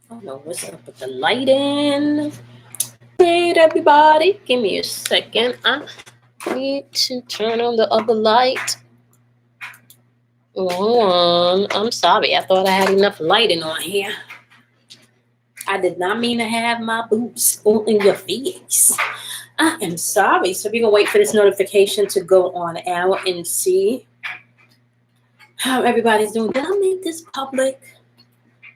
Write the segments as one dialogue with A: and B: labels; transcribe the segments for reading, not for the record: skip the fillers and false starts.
A: I don't know what's up with the lighting. Hey, everybody, give me a second. I need to turn on the other light. One. I'm sorry. I thought I had enough lighting on here. I did not mean to have my boots on in your face. I am sorry. So we're gonna wait for this notification to go on out and see how everybody's doing. Did I make this public?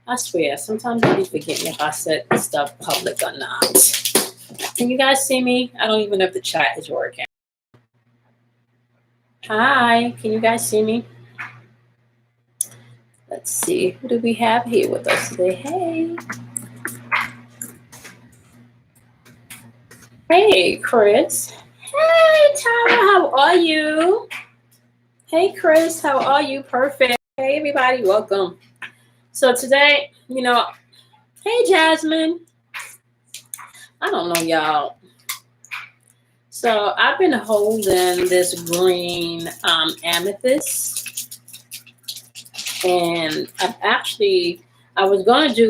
A: I swear, sometimes I be forgetting if I set this stuff public or not. Can you guys see me? I don't even know if the chat is working. Hi, can you guys see me? Let's see. Who do we have here with us today? Hey. Hey, Chris. Hey, Tara, how are you? Hey, Chris, how are you? Perfect. Hey, everybody, welcome. So today, hey, Jasmine. I don't know, y'all. So I've been holding this green amethyst, and I was going to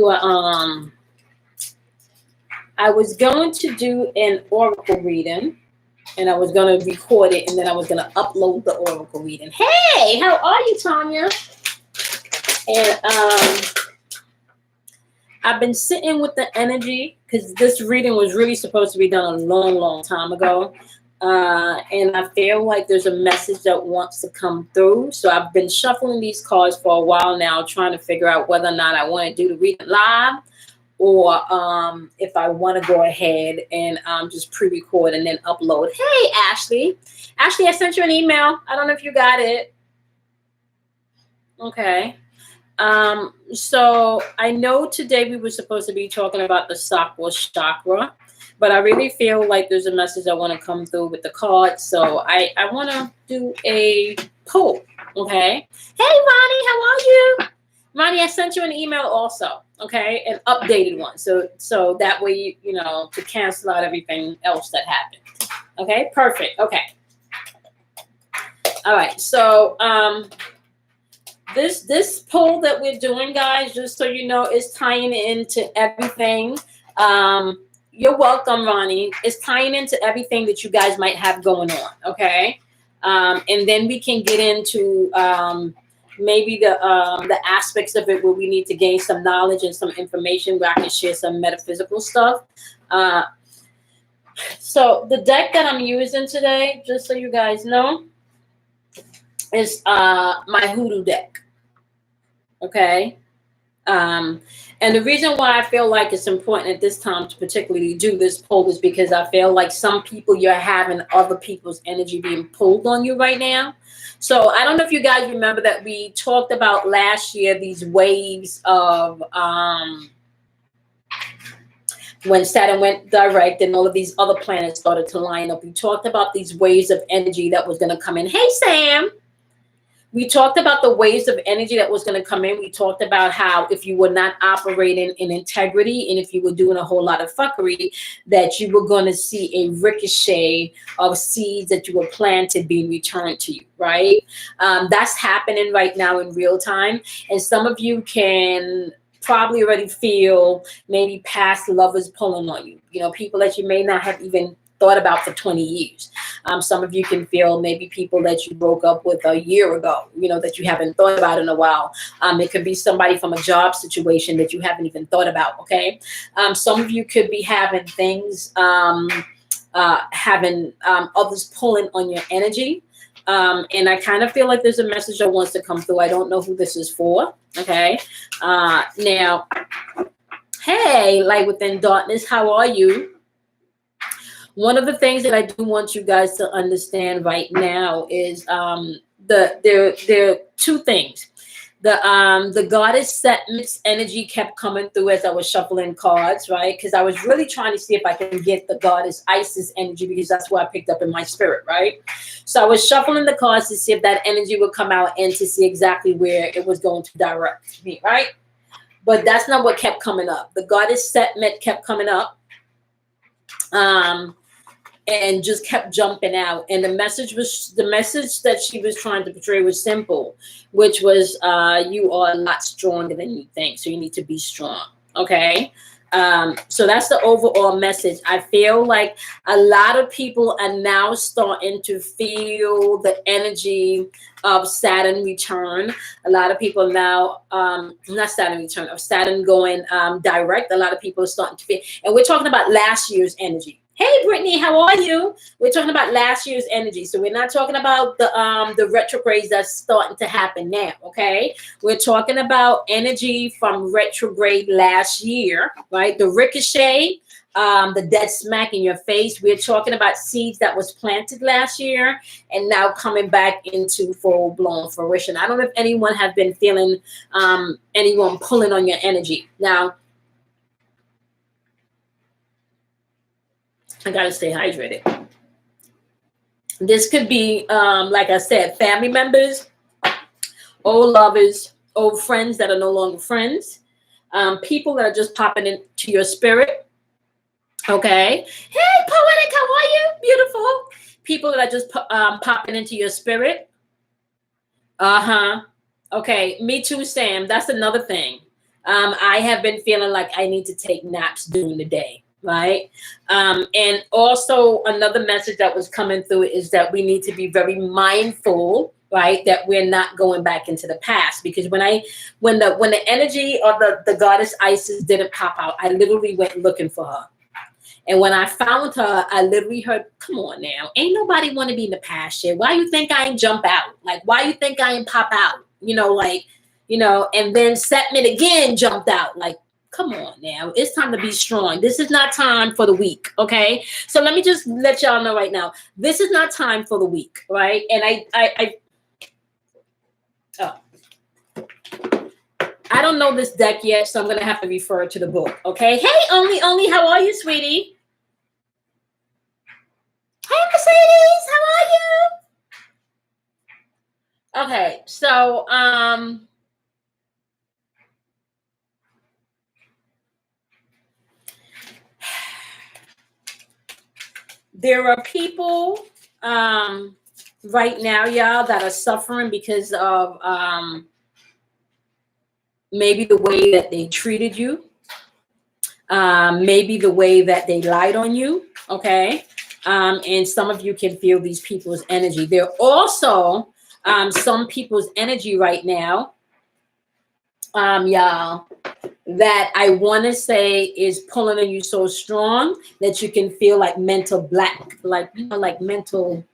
A: do an oracle reading, and I was going to record it, and then I was going to upload the oracle reading. Hey, how are you, Tanya? And I've been sitting with the energy because this reading was really supposed to be done a long, long time ago. And I feel like there's a message that wants to come through. So I've been shuffling these cards for a while now, trying to figure out whether or not I want to do the reading live or if I want to go ahead and just pre-record and then upload. Hey, Ashley. Ashley, I sent you an email. I don't know if you got it. Okay. So I know today we were supposed to be talking about the sacral chakra, but I really feel like there's a message I want to come through with the cards. So I want to do a poll. Okay. Hey, Ronnie, how are you? Ronnie, I sent you an email also. Okay. An updated one. So that way, to cancel out everything else that happened. Okay. Perfect. Okay. All right. So, this poll that we're doing, guys, just so you know, is tying into everything. You're welcome, Ronnie. It's tying into everything that you guys might have going on, okay? And then we can get into maybe the aspects of it where we need to gain some knowledge and some information where I can share some metaphysical stuff. So the deck that I'm using today, just so you guys know, is my hoodoo deck. Okay. And the reason why I feel like it's important at this time to particularly do this poll is because I feel like some people, you're having other people's energy being pulled on you right now. So I don't know if you guys remember that we talked about last year these waves of when Saturn went direct and all of these other planets started to line up. We talked about these waves of energy that was going to come in. Hey, Sam. We talked about the waves of energy that was going to come in. We talked about how if you were not operating in integrity and if you were doing a whole lot of fuckery, that you were going to see a ricochet of seeds that you were planted being returned to you, right? That's happening right now in real time. And some of you can probably already feel maybe past lovers pulling on you, people that you may not have even thought about for 20 years. Some of you can feel maybe people that you broke up with a year ago, that you haven't thought about in a while. It could be somebody from a job situation that you haven't even thought about, okay? Some of you could be having things, having others pulling on your energy. And I kind of feel like there's a message that wants to come through. I don't know who this is for, okay? Now, hey, Light Within Darkness, how are you? One of the things that I do want you guys to understand right now is there are two things. The goddess Setmit's energy kept coming through as I was shuffling cards, right? Because I was really trying to see if I can get the goddess Isis energy because that's what I picked up in my spirit, right? So I was shuffling the cards to see if that energy would come out and to see exactly where it was going to direct me, right? But that's not what kept coming up. The goddess Setmit kept coming up. And just kept jumping out. And the message that she was trying to portray was simple, which was you are a lot stronger than you think. So you need to be strong. Okay. So that's the overall message. I feel like a lot of people are now starting to feel the energy of Saturn return. A lot of people now, not Saturn return, of Saturn going direct. A lot of people are starting to feel, and we're talking about last year's energy. Hey, Brittany, how are you? We're talking about last year's energy. So we're not talking about the retrogrades that's starting to happen now, okay? We're talking about energy from retrograde last year, right? The ricochet, the dead smack in your face. We're talking about seeds that was planted last year and now coming back into full-blown fruition. I don't know if anyone have been feeling anyone pulling on your energy. Now, I gotta stay hydrated. This could be, like I said, family members, old lovers, old friends that are no longer friends, people that are just popping into your spirit. Okay. Hey, Poetic, how are you? Beautiful. People that are just popping into your spirit. Uh-huh. Okay. Me too, Sam. That's another thing. I have been feeling like I need to take naps during the day. Right. And also another message that was coming through is that we need to be very mindful, right, that we're not going back into the past. Because when the energy of the goddess Isis didn't pop out, I literally went looking for her. And when I found her, I literally heard, come on now, ain't nobody want to be in the past shit. Why you think I ain't jump out? Like, why you think I ain't pop out? And then Setman again jumped out. Like, come on now. It's time to be strong. This is not time for the weak, okay? So let me just let y'all know right now. This is not time for the weak, right? And I don't know this deck yet, so I'm going to have to refer to the book, okay? Hey, Only, how are you, sweetie? Hey, Mercedes, how are you? Okay, so, there are people right now, y'all, that are suffering because of maybe the way that they treated you, maybe the way that they lied on you, okay? And some of you can feel these people's energy. There are also some people's energy right now, y'all, that I want to say is pulling on you so strong that you can feel like mental black, like, like mental,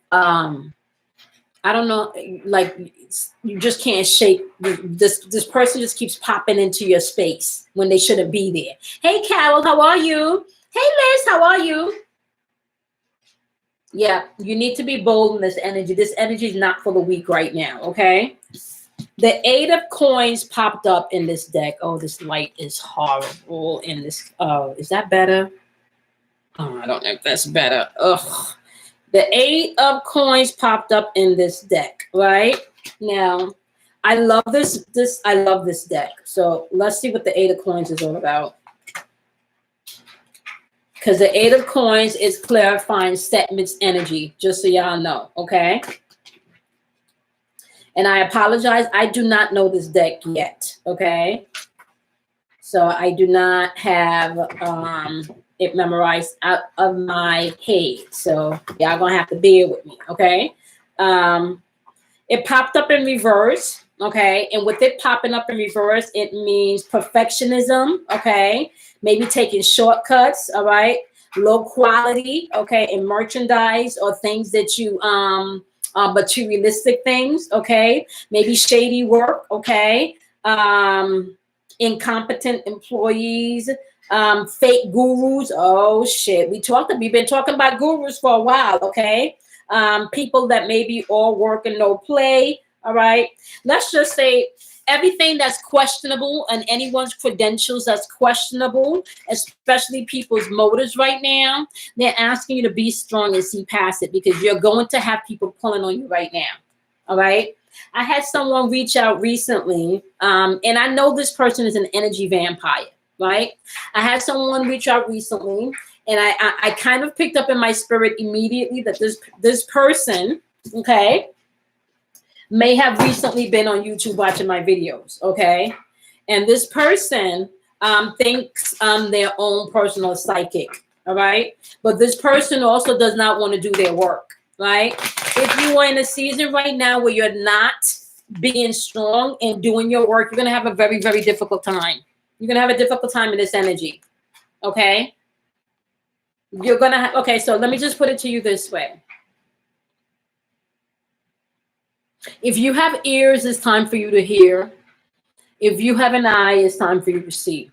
A: I don't know, like you just can't shake. This person just keeps popping into your space when they shouldn't be there. Hey, Carol, how are you? Hey, Liz, how are you? Yeah, you need to be bold in this energy. This energy is not for the weak right now, okay? The 8 of Coins popped up in this deck. Oh, this light is horrible in this. Oh, is that better? Oh, I don't know if that's better. Ugh. The 8 of Coins popped up in this deck, right? Now, I love this. I love this deck. So let's see what the 8 of Coins is all about. Because the 8 of Coins is clarifying Setman's energy, just so y'all know, okay? And I apologize, I do not know this deck yet, okay? So I do not have it memorized out of my head. So y'all gonna have to bear with me, okay? It popped up in reverse, okay? And with it popping up in reverse, it means perfectionism, okay? Maybe taking shortcuts, all right? Low quality, okay? In merchandise or things that you, materialistic things, okay? Maybe shady work, okay? Incompetent employees, fake gurus. Oh shit, we've been talking about gurus for a while, okay? People that maybe all work and no play, all right? Let's just say everything that's questionable and anyone's credentials that's questionable, especially people's motives right now, they're asking you to be strong and see past it because you're going to have people pulling on you right now, all right? I had someone reach out recently, and I know this person is an energy vampire, right? I had someone reach out recently, and I kind of picked up in my spirit immediately that this person, okay, may have recently been on YouTube watching my videos, okay? And this person thinks their own personal psychic. All right. But this person also does not want to do their work. Right. If you are in a season right now where you're not being strong and doing your work, you're going to have a very, very difficult time. You're going to have a difficult time in this energy. Okay. You're going to have, okay. So let me just put it to you this way. If you have ears, it's time for you to hear. If you have an eye, it's time for you to see.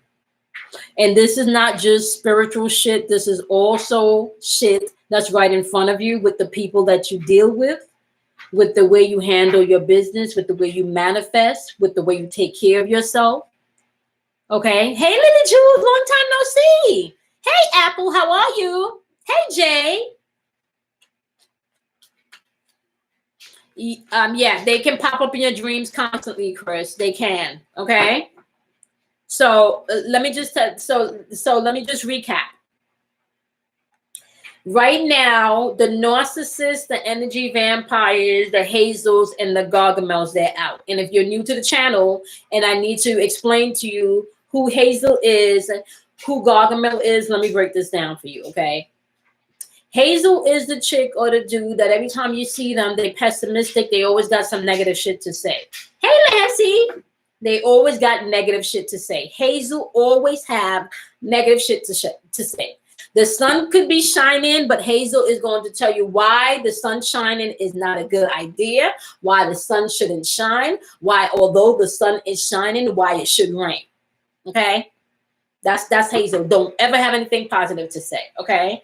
A: And this is not just spiritual shit. This is also shit that's right in front of you with the people that you deal with the way you handle your business, with the way you manifest, with the way you take care of yourself. Okay. Hey, Lily Jules, long time no see. Hey, Apple, how are you? Hey, Jay. Yeah, they can pop up in your dreams constantly, Chris. They can. Okay. So let me just let me just recap. Right now, the narcissists, the energy vampires, the hazels, and the gargamels, they're out. And if you're new to the channel and I need to explain to you who Hazel is, who Gargamel is, let me break this down for you, okay? Hazel is the chick or the dude that every time you see them, they're pessimistic. They always got some negative shit to say. Hey, Lassie. They always got negative shit to say. Hazel always have negative shit to say. The sun could be shining, but Hazel is going to tell you why the sun shining is not a good idea, why the sun shouldn't shine, why although the sun is shining, why it should rain. Okay? That's Hazel. Don't ever have anything positive to say. Okay?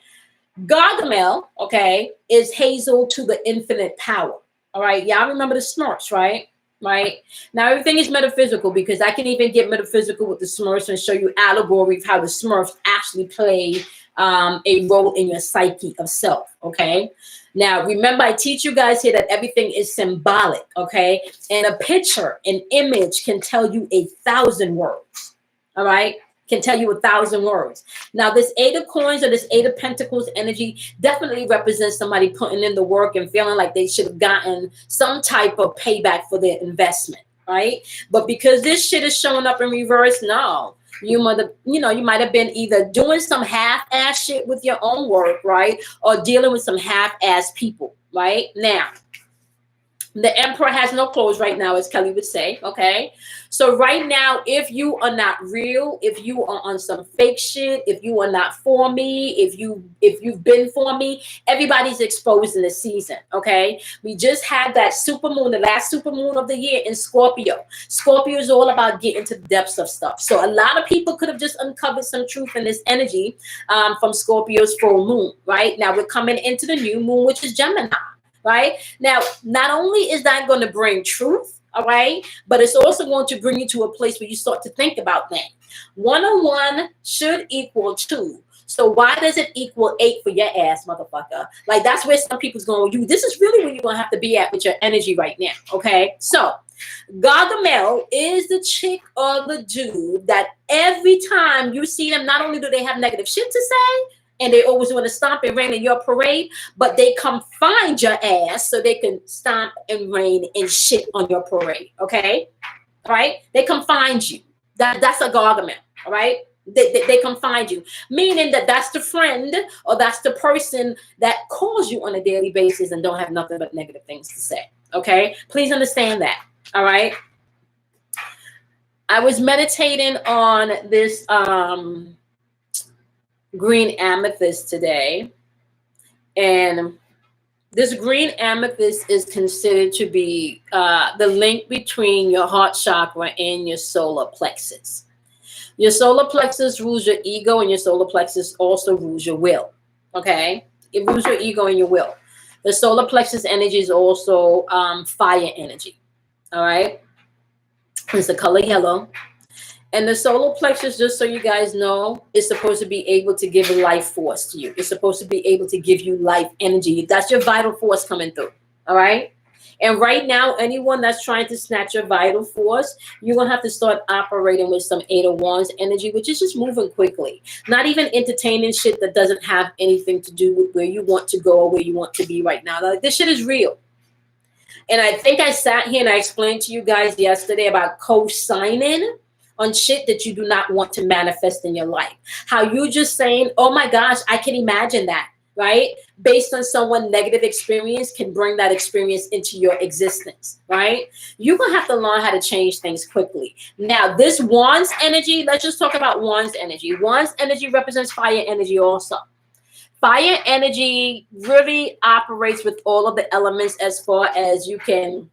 A: Gargamel, okay, is Hazel to the infinite power. All right? Y'all remember the Smurfs, right? Right now, everything is metaphysical because I can even get metaphysical with the Smurfs and show you allegory of how the Smurfs actually play a role in your psyche of self. Okay. Now, remember, I teach you guys here that everything is symbolic. Okay. And a picture, an image can tell you 1,000 words. All right. Can tell you 1,000 words. Now, this 8 of coins or this 8 of pentacles energy definitely represents somebody putting in the work and feeling like they should have gotten some type of payback for their investment, right? But because this shit is showing up in reverse, no, you might have been either doing some half-ass shit with your own work, right? Or dealing with some half-ass people, right? Now, the emperor has no clothes right now, as Kelly would say. Okay. So right now, if you are not real, if you are on some fake shit, if you are not for me, if you've been for me, everybody's exposed in the season. Okay. We just had that supermoon, the last supermoon of the year in Scorpio. Scorpio is all about getting to the depths of stuff. So a lot of people could have just uncovered some truth in this energy from Scorpio's full moon. Right now, we're coming into the new moon, which is Gemini. Right now, not only is that going to bring truth, all right, but it's also going to bring you to a place where you start to think about things. 1 on 1 should equal 2. So why does it equal 8 for your ass, motherfucker? Like, that's where some people's going. This is really where you're going to have to be at with your energy right now. Okay, so Gargamel is the chick or the dude that every time you see them, not only do they have negative shit to say, and they always want to stomp and rain in your parade, but they come find your ass so they can stomp and rain and shit on your parade. Okay, all right? They come find you. That's a Gargamel. All right? They come find you, meaning that's the friend or that's the person that calls you on a daily basis and don't have nothing but negative things to say. Okay, please understand that. All right. I was meditating on this green amethyst today, and this green amethyst is considered to be the link between your heart chakra and your solar plexus. Your solar plexus rules your ego, and your solar plexus also rules your will. Okay, it rules your ego and your will. The solar plexus energy is also fire energy. All right, it's the color yellow. And the solar plexus, just so you guys know, is supposed to be able to give a life force to you. It's supposed to be able to give you life energy. That's your vital force coming through. All right. And right now, anyone that's trying to snatch your vital force, you're going to have to start operating with some 8 of Wands energy, which is just moving quickly. Not even entertaining shit that doesn't have anything to do with where you want to go or where you want to be right now. Like, this shit is real. And I think I sat here and I explained to you guys yesterday about co-signing on shit that you do not want to manifest in your life. How you just saying, oh my gosh, I can imagine that, right? Based on someone negative experience can bring that experience into your existence, right? You're going to have to learn how to change things quickly. Now, this Wands energy, let's just talk about Wands energy. Wands energy represents fire energy also. Fire energy really operates with all of the elements as far as you can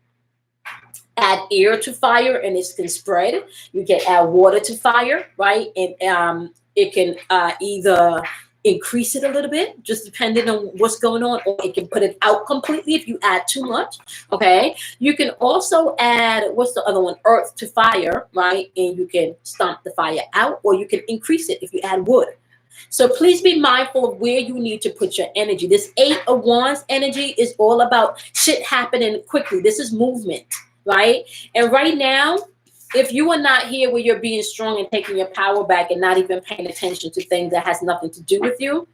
A: add air to fire and it can spread. You can add water to fire, right? And it can either increase it a little bit, just depending on what's going on, or it can put it out completely if you add too much, okay? You can also add, what's the other one? Earth to fire, right? And you can stomp the fire out, or you can increase it if you add wood. So please be mindful of where you need to put your energy. This 8 of Wands energy is all about shit happening quickly. This is movement, right? And right now, if you are not here where you're being strong and taking your power back and not even paying attention to things that has nothing to do with you,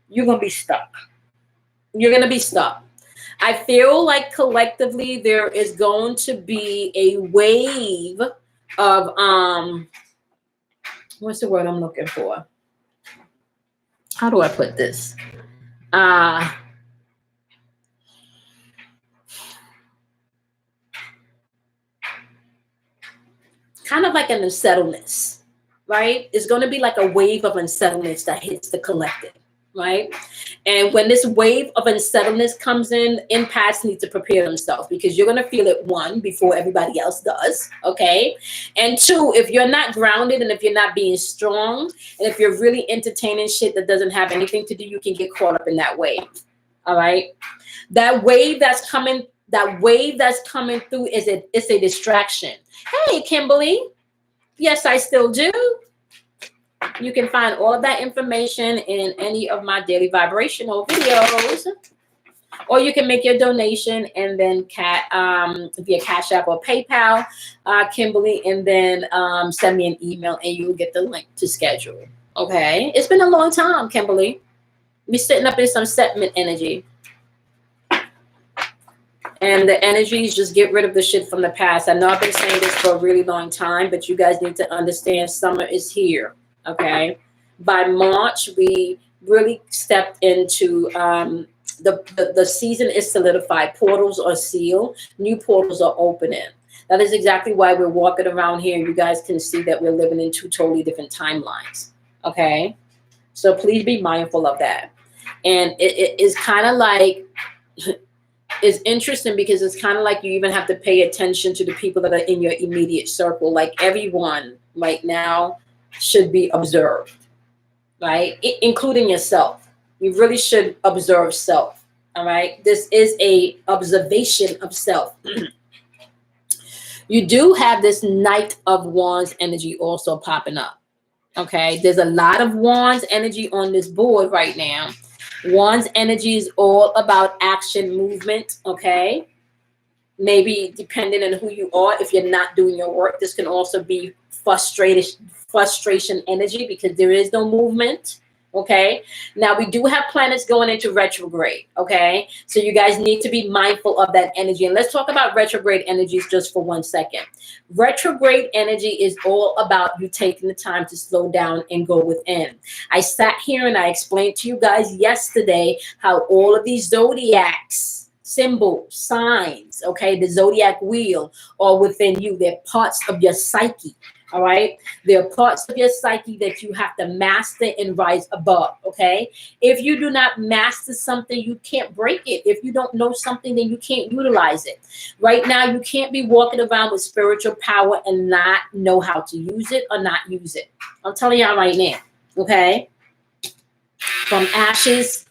A: you're going to be stuck. You're going to be stuck. I feel like collectively there is going to be a wave of, what's the word I'm looking for? How do I put this? Kind of like an unsettledness, right? It's going to be like a wave of unsettledness that hits the collective, right? And when this wave of unsettledness comes in, empaths need to prepare themselves because you're going to feel it, one, before everybody else does, okay? And two, if you're not grounded and if you're not being strong and if you're really entertaining shit that doesn't have anything to do, you can get caught up in that wave, all right? That wave that's coming through it's a distraction. Hey, Kimberly. Yes, I still do. You can find all of that information in any of my daily vibrational videos, or you can make your donation and then via Cash App or PayPal, Kimberly, and then send me an email and you'll get the link to schedule. Okay, it's been a long time, Kimberly. We're sitting up in some settlement energy. And the energies, just get rid of the shit from the past. I know I've been saying this for a really long time, but you guys need to understand summer is here, okay? By March, we really stepped into the season is solidified. Portals are sealed. New portals are opening. That is exactly why we're walking around here. You guys can see that we're living in 2 totally different timelines, okay? So please be mindful of that. And it is kind of like... It's interesting because it's kind of like you even have to pay attention to the people that are in your immediate circle. Like everyone right now should be observed, right? Including yourself. You really should observe self, all right? This is a observation of self. You do have this Knight of Wands energy also popping up, okay? There's a lot of Wands energy on this board right now. Wands energy is all about action, movement, okay? Maybe depending on who you are, if you're not doing your work, this can also be frustration energy because there is no movement, okay? Now, we do have planets going into retrograde, okay? So you guys need to be mindful of that energy. And let's talk about retrograde energies just for 1 second. Retrograde energy is all about you taking the time to slow down and go within. I sat here and I explained to you guys yesterday how all of these zodiacs, symbols, signs, okay, the zodiac wheel are within you. They're parts of your psyche. All right. There are parts of your psyche that you have to master and rise above. Okay. If you do not master something, you can't break it. If you don't know something, then you can't utilize it. Right now, you can't be walking around with spiritual power and not know how to use it or not use it. I'm telling y'all right now. Okay. From ashes,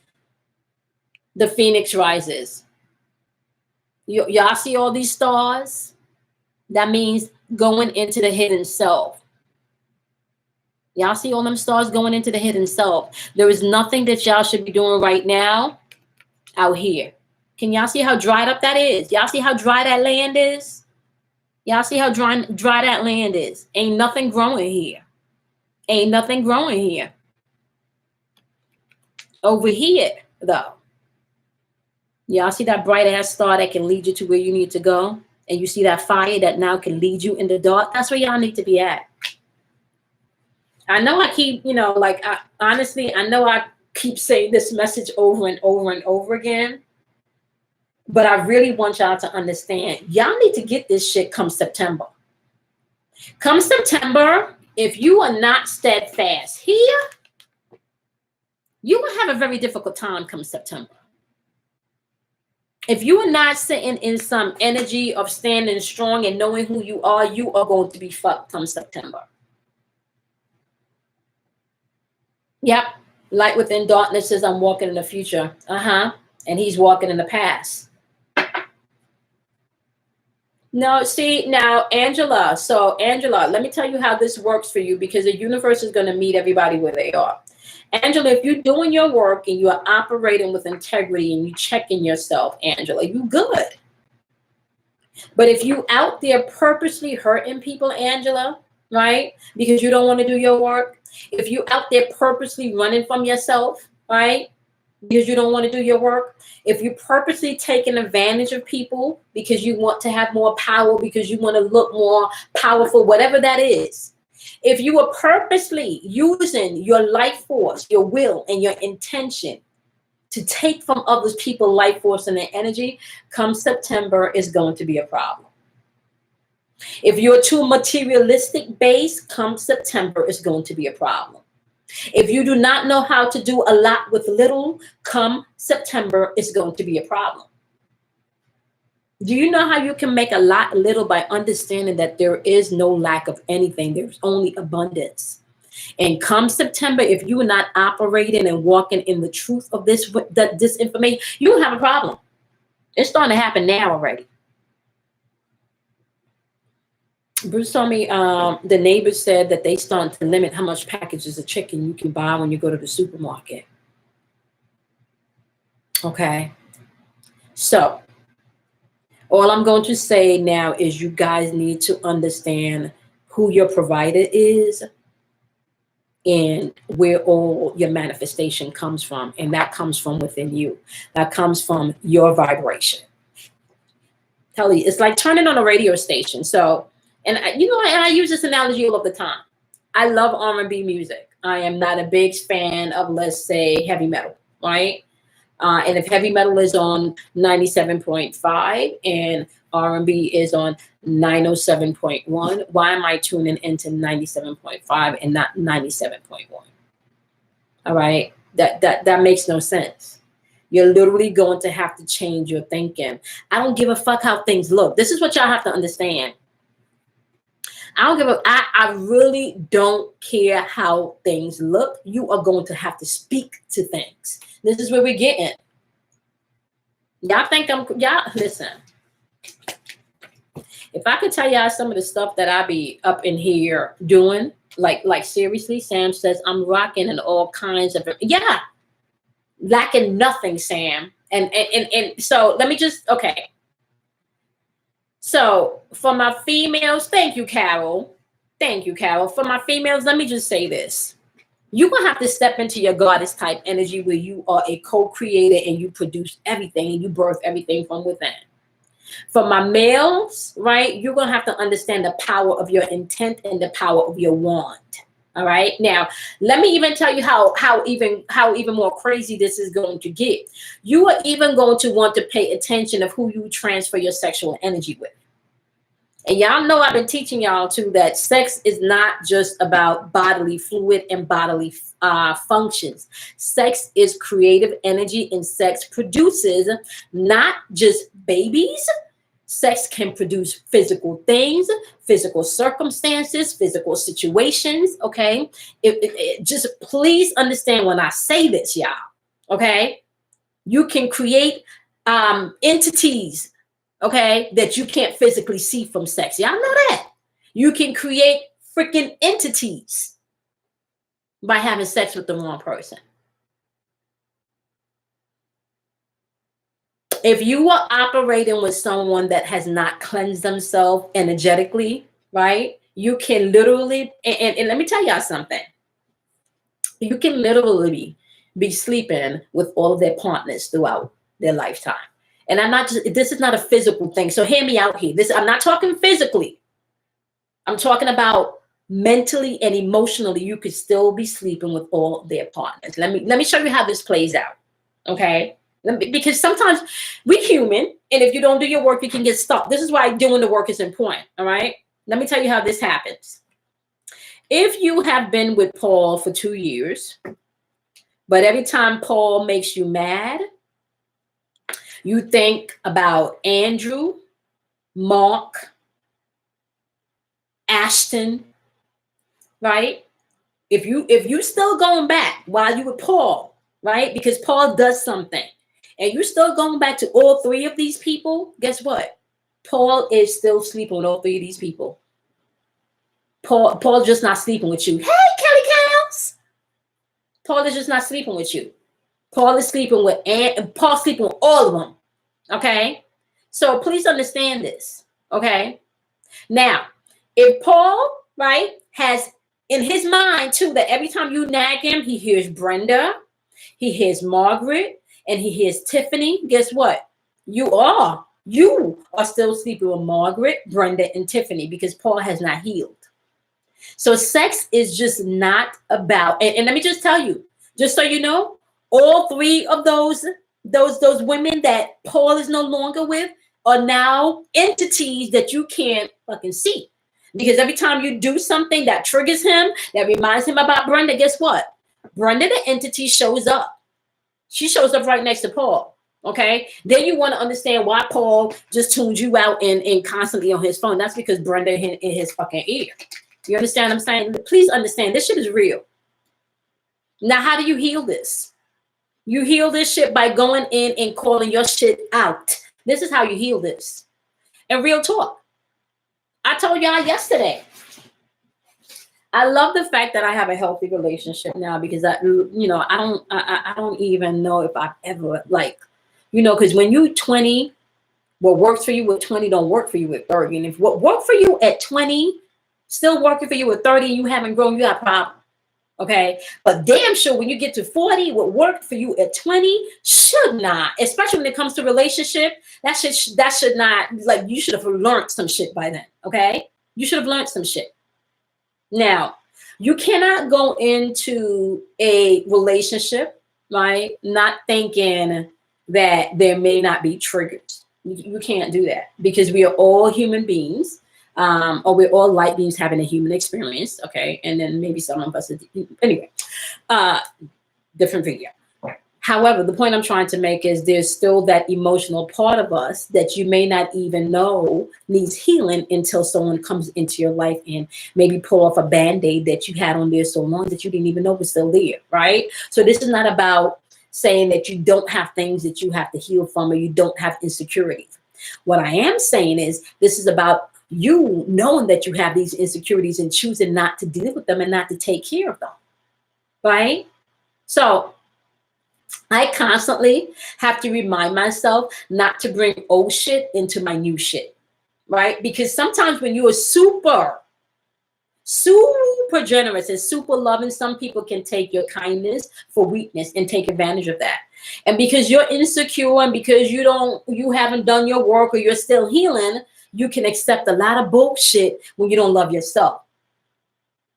A: the phoenix rises. Y'all see all these stars? That means going into the hidden self. Y'all see all them stars going into the hidden self. There is nothing that y'all should be doing right now out here. Can y'all see how dried up that is? Y'all see how dry that land is? Y'all see how dry that land is? Ain't nothing growing here. Ain't nothing growing here. Over here, though. Y'all see that bright ass star that can lead you to where you need to go? And you see that fire that now can lead you in the dark? That's where y'all need to be at. I know I keep, like, honestly, I know I keep saying this message over and over and over again, but I really want y'all to understand. Y'all need to get this shit come September. Come September, if you are not steadfast here, you will have a very difficult time come September. If you are not sitting in some energy of standing strong and knowing who you are going to be fucked come September. Yep. Light within darkness says I'm walking in the future. And he's walking in the past. No, see, now, Angela. So, Angela, let me tell you how this works for you, because the universe is going to meet everybody where they are. Angela, if you're doing your work and you're operating with integrity and you're checking yourself, Angela, you good. But if you out there purposely hurting people, Angela, right, because you don't want to do your work, if you out there purposely running from yourself, right, because you don't want to do your work, if you're purposely taking advantage of people because you want to have more power, because you want to look more powerful, whatever that is, if you are purposely using your life force, your will, and your intention to take from others people's life force and their energy, come September is going to be a problem. If you're too materialistic based, come September is going to be a problem. If you do not know how to do a lot with little, come September is going to be a problem. Do you know how you can make a lot little by understanding that there is no lack of anything? There's only abundance. And come September, if you are not operating and walking in the truth of this information, you will have a problem. It's starting to happen now already. Bruce told me the neighbors said that they started to limit how much packages of chicken you can buy when you go to the supermarket. Okay. So all I'm going to say now is you guys need to understand who your provider is and where all your manifestation comes from. And that comes from within you. That comes from your vibration. Tell you, it's like turning on a radio station. So, and I use this analogy all of the time. I love R&B music. I am not a big fan of, let's say, heavy metal, right? And if heavy metal is on 97.5 and R&B is on 907.1, why am I tuning into 97.5 and not 97.1? All right, that makes no sense. You're literally going to have to change your thinking. I don't give a fuck how things look. This is what y'all have to understand. I really don't care how things look. You are going to have to speak to things. This is where we're getting. Y'all think y'all listen. If I could tell y'all some of the stuff that I be up in here doing, like seriously, Sam says I'm rocking in all kinds of, lacking nothing, Sam. And so let me just, okay. So for my females, thank you, Carol. Thank you, Carol. For my females, let me just say this. You're going to have to step into your goddess type energy where you are a co-creator and you produce everything and you birth everything from within. For my males, right, you're going to have to understand the power of your intent and the power of your wand. All right. Now, let me even tell you how even more crazy this is going to get. You are even going to want to pay attention of who you transfer your sexual energy with. And y'all know I've been teaching y'all too that sex is not just about bodily fluid and bodily functions. Sex is creative energy, and sex produces not just babies. Sex can produce physical things, physical circumstances, physical situations, okay? Just please understand when I say this, y'all, okay? You can create entities, okay, that you can't physically see from sex. Y'all know that. You can create freaking entities by having sex with the wrong person. If you are operating with someone that has not cleansed themselves energetically, right, you can literally, and let me tell y'all something. You can literally be sleeping with all of their partners throughout their lifetime. And this is not a physical thing. So hear me out here. I'm not talking physically. I'm talking about mentally and emotionally, you could still be sleeping with all their partners. Let me show you how this plays out. Okay. Because sometimes we're human, and if you don't do your work, you can get stuck. This is why doing the work is important. All right. Let me tell you how this happens. If you have been with Paul for 2 years, but every time Paul makes you mad, you think about Andrew, Mark, Ashton, right? If you still going back while you with Paul, right? Because Paul does something, and you still going back to all three of these people, guess what? Paul is still sleeping with all three of these people. Paul just not sleeping with you. Hey, Kelly Cows. Paul is just not sleeping with you. Paul is sleeping with Paul sleeping with all of them. Okay? So please understand this. Okay? Now, if Paul, right, has in his mind too that every time you nag him, he hears Brenda, he hears Margaret, and he hears Tiffany, guess what? You are still sleeping with Margaret, Brenda, and Tiffany because Paul has not healed. So sex is just not about, and let me just tell you, just so you know, all three of those women that Paul is no longer with are now entities that you can't fucking see. Because every time you do something that triggers him, that reminds him about Brenda, guess what? Brenda, the entity, shows up. She shows up right next to Paul. Okay? Then you want to understand why Paul just tunes you out and constantly on his phone. That's because Brenda in his fucking ear. You understand what I'm saying? Please understand, this shit is real. Now, how do you heal this? You heal this shit by going in and calling your shit out. This is how you heal this. And real talk. I told y'all yesterday, I love the fact that I have a healthy relationship now because I don't even know if I've ever because when you 20, what works for you at 20 don't work for you at 30. And if what worked for you at 20 still working for you at 30, you haven't grown, you got a problem. Okay. But damn sure when you get to 40, what worked for you at 20 should not, especially when it comes to relationship, that should not, like, you should have learned some shit by then. Okay. You should have learned some shit. Now, you cannot go into a relationship, right, not thinking that there may not be triggers. You can't do that because we are all human beings. Or we're all light beings having a human experience, okay? And then maybe some of us, anyway, different video. However, the point I'm trying to make is there's still that emotional part of us that you may not even know needs healing until someone comes into your life and maybe pull off a Band-Aid that you had on there so long that you didn't even know was still there, right? So this is not about saying that you don't have things that you have to heal from or you don't have insecurities. What I am saying is this is about you knowing that you have these insecurities and choosing not to deal with them and not to take care of them, right? So I constantly have to remind myself not to bring old shit into my new shit, right? Because sometimes when you are super generous and super loving, some people can take your kindness for weakness and take advantage of that. And because you're insecure and because you haven't done your work or you're still healing, you can accept a lot of bullshit when you don't love yourself.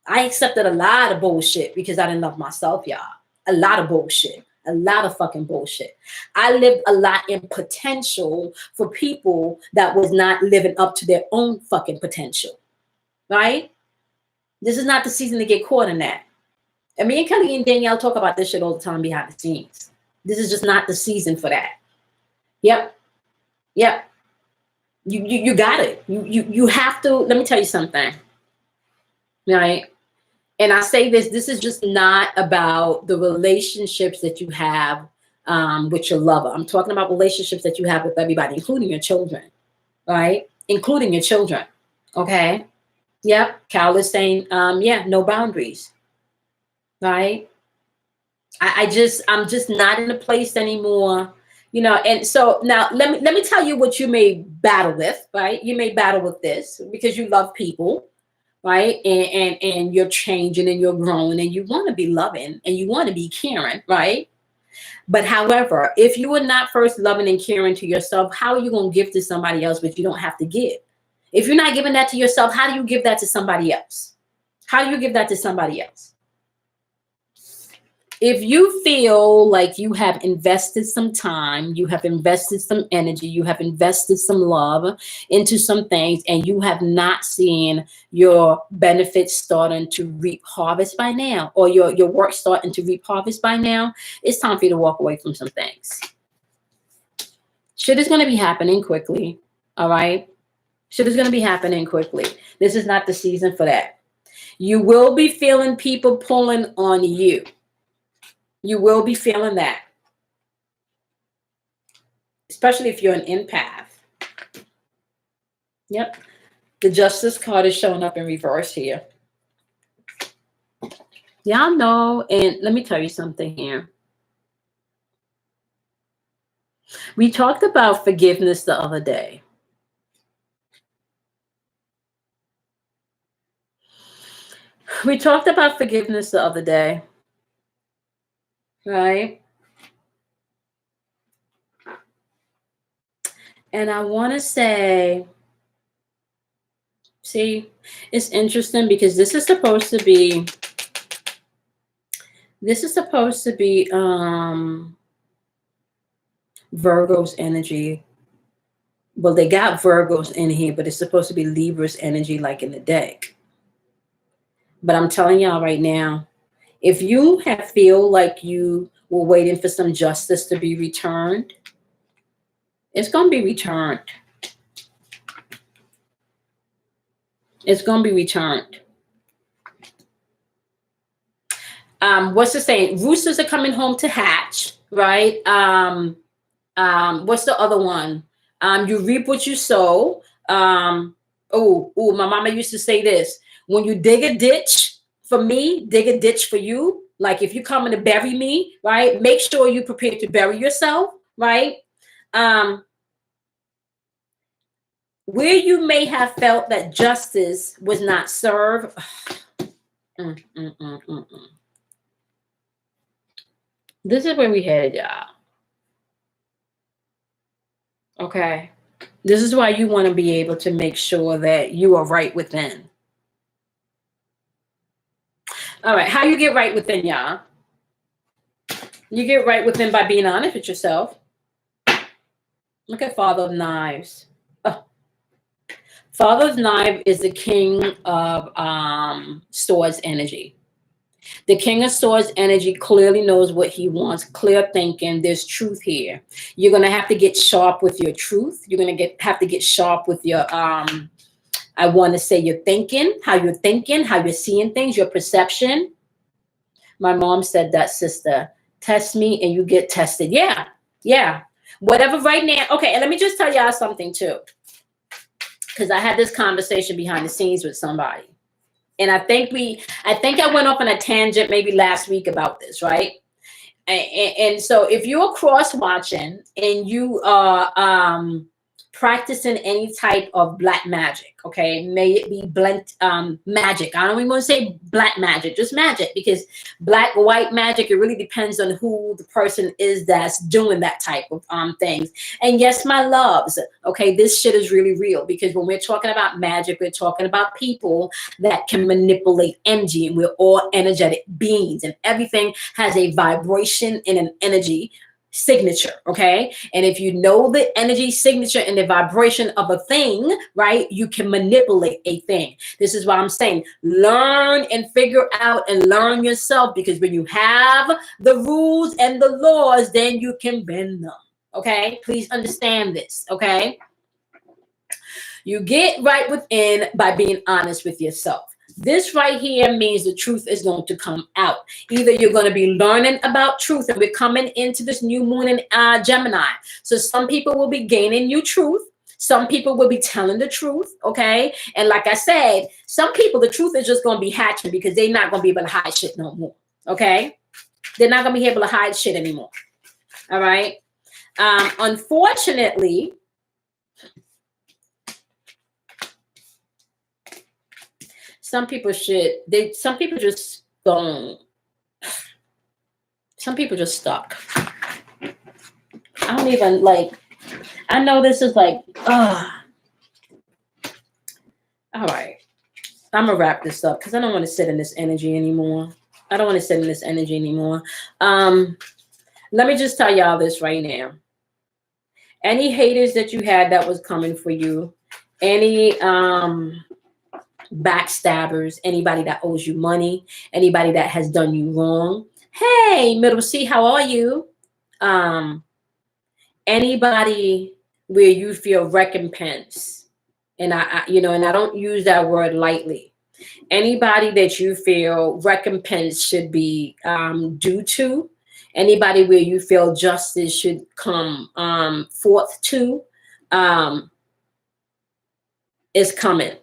A: I accepted a lot of bullshit because I didn't love myself, y'all. A lot of bullshit. A lot of fucking bullshit. I lived a lot in potential for people that was not living up to their own fucking potential. Right? This is not the season to get caught in that. And me and Kelly and Danielle talk about this shit all the time behind the scenes. This is just not the season for that. Yep. You got it. You have to. Let me tell you something. Right? And I say this is just not about the relationships that you have with your lover. I'm talking about relationships that you have with everybody, including your children, right? Including your children, okay? Yep, Cal is saying, no boundaries, right? I'm just not in a place anymore, and so now let me tell you what you may battle with, right? You may battle with this because you love people. Right. And you're changing and you're growing and you want to be loving and you want to be caring. Right. But however, if you are not first loving and caring to yourself, how are you going to give to somebody else, but you don't have to give? If you're not giving that to yourself, how do you give that to somebody else? How do you give that to somebody else? If you feel like you have invested some time, you have invested some energy, you have invested some love into some things, and you have not seen your benefits starting to reap harvest by now, or your work starting to reap harvest by now, it's time for you to walk away from some things. Shit is going to be happening quickly. All right. Shit is going to be happening quickly. This is not the season for that. You will be feeling people pulling on you. You will be feeling that, especially if you're an empath. Yep. The Justice card is showing up in reverse here. Y'all know, and let me tell you something here. We talked about forgiveness the other day. We talked about forgiveness the other day, right? And I want to say, see, it's interesting because this is supposed to be Virgo's energy. Well, they got Virgos in here, but it's supposed to be Libra's energy like in the deck. But I'm telling y'all right now, if you feel like you were waiting for some justice to be returned, it's going to be returned. It's going to be returned. What's the saying? Roosters are coming home to hatch, right? What's the other one? You reap what you sow. My mama used to say this. When you dig a ditch for me, dig a ditch for you. Like if you're coming to bury me, right? Make sure you prepare to bury yourself, right? Where you may have felt that justice was not served. This is where we headed, y'all. Okay. This is why you want to be able to make sure that you are right within. All right. How you get right within, y'all? You get right within by being honest with yourself. Look at Father of Knives. Oh. Father of Knives is the king of Swords energy. The King of Swords energy clearly knows what he wants, clear thinking. There's truth here. You're going to have to get sharp with your truth. You're going to have to get sharp with your, I want to say your thinking, how you're seeing things, your perception. My mom said that, sister, test me and you get tested. Yeah. Yeah. Whatever right now. Okay. And let me just tell y'all something too. Because I had this conversation behind the scenes with somebody. And I think I went off on a tangent maybe last week about this, right? And so if you're cross watching and you are practicing any type of black magic, okay, may it be blent magic. I don't even want to say black magic, just magic, because black, white magic, it really depends on who the person is that's doing that type of things. And yes, my loves, okay, this shit is really real, because when we're talking about magic, we're talking about people that can manipulate energy, and we're all energetic beings, and everything has a vibration and an energy signature, okay? And if you know the energy signature and the vibration of a thing, right, you can manipulate a thing. This is why I'm saying learn and figure out and learn yourself, because when you have the rules and the laws, then you can bend them, okay? Please understand this, okay? You get right within by being honest with yourself. This right here means the truth is going to come out. Either you're going to be learning about truth, and we're coming into this new moon in Gemini. So some people will be gaining new truth. Some people will be telling the truth, okay? And like I said, some people, the truth is just going to be hatching, because they're not going to be able to hide shit no more, okay? They're not going to be able to hide shit anymore, all right? Unfortunately, some people just don't. Some people just stuck. I don't even I know this is all right. I'm gonna wrap this up because I don't want to sit in this energy anymore. I don't want to sit in this energy anymore. Let me just tell y'all this right now. Any haters that you had that was coming for you, any backstabbers, anybody that owes you money, anybody that has done you wrong. Hey, Middle C, how are you? Anybody where you feel recompense, and and I don't use that word lightly. Anybody that you feel recompense should be due to, anybody where you feel justice should come forth to, is coming.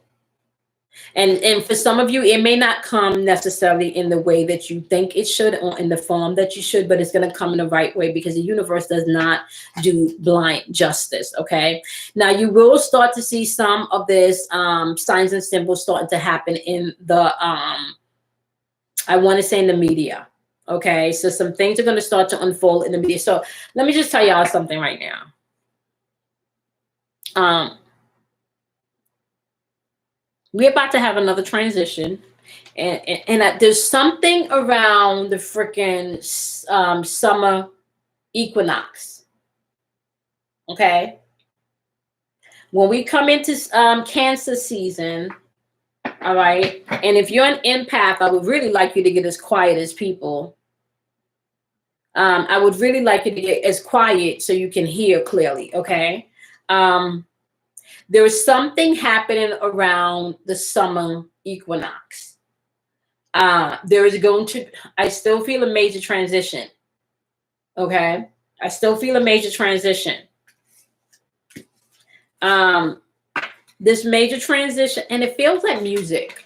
A: And for some of you, it may not come necessarily in the way that you think it should or in the form that you should, but it's going to come in the right way because the universe does not do blind justice. Okay. Now you will start to see some of this signs and symbols starting to happen in the, I want to say in the media. Okay. So some things are going to start to unfold in the media. So let me just tell y'all something right now. We're about to have another transition, and there's something around the freaking summer equinox. Okay, when we come into Cancer season, all right, and if you're an empath, I would really like you to get as quiet as people. I would really like you to get as quiet so you can hear clearly. Okay. There is something happening around the summer equinox. There is going to, I still feel a major transition. Okay. I still feel a major transition. This major transition, and it feels like music.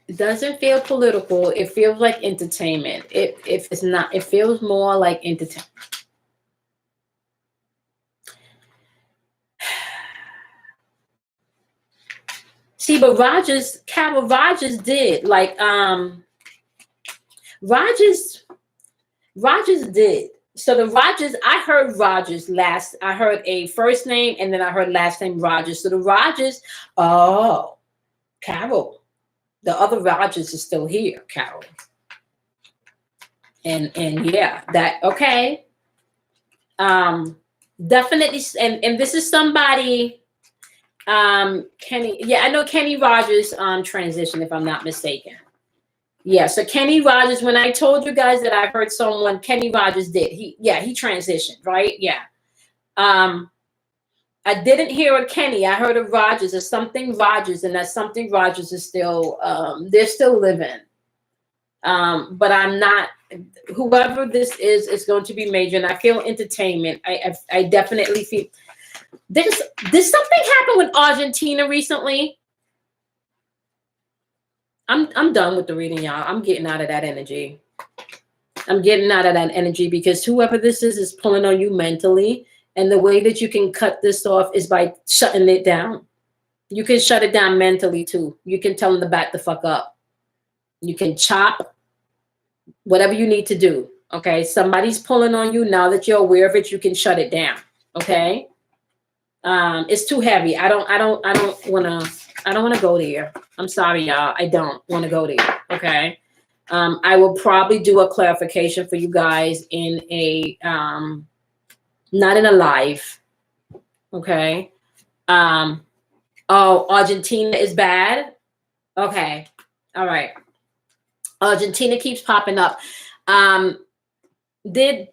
A: It doesn't feel political. It feels like entertainment. If it's not, it feels more like entertainment. See, but Carol Rogers did like Rogers did. So the Rogers, I heard Rogers last. I heard a first name and then I heard last name Rogers. So the Rogers, oh, Carol, the other Rogers is still here, Carol. And yeah, that okay. Definitely, and this is somebody. Kenny, yeah, I know Kenny Rogers transition, if I'm not mistaken. Yeah, so Kenny Rogers, when I told you guys that I heard someone, Kenny Rogers did. He transitioned, right? Yeah. I didn't hear a Kenny. I heard a Rogers or something Rogers, and that something Rogers is still they're still living. But I'm not, whoever this is going to be major, and I feel entertainment. I definitely feel did something happen with Argentina recently? I'm done with the reading, y'all. I'm getting out of that energy. I'm getting out of that energy because whoever this is pulling on you mentally, and the way that you can cut this off is by shutting it down. You can shut it down mentally too. You can tell them to back the fuck up. You can chop whatever you need to do. Okay, somebody's pulling on you. Now that you're aware of it, you can shut it down. Okay. It's too heavy. I don't want to go there. I'm sorry, y'all. I don't want to go there. Okay. I will probably do a clarification for you guys in a, not in a live. Okay. Oh, Argentina is bad. Okay. All right. Argentina keeps popping up. Did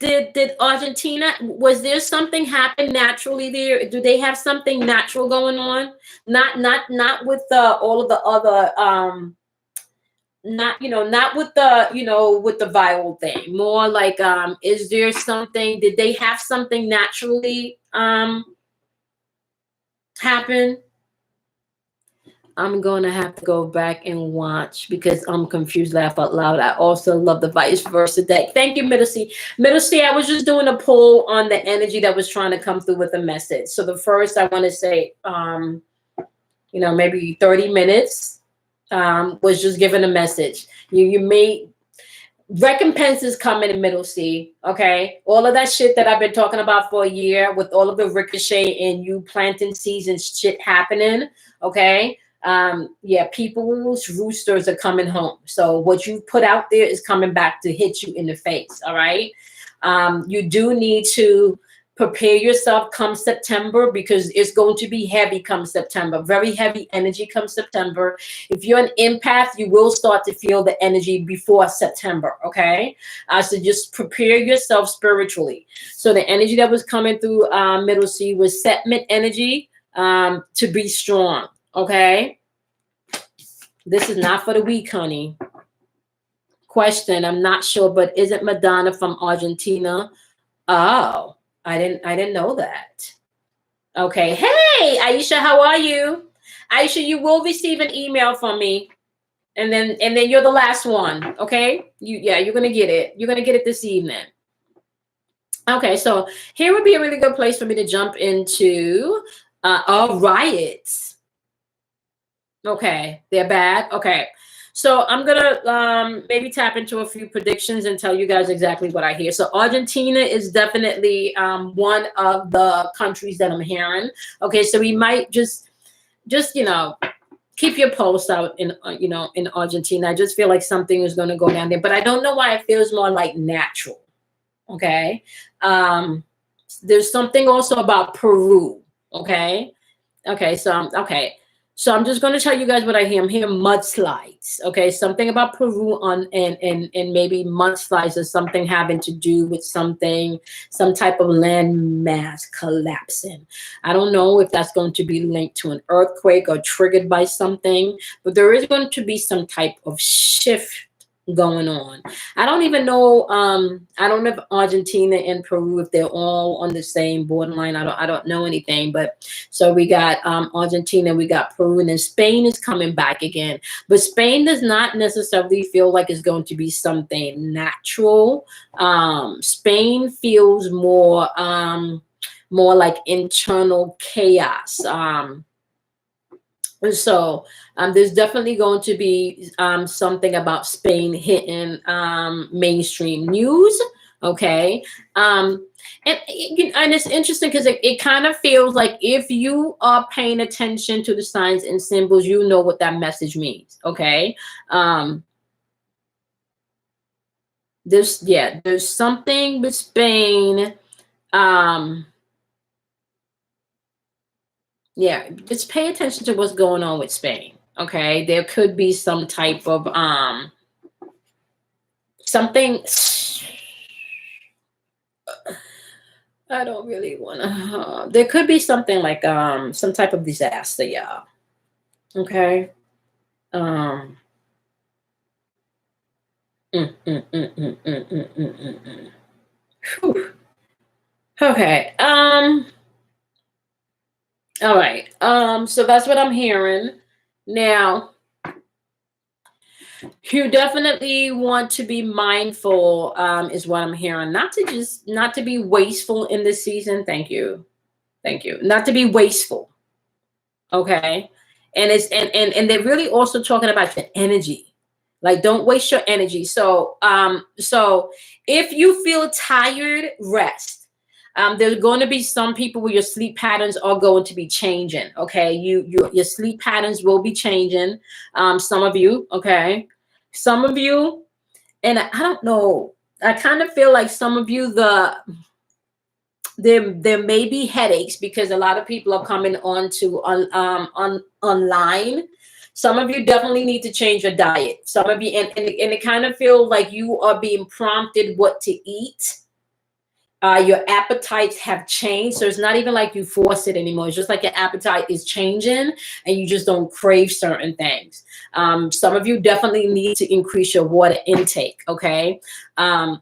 A: Argentina, was there something happen naturally there? Do they have something natural going on? Not with all of the other not with the with the viral thing. More like is there something, did they have something naturally happen? I'm going to have to go back and watch because I'm confused. Laugh out loud. I also love the vice versa deck. Thank you, Middle C. Middle C, I was just doing a poll on the energy that was trying to come through with a message. So the first, I want to say, maybe 30 minutes was just giving a message. You may, Recompense is coming in middle C. Okay. All of that shit that I've been talking about for a year with all of the ricochet and you planting seeds and shit happening. Okay. Yeah, people's roosters are coming home. So what you put out there is coming back to hit you in the face. All right. You do need to prepare yourself come September, because it's going to be heavy come September, very heavy energy come September. If you're an empath, you will start to feel the energy before September. Okay. So just prepare yourself spiritually. So the energy that was coming through middle C was Setment energy, to be strong. Okay. This is not for the weak, honey. Question, I'm not sure, but isn't Madonna from Argentina? Oh, I didn't know that. Okay. Hey, Aisha, how are you? Aisha, you will receive an email from me. And then you're the last one. Okay. You're gonna get it. You're gonna get it this evening. Okay, so here would be a really good place for me to jump into riots. Okay, they're bad. Okay. So I'm gonna maybe tap into a few predictions and tell you guys exactly what I hear. So Argentina is definitely one of the countries that I'm hearing. Okay, so we might just keep your pulse out in in Argentina. I just feel like something is going to go down there, but I don't know why it feels more like natural. Okay, there's something also about Peru. Okay, so I'm just going to tell you guys what I hear. I'm hearing mudslides. Okay, something about Peru and maybe mudslides or something having to do with some type of land mass collapsing. I don't know if that's going to be linked to an earthquake or triggered by something, but there is going to be some type of shift going on. I don't even know. I don't know if Argentina and Peru, if they're all on the same borderline. I don't know anything. But so we got Argentina, we got Peru, and then Spain is coming back again. But Spain does not necessarily feel like it's going to be something natural. Spain feels more like internal chaos. So there's definitely going to be something about Spain hitting mainstream news. Okay. And it's interesting because it kind of feels like if you are paying attention to the signs and symbols, you know what that message means. Okay. There's something with Spain. Yeah, just pay attention to what's going on with Spain. Okay, there could be some type of something. I don't really want to. There could be something like some type of disaster, yeah. Okay. Mm, mm, mm, mm, mm, mm, mm, mm, mm. Whew. Okay. All right. So that's what I'm hearing. Now, you definitely want to be mindful, is what I'm hearing. Not to be wasteful in this season. Thank you. Thank you. Not to be wasteful. Okay. And and they're really also talking about the energy. Like, don't waste your energy. So if you feel tired, rest. There's going to be some people where your sleep patterns are going to be changing. Okay, your sleep patterns will be changing. Some of you, okay, some of you, and I don't know. I kind of feel like some of you, there may be headaches because a lot of people are coming online. Some of you definitely need to change your diet. Some of you, and it kind of feels like you are being prompted what to eat. Your appetites have changed. So it's not even like you force it anymore. It's just like your appetite is changing and you just don't crave certain things. Some of you definitely need to increase your water intake. Okay. Only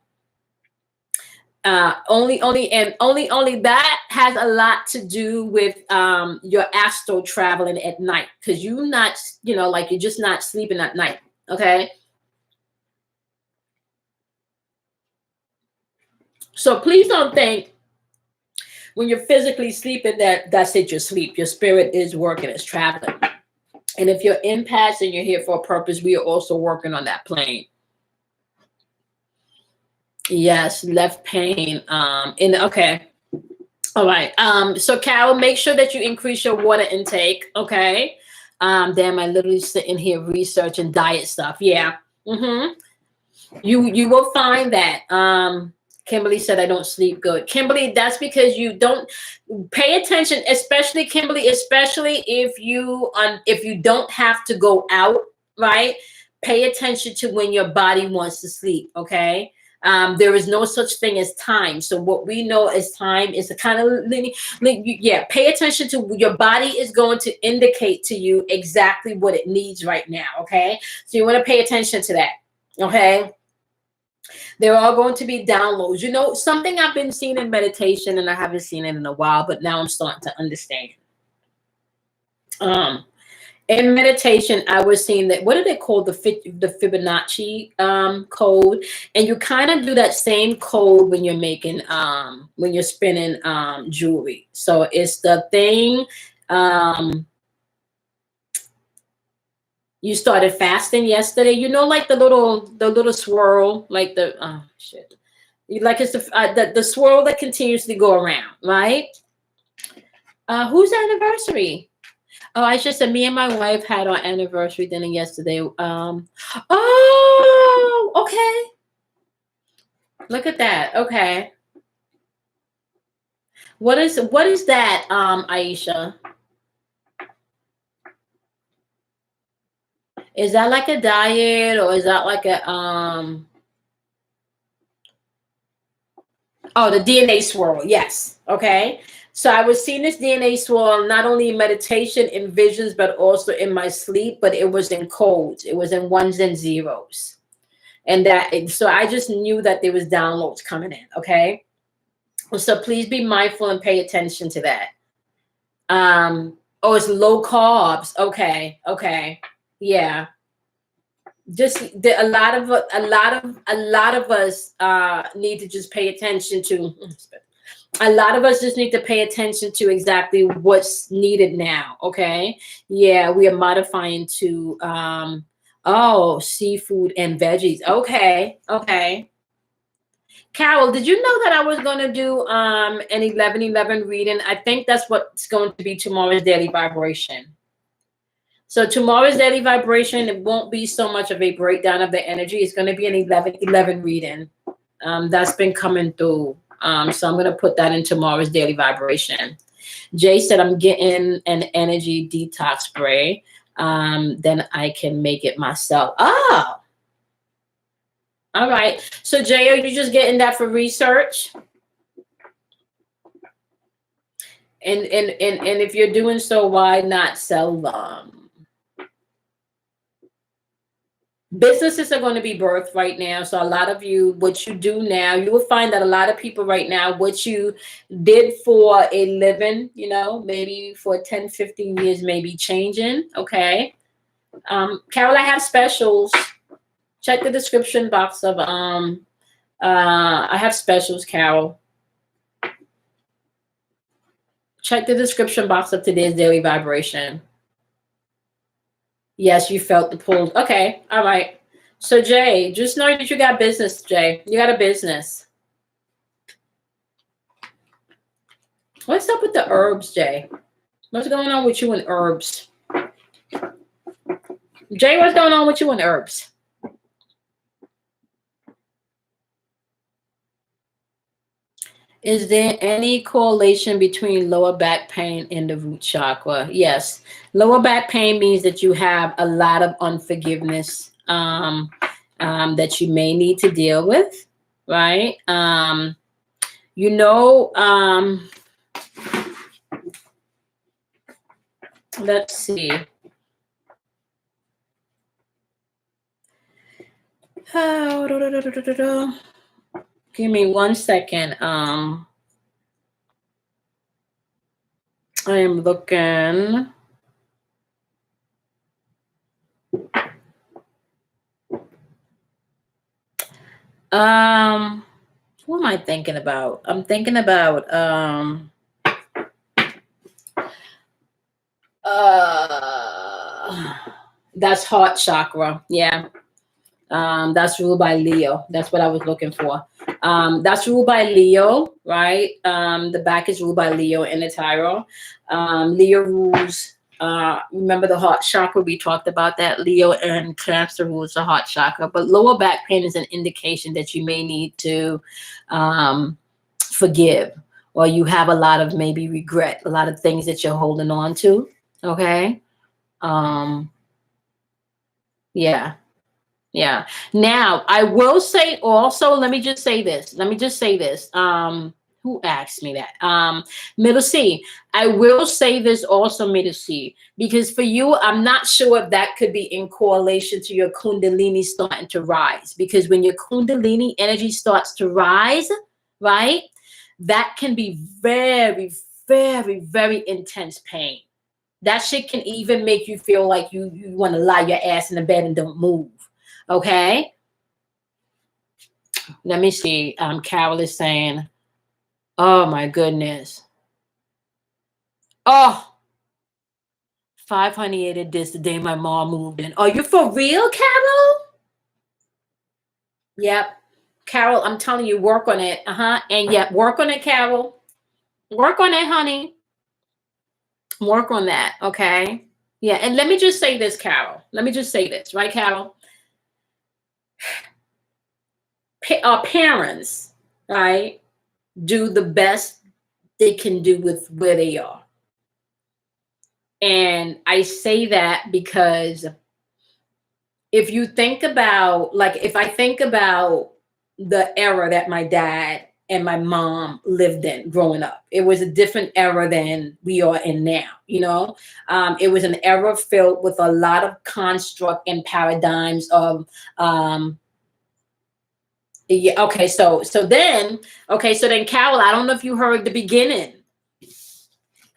A: that has a lot to do with your astral traveling at night, because you're not, like you're just not sleeping at night. Okay. So please don't think when you're physically sleeping that's it, your sleep. Your spirit is working, it's traveling. And if you're empaths and you're here for a purpose, we are also working on that plane. Yes, left pain. Okay. All right. So Carol, make sure that you increase your water intake. Okay. Damn, I literally sitting here researching diet stuff. Yeah. Mm-hmm. You will find that. Kimberly said I don't sleep good. Kimberly, that's because you don't pay attention, especially Kimberly, especially if you don't have to go out, right? Pay attention to when your body wants to sleep, okay? There is no such thing as time. So what we know as time is a kind of yeah. Pay attention to your body is going to indicate to you exactly what it needs right now. Okay, so you want to pay attention to that. Okay, there are going to be downloads. You know, something I've been seeing in meditation, and I haven't seen it in a while, but now I'm starting to understand. Um, in meditation, I was seeing that, what do they call the Fibonacci code? And you kind of do that same code when you're making when you're spinning jewelry. So it's the thing. You started fasting yesterday. You know, like the little swirl, like the oh shit. Like it's the swirl that continuously go around, right? Whose anniversary? Oh, I just said me and my wife had our anniversary dinner yesterday. Oh, okay. Look at that. Okay. What is that, Aisha? Is that like a diet or is that like a Oh, the DNA swirl. Yes. Okay. So I was seeing this DNA swirl not only in meditation, in visions, but also in my sleep, but it was in codes. It was in ones and zeros. So I just knew that there was downloads coming in. Okay. So please be mindful and pay attention to that. Oh, it's low carbs. Okay. Okay. Yeah. A lot of us need to just pay attention to a lot of us just need to pay attention to exactly what's needed now. Okay. Yeah, we are modifying to seafood and veggies. Okay. Okay. Carol, did you know that I was going to do an 11:11 reading? I think that's what's going to be tomorrow's daily vibration. So tomorrow's daily vibration, it won't be so much of a breakdown of the energy. It's going to be an 11:11 reading. That's been coming through. So I'm going to put that in tomorrow's daily vibration. Jay said, I'm getting an energy detox spray. Then I can make it myself. Oh, all right. So Jay, are you just getting that for research? And if you're doing so, why not sell them? Businesses are going to be birthed right now. So a lot of you, what you do now, you will find that a lot of people right now, what you did for a living, maybe for 10, 15 years, maybe changing. Okay. Carol, I have specials. Check the description box of, I have specials, Carol. Check the description box of today's daily vibration. Yes, you felt the pull. Okay. All right. So Jay, just know that you got business, Jay. You got a business. What's up with the herbs, Jay? What's going on with you and herbs? Jay, what's going on with you and herbs? Is there any correlation between lower back pain and the root chakra? Yes. Lower back pain means that you have a lot of unforgiveness that you may need to deal with, right? Let's see. Give me 1 second. I am looking. What am I thinking about? I'm thinking about that's heart chakra. Yeah. That's ruled by Leo. That's what I was looking for. That's ruled by Leo, right? The back is ruled by Leo in the tarot. Leo rules, remember the heart chakra, we talked about that. Leo and Cancer rules the heart chakra, but lower back pain is an indication that you may need to forgive, or you have a lot of maybe regret, a lot of things that you're holding on to. Okay. Yeah. Yeah. Now, I will say also, let me just say this. Who asked me that? Middle C. I will say this also, Middle C, because for you, I'm not sure if that could be in correlation to your Kundalini starting to rise. Because when your Kundalini energy starts to rise, right, that can be very, very, very intense pain. That shit can even make you feel like you want to lie your ass in the bed and don't move. Okay. Let me see. Carol is saying, oh my goodness. Oh, 508 this the day my mom moved in. Are you for real, Carol? Yep. Carol, I'm telling you, work on it. And yeah, work on it, Carol. Work on it, honey. Work on that. Okay. Yeah. And let me just say this, Carol. Let me just say this, right, Carol? Our parents, right, do the best they can do with where they are. And I say that because if you think about, like, if I think about the era that my dad and my mom lived in growing up, it was a different era than we are in now. You know, it was an era filled with a lot of construct and paradigms of, yeah. Okay. So then, Carol, I don't know if you heard the beginning.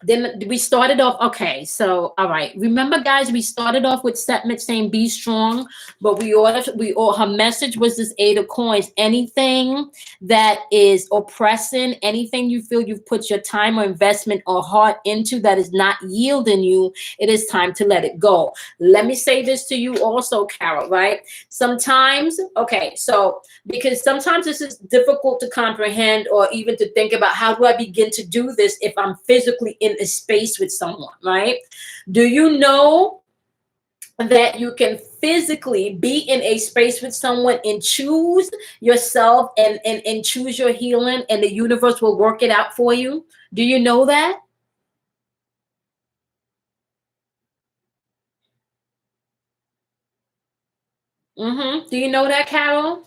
A: Then we started off, okay, so all right, remember guys, we started off with Setmet saying be strong, but her message was this 8 of coins. Anything that is oppressing, anything you feel you've put your time or investment or heart into that is not yielding you, it is time to let it go. Let me say this to you also, Carol, right? Sometimes, okay, so because sometimes this is difficult to comprehend or even to think about, how do I begin to do this if I'm physically in a space with someone, right? Do you know that you can physically be in a space with someone and choose yourself and choose your healing, and the universe will work it out for you? Do you know that? Do you know that, Carol?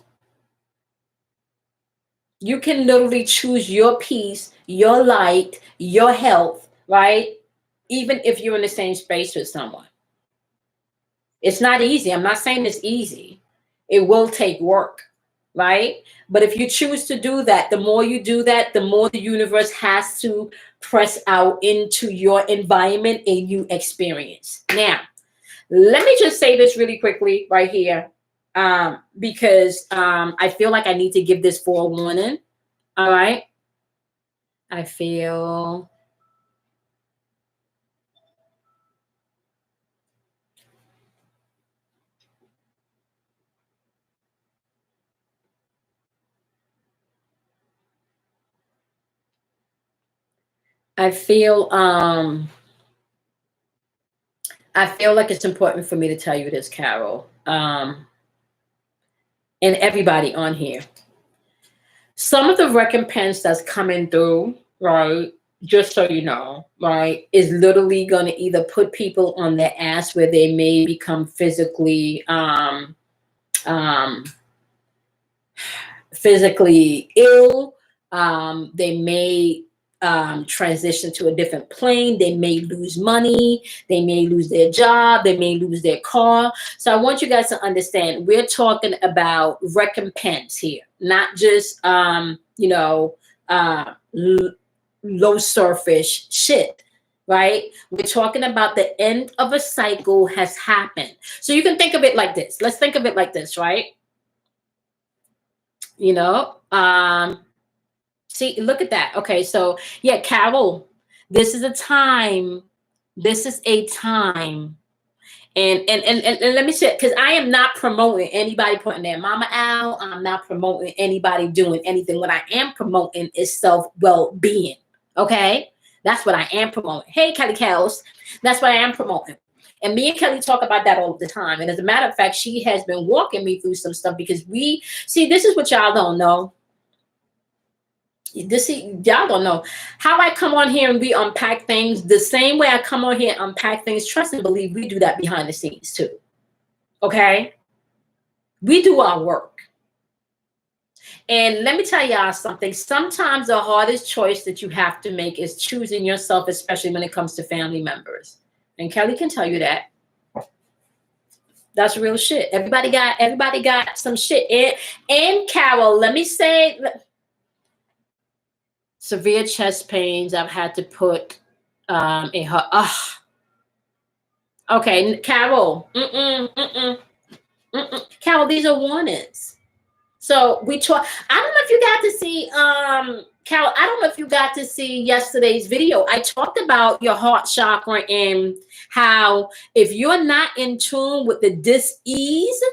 A: You can literally choose your peace, your light, your health, right? Even if you're in the same space with someone. It's not easy. I'm not saying it's easy. It will take work, right? But if you choose to do that, the more you do that, the more the universe has to press out into your environment and you experience. Now, let me just say this really quickly right here, because I feel like I need to give this forewarning. All right. I feel I feel I feel like it's important for me to tell you this, Carol, and everybody on here. Some of the recompense that's coming through, right? Just so you know, right, is literally going to either put people on their ass where they may become um, physically ill. They may transition to a different plane. They may lose money. They may lose their job. They may lose their car. So I want you guys to understand, we're talking about recompense here, not just, low surface shit. Right? We're talking about the end of a cycle has happened. So you can think of it like this. Let's think of it like this, right? You know, see, look at that. Okay, so yeah, Carol, this is a time, this is a time And let me say, because I am not promoting anybody putting their mama out. I'm not promoting anybody doing anything. What I am promoting is self-well-being. Okay? That's what I am promoting. Hey, Kelly Cows. That's what I am promoting. And me and Kelly talk about that all the time. And as a matter of fact, she has been walking me through some stuff because this is what y'all don't know. Y'all don't know how I come on here and we unpack things the same way I come on here and unpack things. Trust and believe we do that behind the scenes too. Okay? We do our work. And let me tell y'all something. Sometimes the hardest choice that you have to make is choosing yourself, especially when it comes to family members. And Kelly can tell you that. That's real shit. Everybody got some shit. And Carol, let me say, severe chest pains I've had to put in her. Okay, Carol. Carol, these are warnings. So we talk. I don't know if you got to see, Carol. I don't know if you got to see yesterday's video. I talked about your heart chakra and how if you're not in tune with the dis-ease,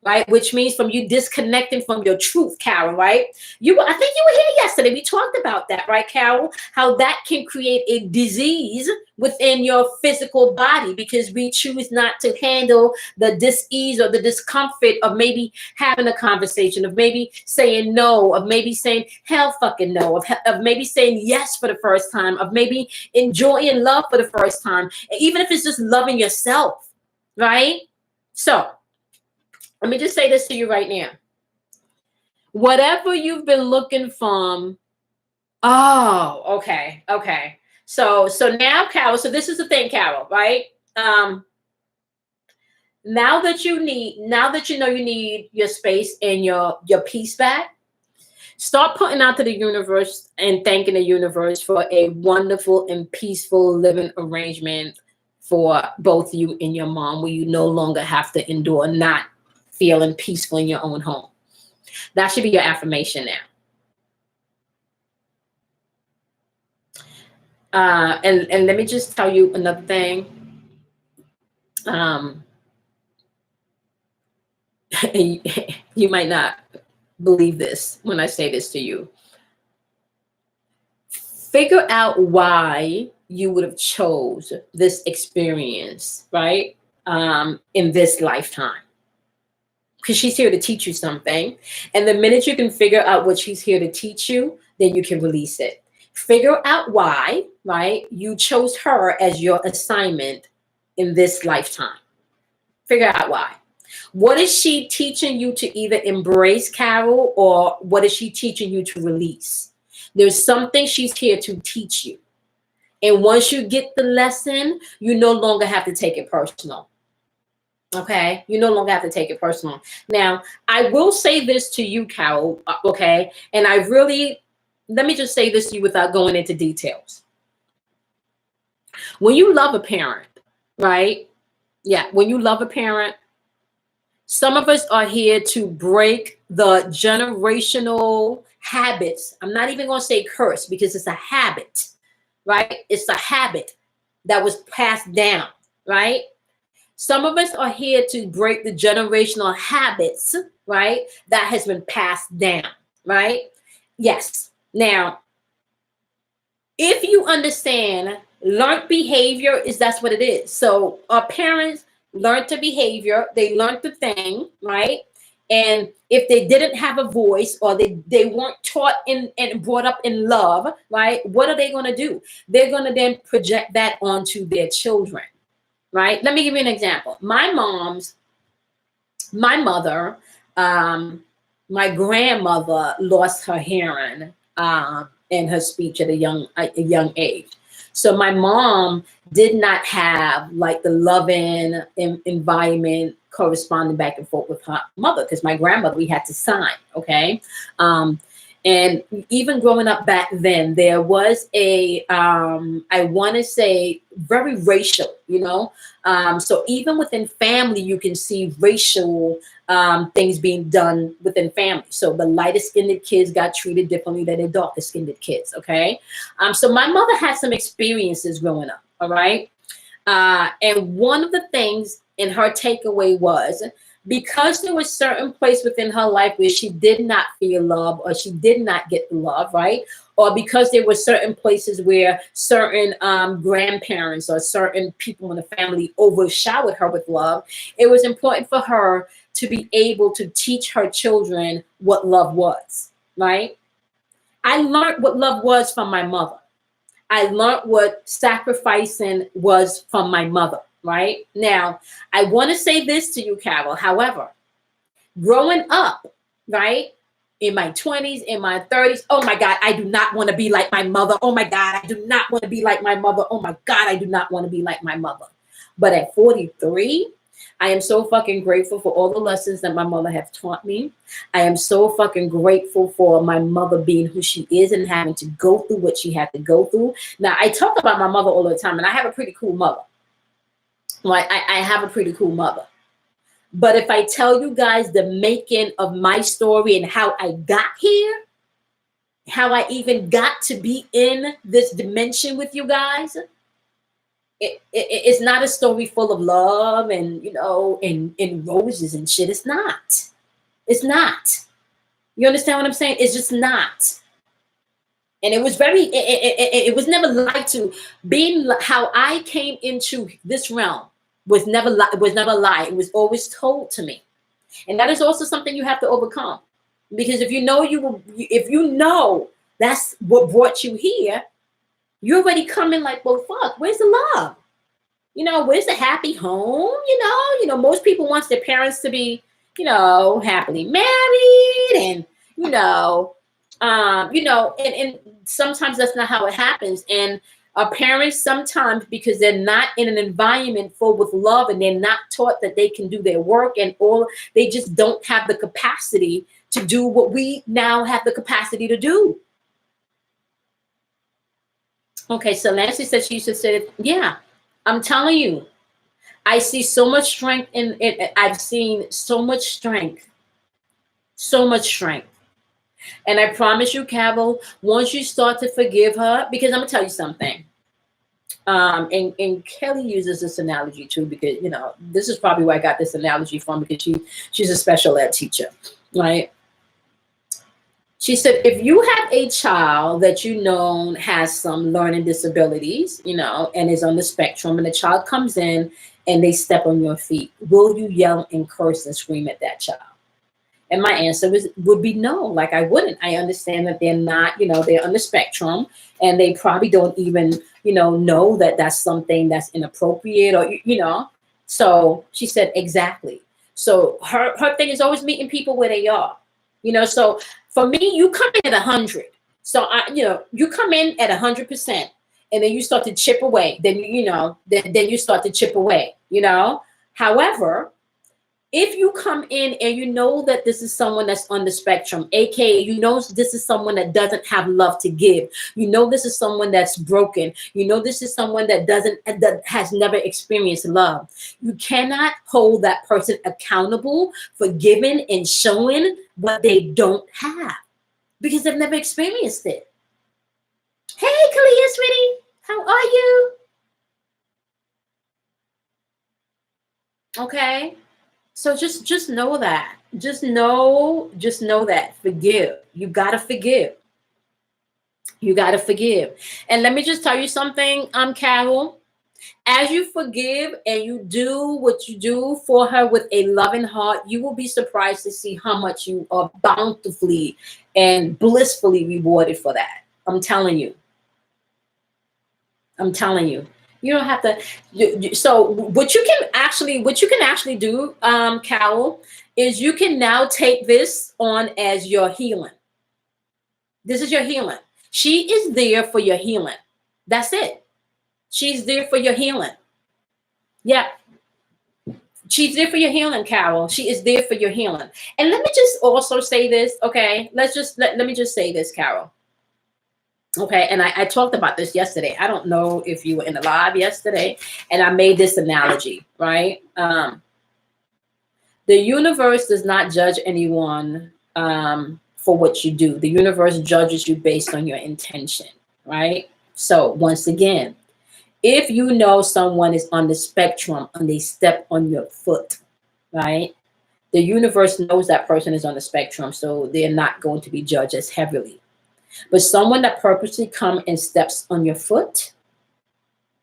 A: right? Which means from you disconnecting from your truth, Carol, right? I think you were here yesterday. We talked about that, right, Carol? How that can create a disease within your physical body because we choose not to handle the dis-ease or the discomfort of maybe having a conversation, of maybe saying no, of maybe saying hell fucking no, of maybe saying yes for the first time, of maybe enjoying love for the first time, even if it's just loving yourself, right? So, let me just say this to you right now. Whatever you've been looking from, okay. So now, Carol, so this is the thing, Carol, right? Now that you know you need your space and your peace back, start putting out to the universe and thanking the universe for a wonderful and peaceful living arrangement for both you and your mom, where you no longer have to endure not feeling peaceful in your own home. That should be your affirmation now. And let me just tell you another thing. You might not believe this when I say this to you. Figure out why you would have chose this experience, right? In this lifetime. Because she's here to teach you something. And the minute you can figure out what she's here to teach you, then you can release it. Figure out why, right? You chose her as your assignment in this lifetime. Figure out why. What is she teaching you to either embrace, Carol, or what is she teaching you to release? There's something she's here to teach you. And once you get the lesson, you no longer have to take it personal. Okay, you no longer have to take it personal. Now, I will say this to you, Carol, okay? And let me just say this to you without going into details. When you love a parent, right? Yeah, when you love a parent, some of us are here to break the generational habits. I'm not even going to say curse because it's a habit, right? It's a habit that was passed down, right? Some of us are here to break the generational habits, right? That has been passed down, right? Yes. Now, if you understand, learned behavior that's what it is. So our parents learned the behavior, they learned the thing, right? And if they didn't have a voice or they weren't taught and brought up in love, right? What are they going to do? They're going to then project that onto their children. Right? Let me give you an example. My mother, my grandmother lost her hearing in her speech at a young age. So my mom did not have like the loving environment corresponding back and forth with her mother, because my grandmother, we had to sign, okay? And even growing up back then, there was I want to say, very racial, you know? So even within family, you can see racial things being done within family. So the lighter skinned kids got treated differently than the darker skinned kids, okay? So my mother had some experiences growing up, all right? And one of the things in her takeaway was, because there was certain place within her life where she did not feel love, or she did not get the love, right? Or because there were certain places where certain grandparents or certain people in the family overshadowed her with love, it was important for her to be able to teach her children what love was, right? I learned what love was from my mother. I learned what sacrificing was from my mother, right? Now, I want to say this to you, Carol. However, growing up, right, in my 20s, in my 30s, oh my God, I do not want to be like my mother. Oh my God, I do not want to be like my mother. Oh my God, I do not want to be like my mother. But at 43, I am so fucking grateful for all the lessons that my mother has taught me. I am so fucking grateful for my mother being who she is and having to go through what she had to go through. Now, I talk about my mother all the time, and I have a pretty cool mother. Right? I have a pretty cool mother. But if I tell you guys the making of my story and how I got here, how I even got to be in this dimension with you guys, it's not a story full of love and, you know, and roses and shit. It's not. It's not. You understand what I'm saying? It's just not. And it was very, it was never lied to. Being how I came into this realm was never a lie. It was always told to me. And that is also something you have to overcome. Because if you know that's what brought you here, you already come in like, well, fuck, where's the love? You know, where's the happy home? You know, most people want their parents to be, you know, happily married and, and sometimes that's not how it happens. And parents sometimes, because they're not in an environment full with love and they're not taught that they can do their work and all, they just don't have the capacity to do what we now have the capacity to do. Okay, so Nancy said she used to say, yeah, I'm telling you, I see so much strength in it. I've seen so much strength. So much strength. And I promise you, Cabell, once you start to forgive her, because I'm gonna tell you something. And Kelly uses this analogy too, because you know, this is probably where I got this analogy from, because she's a special ed teacher, right? She said, if you have a child that you know has some learning disabilities, you know, and is on the spectrum, and the child comes in and they step on your feet, will you yell and curse and scream at that child? And my answer would be no. Like, I wouldn't. I understand that they're not, you know, they're on the spectrum, and they probably don't even, you know that that's something that's inappropriate, or, you know. So she said, exactly. So her thing is always meeting people where they are, you know. So for me, you come in at 100. So you come in at 100%, and then you start to chip away. Then then you start to chip away. You know. However, if you come in and you know that this is someone that's on the spectrum, aka you know this is someone that doesn't have love to give, you know this is someone that's broken, you know this is someone that has never experienced love, you cannot hold that person accountable for giving and showing what they don't have, because they've never experienced it. Hey, Kalia, sweetie, how are you? Okay. So just know that. Just know that. Forgive. You gotta forgive. You gotta forgive. And let me just tell you something, Carol. As you forgive and you do what you do for her with a loving heart, you will be surprised to see how much you are bountifully and blissfully rewarded for that. I'm telling you. I'm telling you. You don't have to. So what you can actually do, Carol, is you can now take this on as your healing. This is your healing. She is there for your healing. That's it. She's there for your healing. Yeah. She's there for your healing, Carol. She is there for your healing. And let me just also say this, okay? Let me just say this, Carol. Okay, and I talked about this yesterday. I don't know if you were in the live yesterday, and I made this analogy, right? The universe does not judge anyone for what you do. The universe judges you based on your intention, right? So once again, if you know someone is on the spectrum and they step on your foot, right? The universe knows that person is on the spectrum, so they're not going to be judged as heavily. But someone that purposely come and steps on your foot,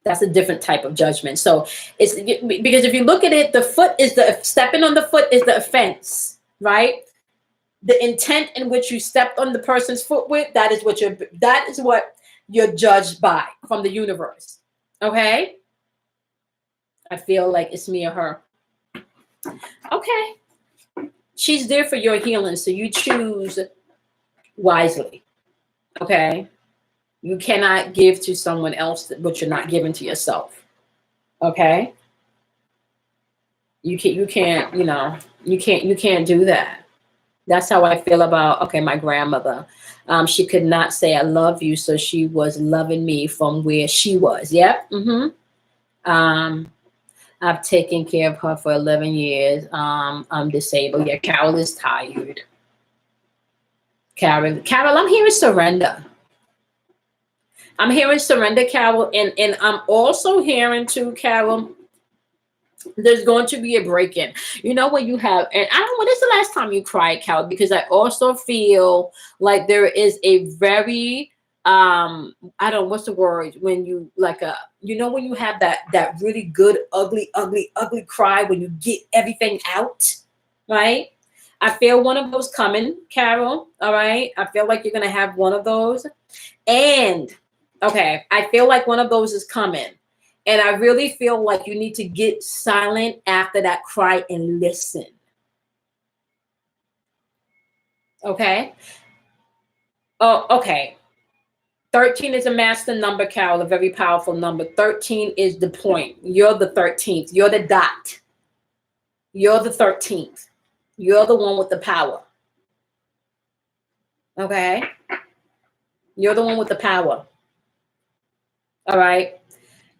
A: that's a different type of judgment. So it's because if you look at it, the foot is the stepping on the foot is the offense, right? The intent in which you stepped on the person's foot with, that is what you're judged by from the universe. Okay? I feel like it's me or her. Okay. She's there for your healing, so you choose wisely. Okay? You cannot give to someone else what you're not giving to yourself. Okay? You can't do that. That's how I feel about, okay, my grandmother. She could not say I love you, so she was loving me from where she was. Yep. I've taken care of her for 11 years. I'm disabled. Yeah, Carol is tired. Carol, I'm hearing surrender. I'm hearing surrender, Carol, and I'm also hearing too, Carol, there's going to be a break-in. You know when you have, and I don't know, when is the last time you cried, Carol? Because I also feel like there is a very, I don't know, what's the word, when you like when you have that really good, ugly cry when you get everything out, right? I feel one of those coming, Carol. All right. I feel like you're going to have one of those. And okay, I feel like one of those is coming. And I really feel like you need to get silent after that cry and listen. Okay? Oh, okay. 13 is a master number, Carol, a very powerful number. 13 is the point. You're the 13th. You're the dot. You're the 13th. You're the one with the power. Okay? You're the one with the power. All right?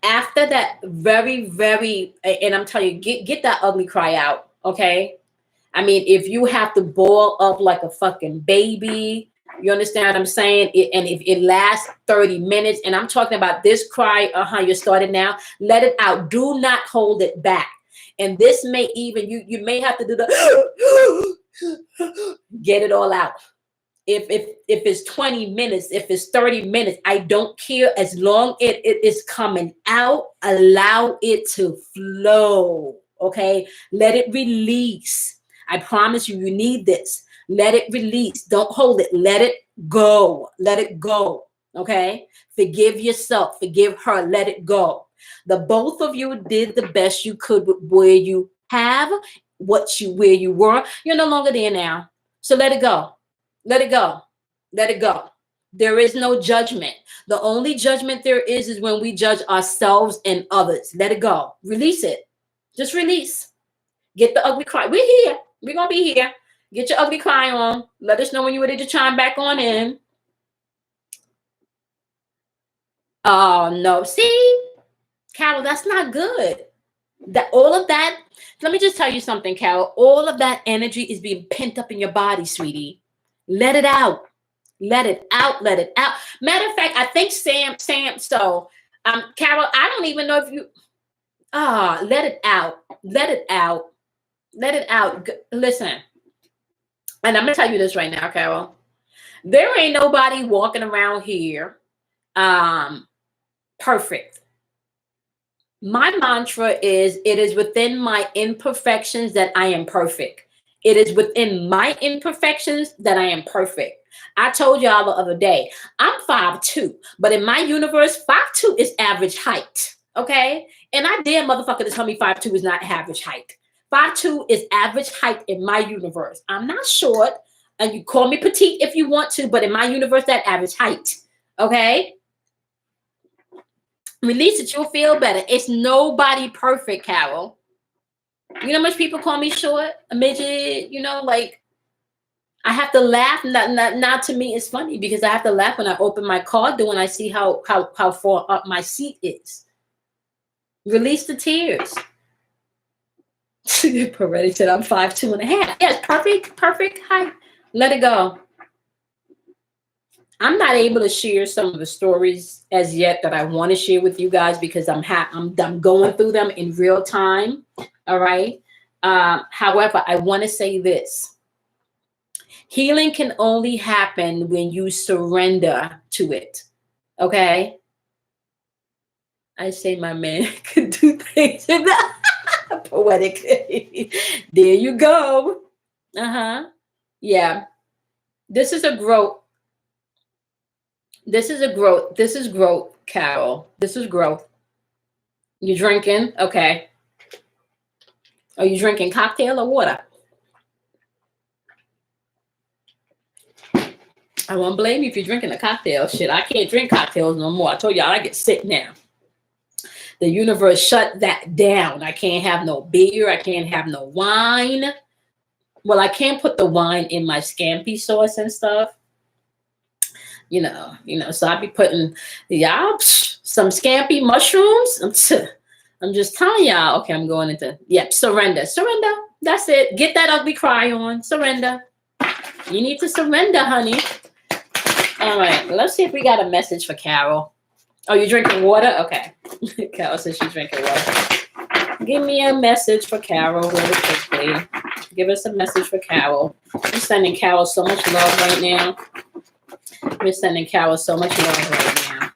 A: After that very, very, and I'm telling you, get that ugly cry out, okay? I mean, if you have to boil up like a fucking baby, you understand what I'm saying? And if it lasts 30 minutes, and I'm talking about this cry, you started now, let it out. Do not hold it back. And this may even, you may have to do the, get it all out. If it's 20 minutes, if it's 30 minutes, I don't care. As long as it is coming out, allow it to flow. Okay. Let it release. I promise you, you need this. Let it release. Don't hold it. Let it go. Let it go. Okay. Forgive yourself. Forgive her. Let it go. The both of you did the best you could with where you have, where you were. You're no longer there now. So let it go. Let it go. Let it go. There is no judgment. The only judgment there is when we judge ourselves and others. Let it go. Release it. Just release. Get the ugly cry. We're here. We're going to be here. Get your ugly cry on. Let us know when you're ready to chime back on in. Oh, no. See? Carol, that's not good. All of that, let me just tell you something, Carol. All of that energy is being pent up in your body, sweetie. Let it out. Let it out. Let it out. Matter of fact, I think Sam, so Carol, I don't even know if you let it out. Let it out. Let it out. Listen. And I'm gonna tell you this right now, Carol. There ain't nobody walking around here perfect. My mantra is, it is within my imperfections that I am perfect. It is within my imperfections that I am perfect. I told y'all the other day, I'm 5'2", but in my universe, 5'2" is average height. Okay? And I dare motherfucker to tell me 5'2" is not average height. 5'2" is average height in my universe. I'm not short, and you call me petite if you want to, but in my universe, that average height. Okay? Release it, you'll feel better. It's nobody perfect, Carol. You know how much people call me short, a midget, like I have to laugh. Not to me, it's funny because I have to laugh when I open my car door and I see how far up my seat is. Release the tears. Peretti said I'm 5'2.5". Yes, perfect height. Let it go. I'm not able to share some of the stories as yet that I want to share with you guys because I'm going through them in real time. All right. However, I want to say this: healing can only happen when you surrender to it. Okay. I say my man could do things in that poetic. There you go. Uh-huh. Yeah. This is a growth. This is a growth. This is growth, Carol. This is growth. You drinking? Okay. Are you drinking cocktail or water? I won't blame you if you're drinking a cocktail. Shit, I can't drink cocktails no more. I told y'all I get sick now. The universe shut that down. I can't have no beer. I can't have no wine. Well, I can't put the wine in my scampi sauce and stuff. So I be putting some scampi mushrooms. I'm just telling y'all. Okay, I'm going into surrender. Surrender. That's it. Get that ugly cry on. Surrender. You need to surrender, honey. All right. Let's see if we got a message for Carol. Oh, you drinking water? Okay. Carol says she's drinking water. Give me a message for Carol really quickly. Give us a message for Carol. I'm sending Carol so much love right now. We're sending Carol so much love right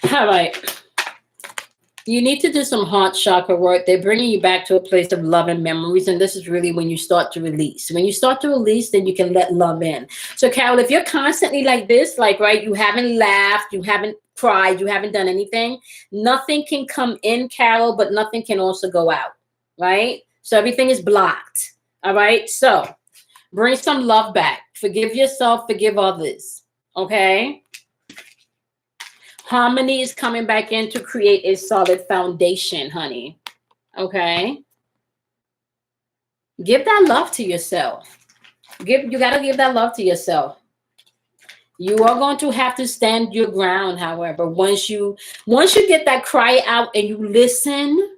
A: now. All right. You need to do some heart chakra work. They're bringing you back to a place of love and memories. And this is really when you start to release. When you start to release, then you can let love in. So, Carol, if you're constantly like this, you haven't laughed, you haven't cried, you haven't done anything, nothing can come in, Carol, but nothing can also go out, right? So everything is blocked, all right? So bring some love back. Forgive yourself, forgive others, okay? Harmony is coming back in to create a solid foundation, honey. Okay. Give that love to yourself. You got to give that love to yourself. You are going to have to stand your ground, however, once you get that cry out and you listen,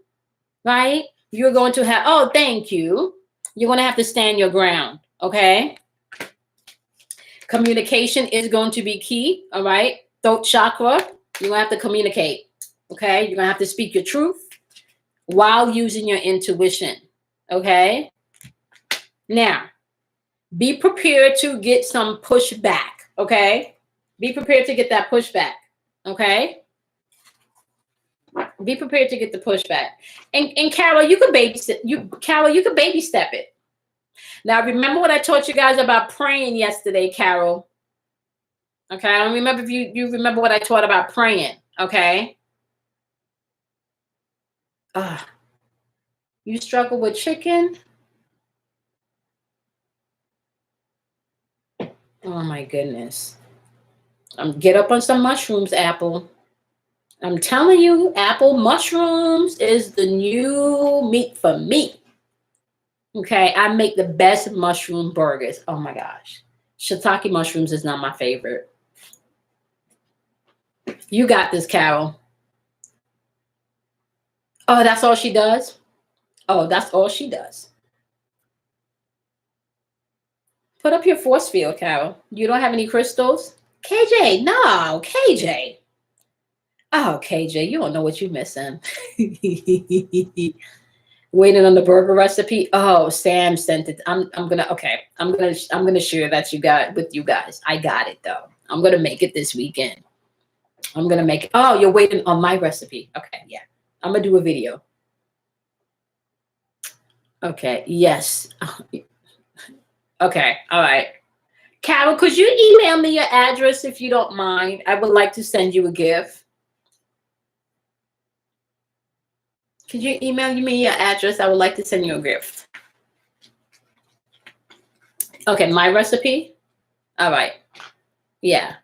A: right? You're going to have, oh, thank you. You're going to have to stand your ground, okay? Communication is going to be key, all right? Throat chakra. You're going to have to communicate, okay? You're going to have to speak your truth while using your intuition, okay? Now, be prepared to get some pushback, okay? Be prepared to get that pushback, okay? Be prepared to get the pushback. And Carol, you could baby step it. Now, remember what I taught you guys about praying yesterday, Carol? Okay, I don't remember if you remember what I taught about praying, okay? You struggle with chicken? Oh my goodness. Get up on some mushrooms, Apple. I'm telling you, Apple, mushrooms is the new meat for me. Okay, I make the best mushroom burgers. Oh my gosh. Shiitake mushrooms is not my favorite. You got this, Carol. Oh, that's all she does? Oh, that's all she does. Put up your force field, Carol. You don't have any crystals? KJ, no, KJ. Oh, KJ, you don't know what you're missing. Waiting on the burger recipe. Oh, Sam sent it. I'm gonna share that you got with you guys. I got it though. I'm gonna make it this weekend. I'm gonna make it. Oh, you're waiting on my recipe. Okay, yeah. I'm gonna do a video. Okay, yes. Okay, all right. Carol, could you email me your address if you don't mind? I would like to send you a gift. Could you email me your address? I would like to send you a gift. Okay, my recipe? All right. Yeah.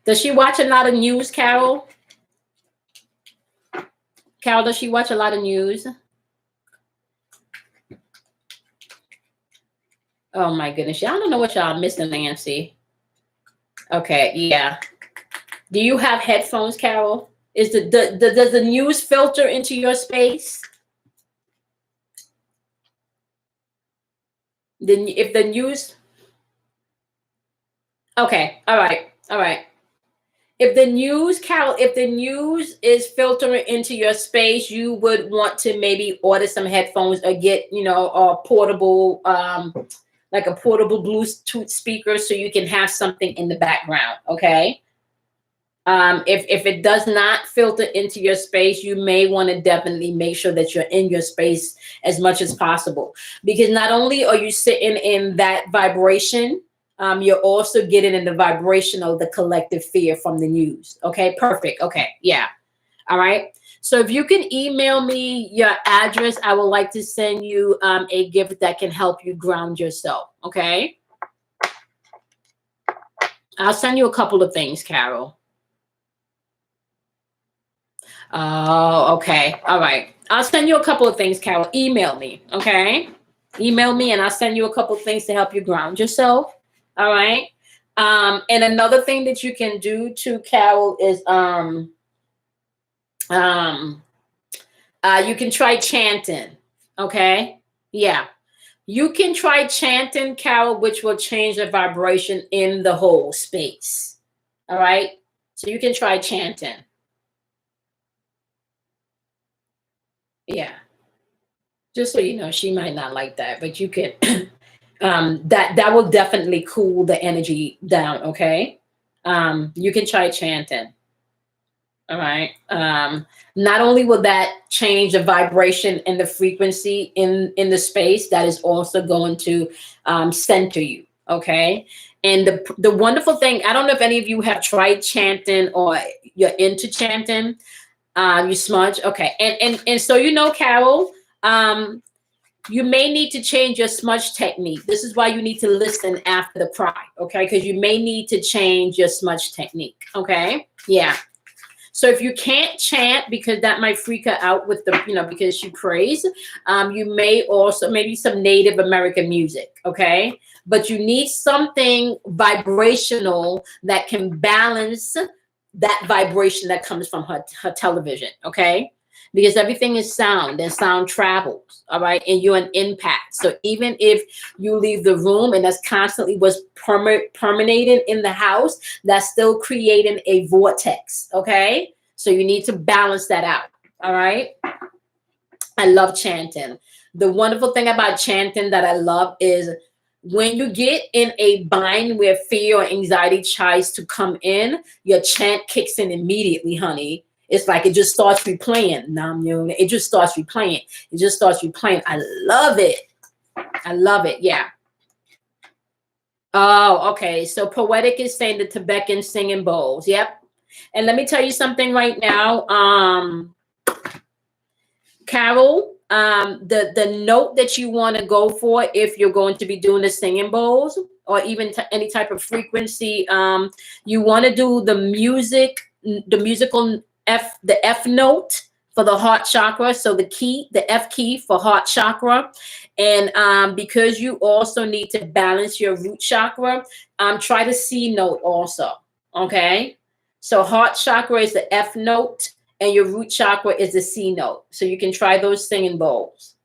A: Does she watch a lot of news, Carol? Carol, does she watch a lot of news? Oh my goodness. Y'all don't know what y'all missing, Nancy. Okay, yeah. Do you have headphones, Carol? Does the news filter into your space? Then if the news, okay, all right, all right. If the news, Carol, if the news is filtering into your space, you would want to maybe order some headphones or get, a portable, like a portable Bluetooth speaker so you can have something in the background. Okay. If it does not filter into your space, you may want to definitely make sure that you're in your space as much as possible, because not only are you sitting in that vibration, you're also getting in the vibration of the collective fear from the news. Okay, perfect. Okay, yeah. All right. So if you can email me your address, I would like to send you a gift that can help you ground yourself. Okay. I'll send you a couple of things, Carol. Oh, okay. All right. I'll send you a couple of things, Carol. Email me, okay? Email me and I'll send you a couple of things to help you ground yourself. All right. And another thing that you can do too, Carol, is you can try chanting. Okay. Yeah. You can try chanting, Carol, which will change the vibration in the whole space. All right. So you can try chanting. Yeah. Just so you know, she might not like that, but you can that will definitely cool the energy down. Okay. You can try chanting. All right. Not only will that change the vibration and the frequency in the space, that is also going to center you. Okay. And the wonderful thing, I don't know if any of you have tried chanting or you're into chanting. You smudge. Okay. And so, Carol, you may need to change your smudge technique. This is why you need to listen after the cry. Okay. Because you may need to change your smudge technique. Okay. Yeah. So if you can't chant, because that might freak her out with the, because she prays, you may also, maybe some Native American music, okay? But you need something vibrational that can balance that vibration that comes from her television, okay? Because everything is sound and sound travels, all right? And you're an impact. So even if you leave the room and that's constantly what's permeating in the house, that's still creating a vortex, okay? So you need to balance that out, all right? I love chanting. The wonderful thing about chanting that I love is when you get in a bind where fear or anxiety tries to come in, your chant kicks in immediately, honey. It's like it just starts replaying. It just starts replaying. It just starts replaying. I love it. I love it. Yeah. Oh, okay. So poetic is saying the Tibetan singing bowls. Yep. And let me tell you something right now. Carol, the note that you want to go for if you're going to be doing the singing bowls or even any type of frequency, you want to do the musical the F note for the heart chakra. So the F key for heart chakra. And because you also need to balance your root chakra, try the C note also. Okay. So heart chakra is the F note and your root chakra is the C note. So you can try those singing bowls.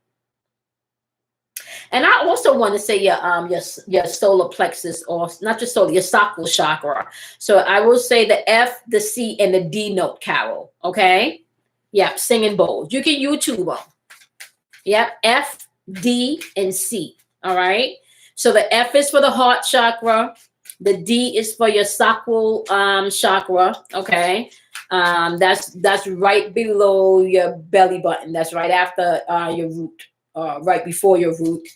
A: And I also want to say your solar plexus, or not just solar, your sacral chakra. So I will say the F, the C, and the D note, Carol. Okay? Yeah, singing bowls. You can YouTube them. Yeah, F, D, and C. All right? So the F is for the heart chakra. The D is for your sacral chakra. Okay? That's right below your belly button. That's right after your root. Right before your root,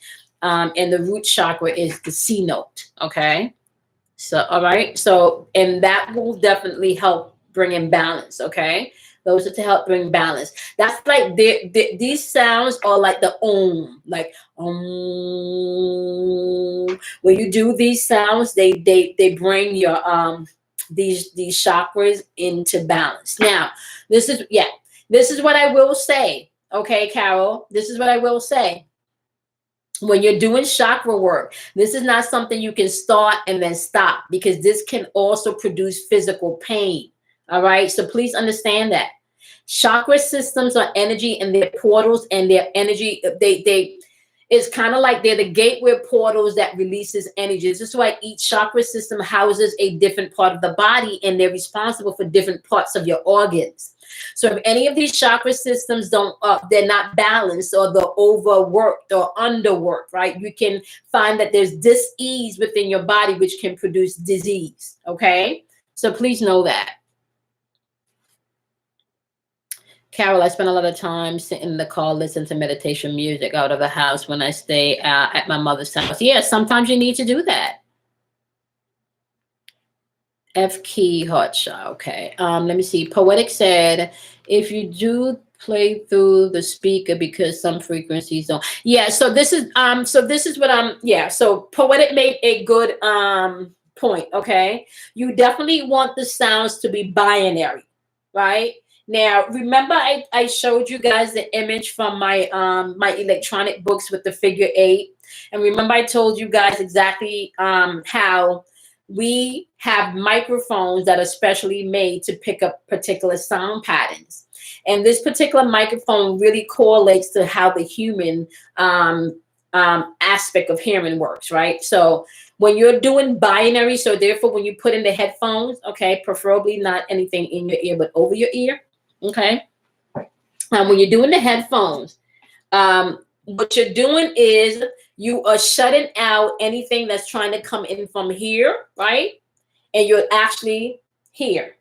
A: and the root chakra is the C note. Okay, so all right, so and that will definitely help bring in balance. Okay, those are to help bring balance. That's like these sounds are like the like when you do these sounds, they bring your these chakras into balance. Now, this is what I will say. Okay, Carol, this is what I will say. When you're doing chakra work, this is not something you can start and then stop, because this can also produce physical pain. All right, so please understand that. Chakra systems are energy and their portals and their energy, It's kind of like they're the gateway portals that releases energy. This is why each chakra system houses a different part of the body, and they're responsible for different parts of your organs. So if any of these chakra systems don't they're not balanced, or they're overworked or underworked, right? You can find that there's dis-ease within your body, which can produce disease. Okay, so please know that. Carol, I spend a lot of time sitting in the car listening to meditation music out of the house when I stay at my mother's house. Yeah, sometimes you need to do that. F key hot shot. Okay. Let me see. Poetic said, if you do play through the speaker because some frequencies don't. Yeah, so this is what I'm so Poetic made a good point. Okay. You definitely want the sounds to be binary, right? Now, remember I showed you guys the image from my my electronic books with the figure 8. And remember I told you guys exactly how we have microphones that are specially made to pick up particular sound patterns. And this particular microphone really correlates to how the human aspect of hearing works, right? So when you're doing binary, so therefore when you put in the headphones, okay, preferably not anything in your ear, but over your ear, okay? When you're doing the headphones, what you're doing is you are shutting out anything that's trying to come in from here, right? And you're actually here.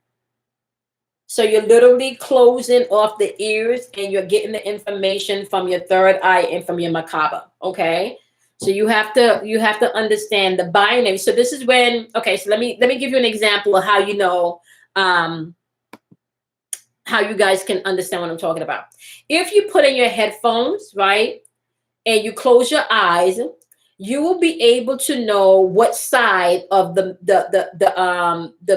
A: So you're literally closing off the ears, and you're getting the information from your third eye and from your macabre, okay? So you have to understand the binary. So this is when, okay, so let me give you an example of how you know how you guys can understand what I'm talking about. If you put in your headphones, right, and you close your eyes, you will be able to know what side of the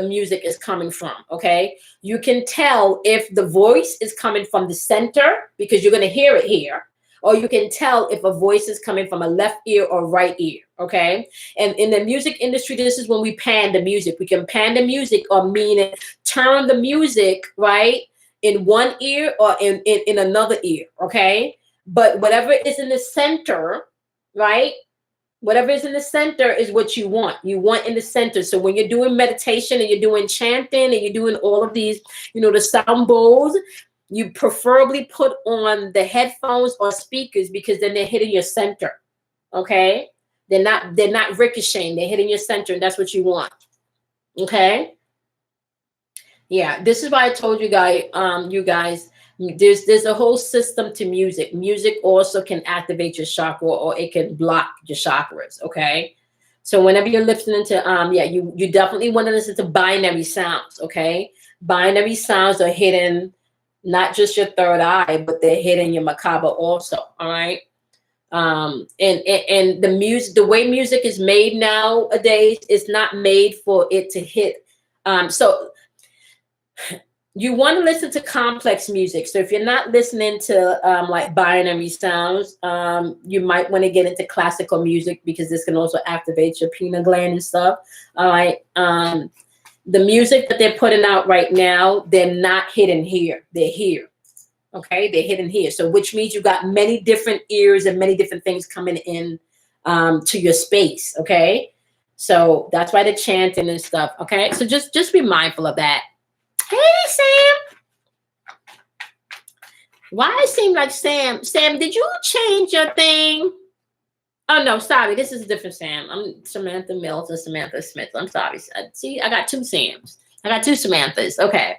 A: music is coming from. Okay, you can tell if the voice is coming from the center, because you're going to hear it here, or you can tell if a voice is coming from a left ear or right ear. Okay, and in the music industry, this is when we pan the music. We can pan the music, or meaning turn the music right in one ear or in another ear. Okay, but whatever is in the center, right? Whatever is in the center is what you want. You want in the center. So when you're doing meditation and you're doing chanting and you're doing all of these, the sound bowls, you preferably put on the headphones or speakers, because then they're hitting your center. Okay? They're not ricocheting. They're hitting your center, and that's what you want. Okay? Yeah, this is why I told you guys, there's a whole system to music. Music also can activate your chakra, or it can block your chakras. Okay, so whenever you're listening to you definitely want to listen to binary sounds. Okay, binary sounds are hitting not just your third eye, but they're hitting your macabre also. All right. And the music, the way music is made nowadays, is not made for it to hit. So you want to listen to complex music. So if you're not listening to like binary sounds, you might want to get into classical music, because this can also activate your pineal gland and stuff. All right. The music that they're putting out right now, they're not hidden here. They're here. Okay, they're hidden here. So which means you got many different ears and many different things coming in to your space. Okay, so that's why they're chanting and stuff. Okay, so just be mindful of that. Hey, Sam. Why it seem like Sam, did you change your thing? Oh, no, sorry. This is a different Sam. I'm Samantha Mills and Samantha Smith. I'm sorry. See, I got two Sams. I got two Samanthas. Okay.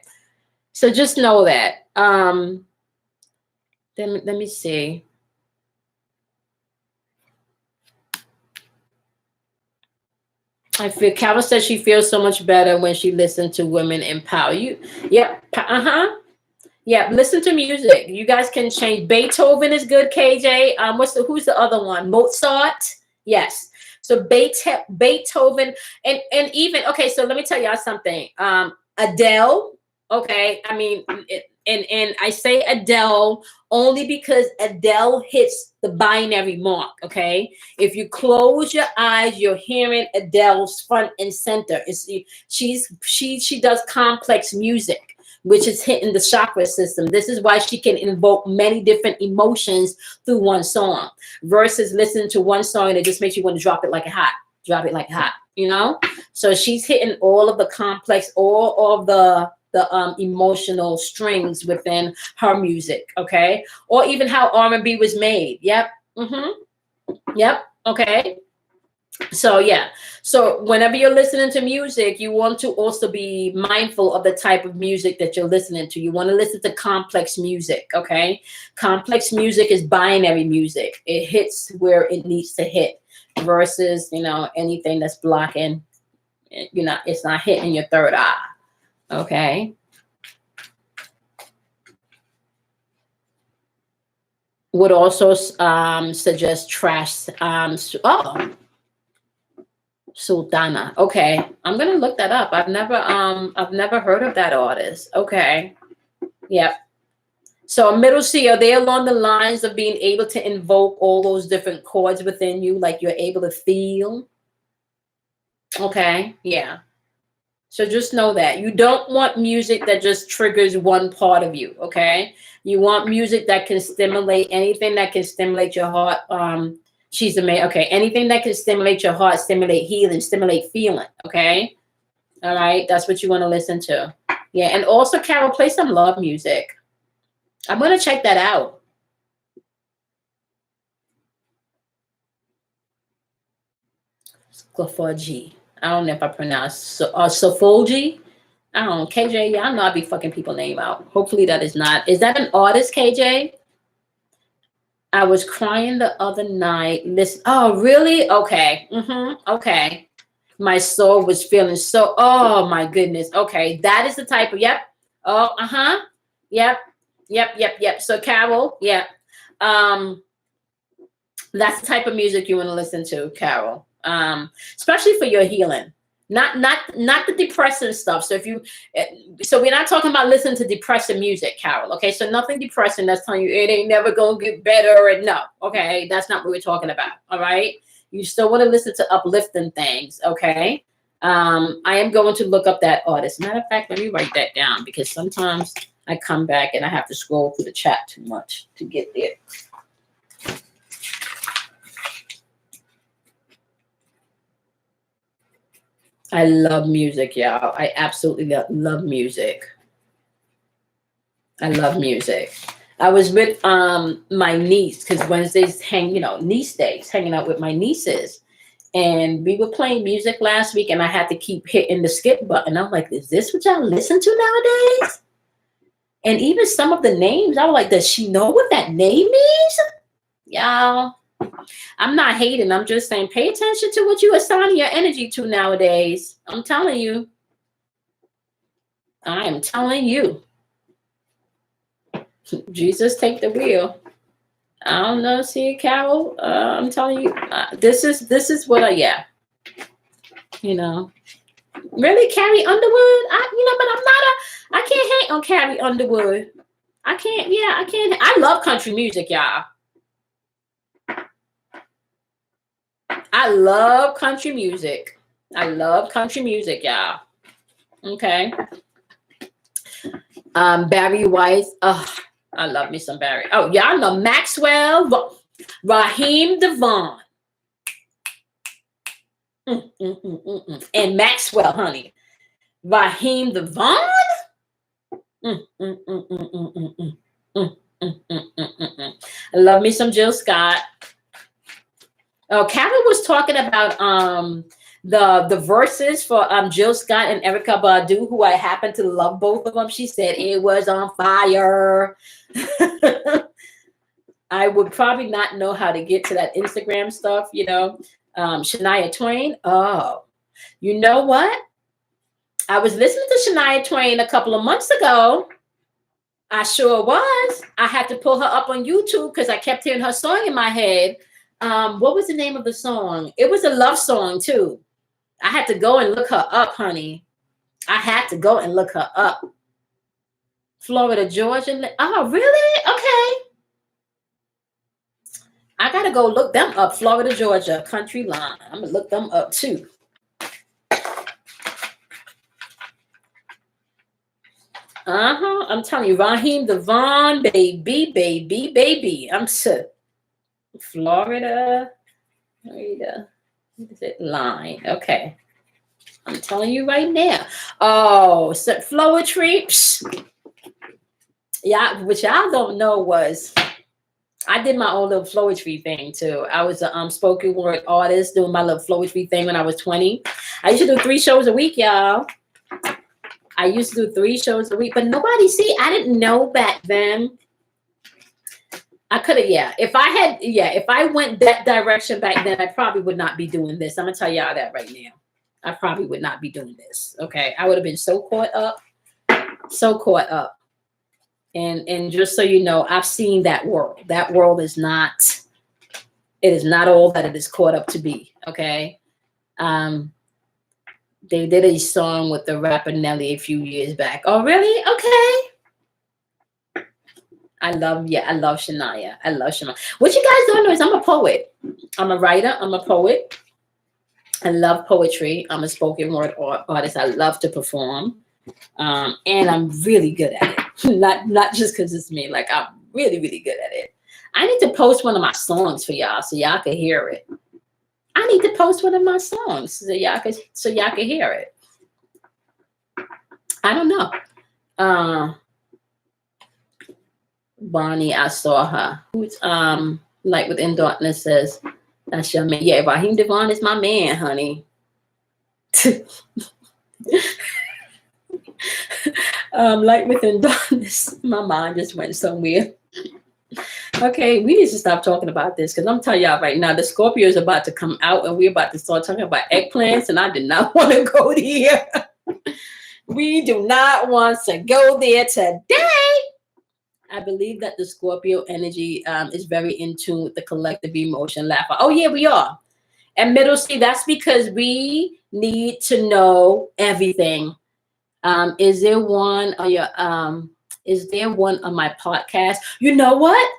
A: So just know that. Let me see. I feel Carol says she feels so much better when she listens to women empower you. Yep. Yeah. Listen to music. You guys can change. Beethoven is good. KJ. Who's the other one? Mozart. Yes. So Beethoven and even okay. So let me tell y'all something. Adele. Okay. I mean, and I say Adele only because Adele hits the binary mark. Okay, if you close your eyes, you're hearing Adele's front and center. She does complex music. which is hitting the chakra system. This is why she can invoke many different emotions through one song versus listening to one song and it just makes you want to drop it like a hot, you know? So she's hitting all of the complex, all of the emotional strings within her music, okay? Or even how R&B was made. Yep. Yep. Okay. So yeah. So whenever you're listening to music, you want to also be mindful of the type of music that you're listening to. You want to listen to complex music, okay? Complex music is binary music. It hits where it needs to hit versus, you know, anything that's blocking, you know, it's not hitting your third eye. Okay. Would also suggest trash. Sultana. Okay, I'm gonna look that up. I've never heard of that artist. Okay. Yep. So middle C, are they along the lines of being able to invoke all those different chords within you, like you're able to feel? Okay. Yeah. So just know that you don't want music that just triggers one part of you, okay? You want music that can stimulate anything that can stimulate your heart. She's amazing. Okay, anything that can stimulate your heart, stimulate healing, stimulate feeling, okay? All right, that's what you want to listen to. Yeah, and also, Carol, play some love music. I'm going to check that out. Sklafoji. I don't know if I pronounce Sofolji. I don't know. KJ, yeah, I know I be fucking people name out. Hopefully that is not. Is that an artist, KJ? I was crying the other night. Listen. Oh, really? Okay. Okay. My soul was feeling so. Oh my goodness. Okay, that is the type of. Yep. Oh. Yep. Yep. So Carol. Yep. That's the type of music you want to listen to, Carol. Especially for your healing. Not the depressing stuff. So we're not talking about listening to depressing music, Carol. Okay, so nothing depressing that's telling you it ain't never gonna get better. And no, okay, that's not what we're talking about. All right, you still want to listen to uplifting things. Okay, I am going to look up that artist. Matter of fact, let me write that down because sometimes I come back and I have to scroll through the chat too much to get there. I love music, y'all. I absolutely love music. I love music. I was with my niece because Wednesdays niece days, hanging out with my nieces. And we were playing music last week and I had to keep hitting the skip button. I'm like, is this what y'all listen to nowadays? And even some of the names, I was like, does she know what that name means? Y'all, I'm not hating. I'm just saying, pay attention to what you assign your energy to nowadays. I'm telling you. I am telling you. Jesus, take the wheel. I don't know. See, Carol, I'm telling you, this is what yeah. You know, really, Carrie Underwood. But I can't hate on Carrie Underwood. I can't. Yeah, I can't. I love country music, y'all. I love country music. Y'all. Okay. Barry White. Oh, I love me some Barry. Oh, y'all know Maxwell, Raheem Devon. And Maxwell, honey. Raheem Devon. I love me some Jill Scott. Oh, Carol was talking about the verses for Jill Scott and Erykah Badu, who I happen to love both of them. She said it was on fire. I would probably not know how to get to that Instagram stuff, Shania Twain. Oh, you know what? I was listening to Shania Twain a couple of months ago. I sure was. I had to pull her up on YouTube because I kept hearing her song in my head. What was the name of the song? It was a love song too. I had to go and look her up, honey. I had to go and look her up. Florida, Georgia. Oh, really? Okay. I gotta go look them up. Florida, Georgia, country line. I'm gonna look them up too. I'm telling you, Raheem Devon, baby. I'm so Florida. Florida. What is it? Line. Okay. I'm telling you right now. Oh, so Flowetry. Yeah, which y'all don't know was I did my own little Flowetry thing too. I was a spoken word artist doing my little Flowetry thing when I was 20. I used to do 3 shows a week, y'all. I used to do 3 shows a week, but nobody see. I didn't know back then. I could have, if I went that direction back then, I probably would not be doing this. I'm gonna tell y'all that right now. I probably would not be doing this. Okay, I would have been so caught up. And just so you know, I've seen that world. That world is not. It is not all that it is caught up to be. Okay. They did a song with the rapper Nelly a few years back. Oh, really? Okay. I love Shania. What you guys don't know is I'm a poet. I'm a writer. I'm a poet. I love poetry. I'm a spoken word artist. I love to perform. And I'm really good at it. Not just because it's me. Like, I'm really, really good at it. I need to post one of my songs for y'all so y'all can hear it. I need to post one of my songs so y'all can hear it. I don't know. Bonnie, I saw her. Who's Light Within Darkness says that's your man. Yeah, Raheem Devon is my man, honey. Light Within Darkness. My mind just went somewhere. Okay, we need to stop talking about this because I'm telling y'all right now, the Scorpio is about to come out and we're about to start talking about eggplants, and I did not want to go there. We do not want to go there today. I believe that the Scorpio energy is very in tune with the collective emotion laughter. Oh, yeah, we are. And middle C, that's because we need to know everything. Is there one on your is there one on my podcast? You know what?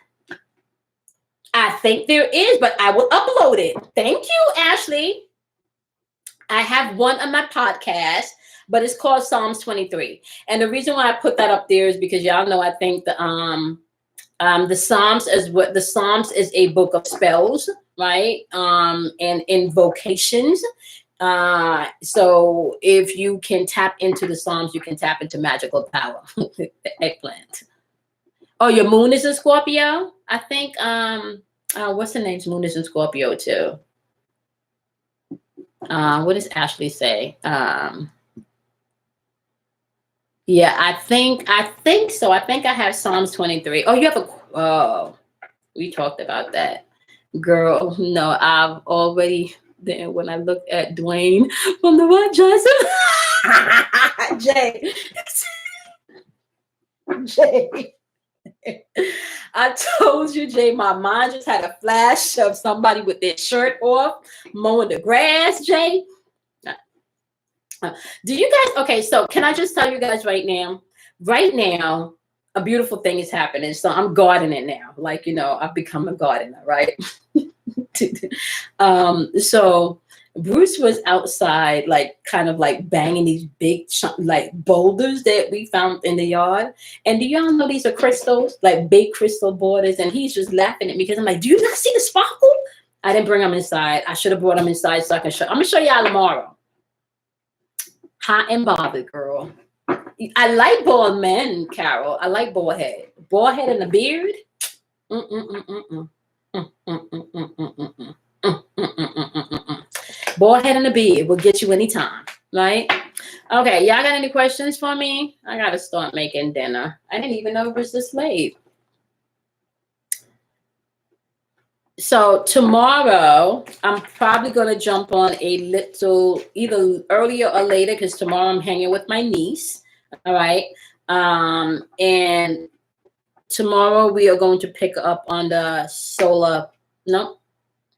A: I think there is, but I will upload it. Thank you, Ashley. I have one on my podcast, but it's called Psalms 23. And the reason why I put that up there is because y'all know I think the Psalms is a book of spells, right? And invocations. So if you can tap into the Psalms, you can tap into magical power. The eggplant. Oh, your moon is in Scorpio? I think what's the name's moon is in Scorpio too. What does Ashley say? Yeah, I think so. I think I have Psalms 23. Oh, you have we talked about that. Girl, no, I've already then when I looked at Dwayne from the What Johnson. Jay. I told you, Jay, my mind just had a flash of somebody with their shirt off mowing the grass, Jay. Do you guys, okay, so can I just tell you guys right now, a beautiful thing is happening. So I'm gardening now. Like, I've become a gardener, right? So Bruce was outside, like kind of like banging these big like boulders that we found in the yard. And do y'all know these are crystals, like big crystal borders? And he's just laughing at me because I'm like, do you not see the sparkle? I didn't bring them inside. I should have brought them inside so I can show. I'm gonna show y'all tomorrow. Hot and bothered, girl. I like bald men, Carol. I like bald head. Bald head and a beard. Bald head and a beard will get you anytime, right? Okay, y'all got any questions for me? I gotta start making dinner. I didn't even know it was this late. So tomorrow, I'm probably gonna jump on a little either earlier or later because tomorrow I'm hanging with my niece. All right, and tomorrow we are going to pick up on the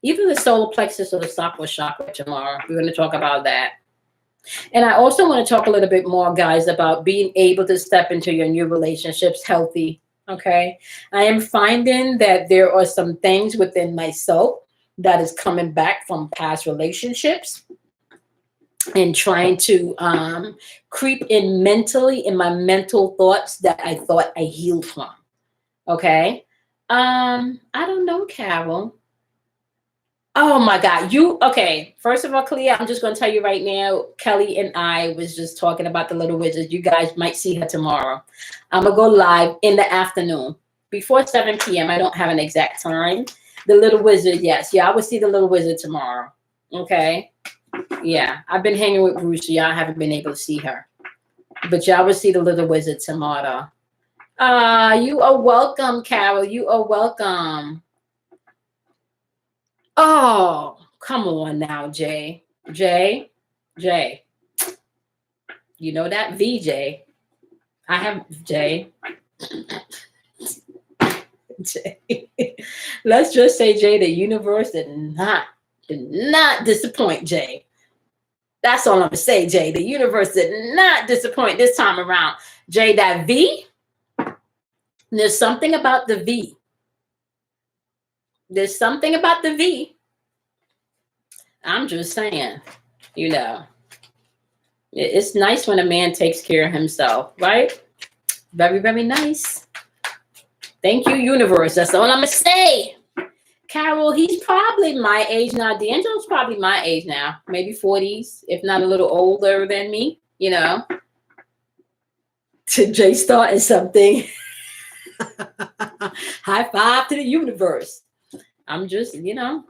A: either the solar plexus or the sacral chakra tomorrow. We're going to talk about that. And I also want to talk a little bit more, guys, about being able to step into your new relationships healthy. Okay. I am finding that there are some things within myself that is coming back from past relationships. and trying to creep in mentally in my mental thoughts that I thought I healed from. Okay. I don't know, Carol. Oh my God. Okay. First of all, Clea, I'm just going to tell you right now, Kelly and I was just talking about the little wizard. You guys might see her tomorrow. I'm going to go live in the afternoon before 7 p.m. I don't have an exact time. The little wizard. Yes. Yeah. I will see the little wizard tomorrow. Okay. Yeah. I've been hanging with Bruce. So y'all haven't been able to see her, but y'all will see the little wizard tomorrow. You are welcome, Carol. You are welcome. Oh, come on now, Jay. Jay. You know that VJ. I have Jay. Jay. Let's just say, Jay, the universe did not disappoint Jay. That's all I'm gonna say, Jay. The universe did not disappoint this time around. Jay, that V. There's something about the V. There's something about the V. I'm just saying, you know, it's nice when a man takes care of himself, right? Very, very nice. Thank you, universe. That's all I'm going to say. Carol, he's probably my age now. D'Angelo's probably my age now, maybe 40s, if not a little older than me, you know. To Jay starting something. High five to the universe. I'm just, you know,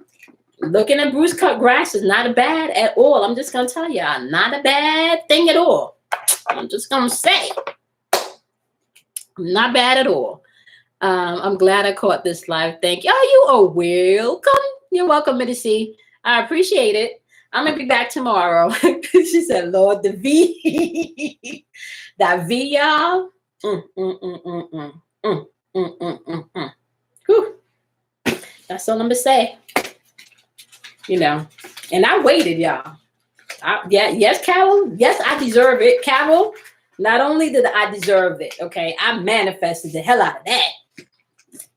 A: looking at Bruce cut grass is not a bad at all. I'm just going to tell y'all, not a bad thing at all. I'm just going to say, not bad at all. I'm glad I caught this live. Thank you. Oh, you are welcome. You're welcome, Midissy. I appreciate it. I'm going to be back tomorrow. She said, Lord, the V. That V, y'all. Whew. That's all I'm going to say. You know, and I waited, y'all. Yes, Carol. Yes, I deserve it, Carol. Not only did I deserve it, okay, I manifested the hell out of that.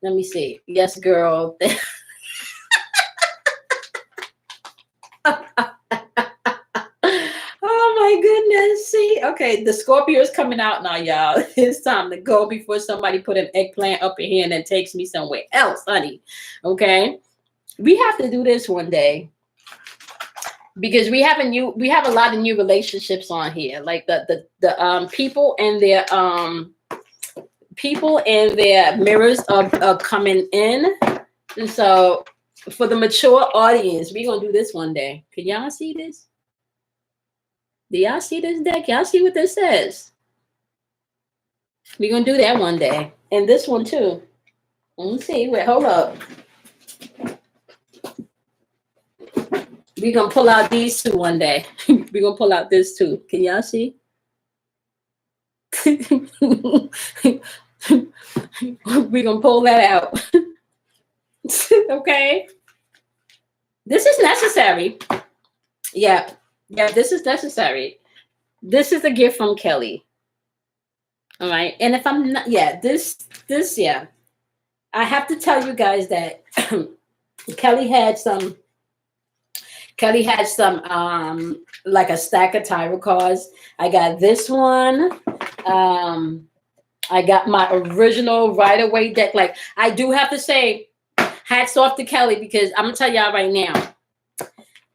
A: Let me see. Yes, girl. Oh my goodness. See, okay, the Scorpio is coming out now, y'all. It's time to go before somebody put an eggplant up in here and then takes me somewhere else, honey. Okay. We have to do this one day because we have a lot of new relationships on here, like the people and their mirrors are coming in. And so for the mature audience, we're gonna do this one day. Can y'all see this? Do y'all see this deck? Y'all see what this says? We're gonna do that one day. And this one too. Let me see. Wait, hold up. We're going to pull out these two one day. We're going to pull out this too. Can y'all see? We're going to pull that out. Okay. This is necessary. Yeah, this is necessary. This is a gift from Kelly. All right. And if I'm not, this, I have to tell you guys that Kelly had some like a stack of tarot cards. I got this one. I got my original Rider-Waite deck. Like, I do have to say, hats off to Kelly, because I'm gonna tell y'all right now,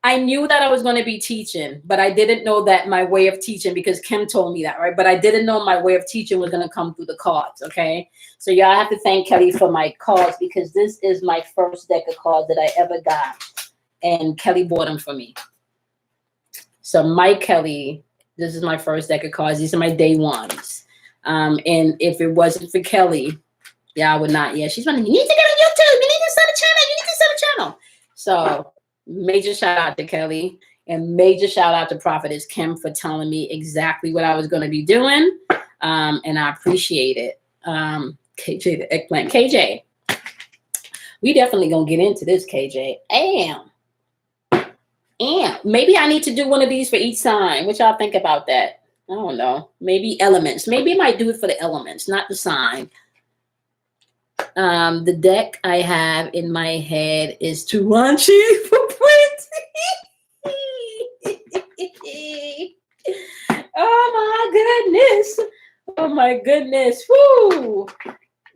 A: I knew that I was going to be teaching, but I didn't know that my way of teaching, because Kim told me that, right? But I didn't know my way of teaching was going to come through the cards, okay? So y'all have to thank Kelly for my cards, because this is my first deck of cards that I ever got. And Kelly bought them for me. So Mike Kelly, this is my first deck of cards. These are my day ones. And if it wasn't for Kelly, I would not. Yeah, she's running. You need to get on YouTube. You need to start a channel. You need to start a channel. So major shout out to Kelly, and major shout out to Prophetess Kim for telling me exactly what I was going to be doing. And I appreciate it. KJ, the eggplant. KJ, we definitely going to get into this, KJ. And maybe I need to do one of these for each sign. What y'all think about that? I don't know. Maybe elements. Maybe I might do it for the elements, not the sign. The deck I have in my head is too raunchy for print. Oh my goodness. Oh my goodness. Woo.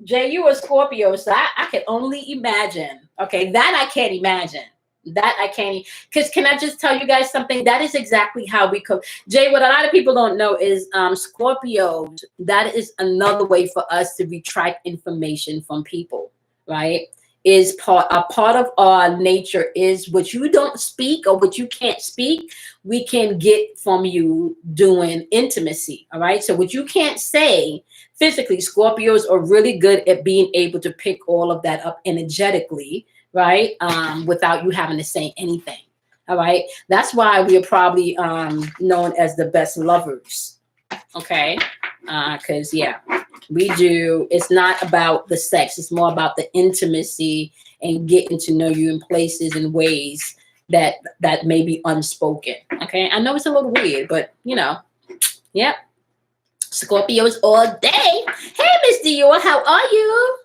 A: Jay, you a Scorpio, so I can only imagine. Okay, that I can't imagine. That I can't. Because can I just tell you guys something? That is exactly how we cook. Jay, what a lot of people don't know is Scorpios. That is another way for us to retract information from people, right? Is a part of our nature is what you don't speak or what you can't speak, we can get from you doing intimacy. All right. So what you can't say physically, Scorpios are really good at being able to pick all of that up energetically, right? Without you having to say anything. All right. That's why we are probably known as the best lovers. Okay. Because yeah, we do. It's not about the sex. It's more about the intimacy and getting to know you in places and ways that may be unspoken. Okay. I know it's a little weird, but you know, yep. Scorpios all day. Hey, Miss Dior, how are you?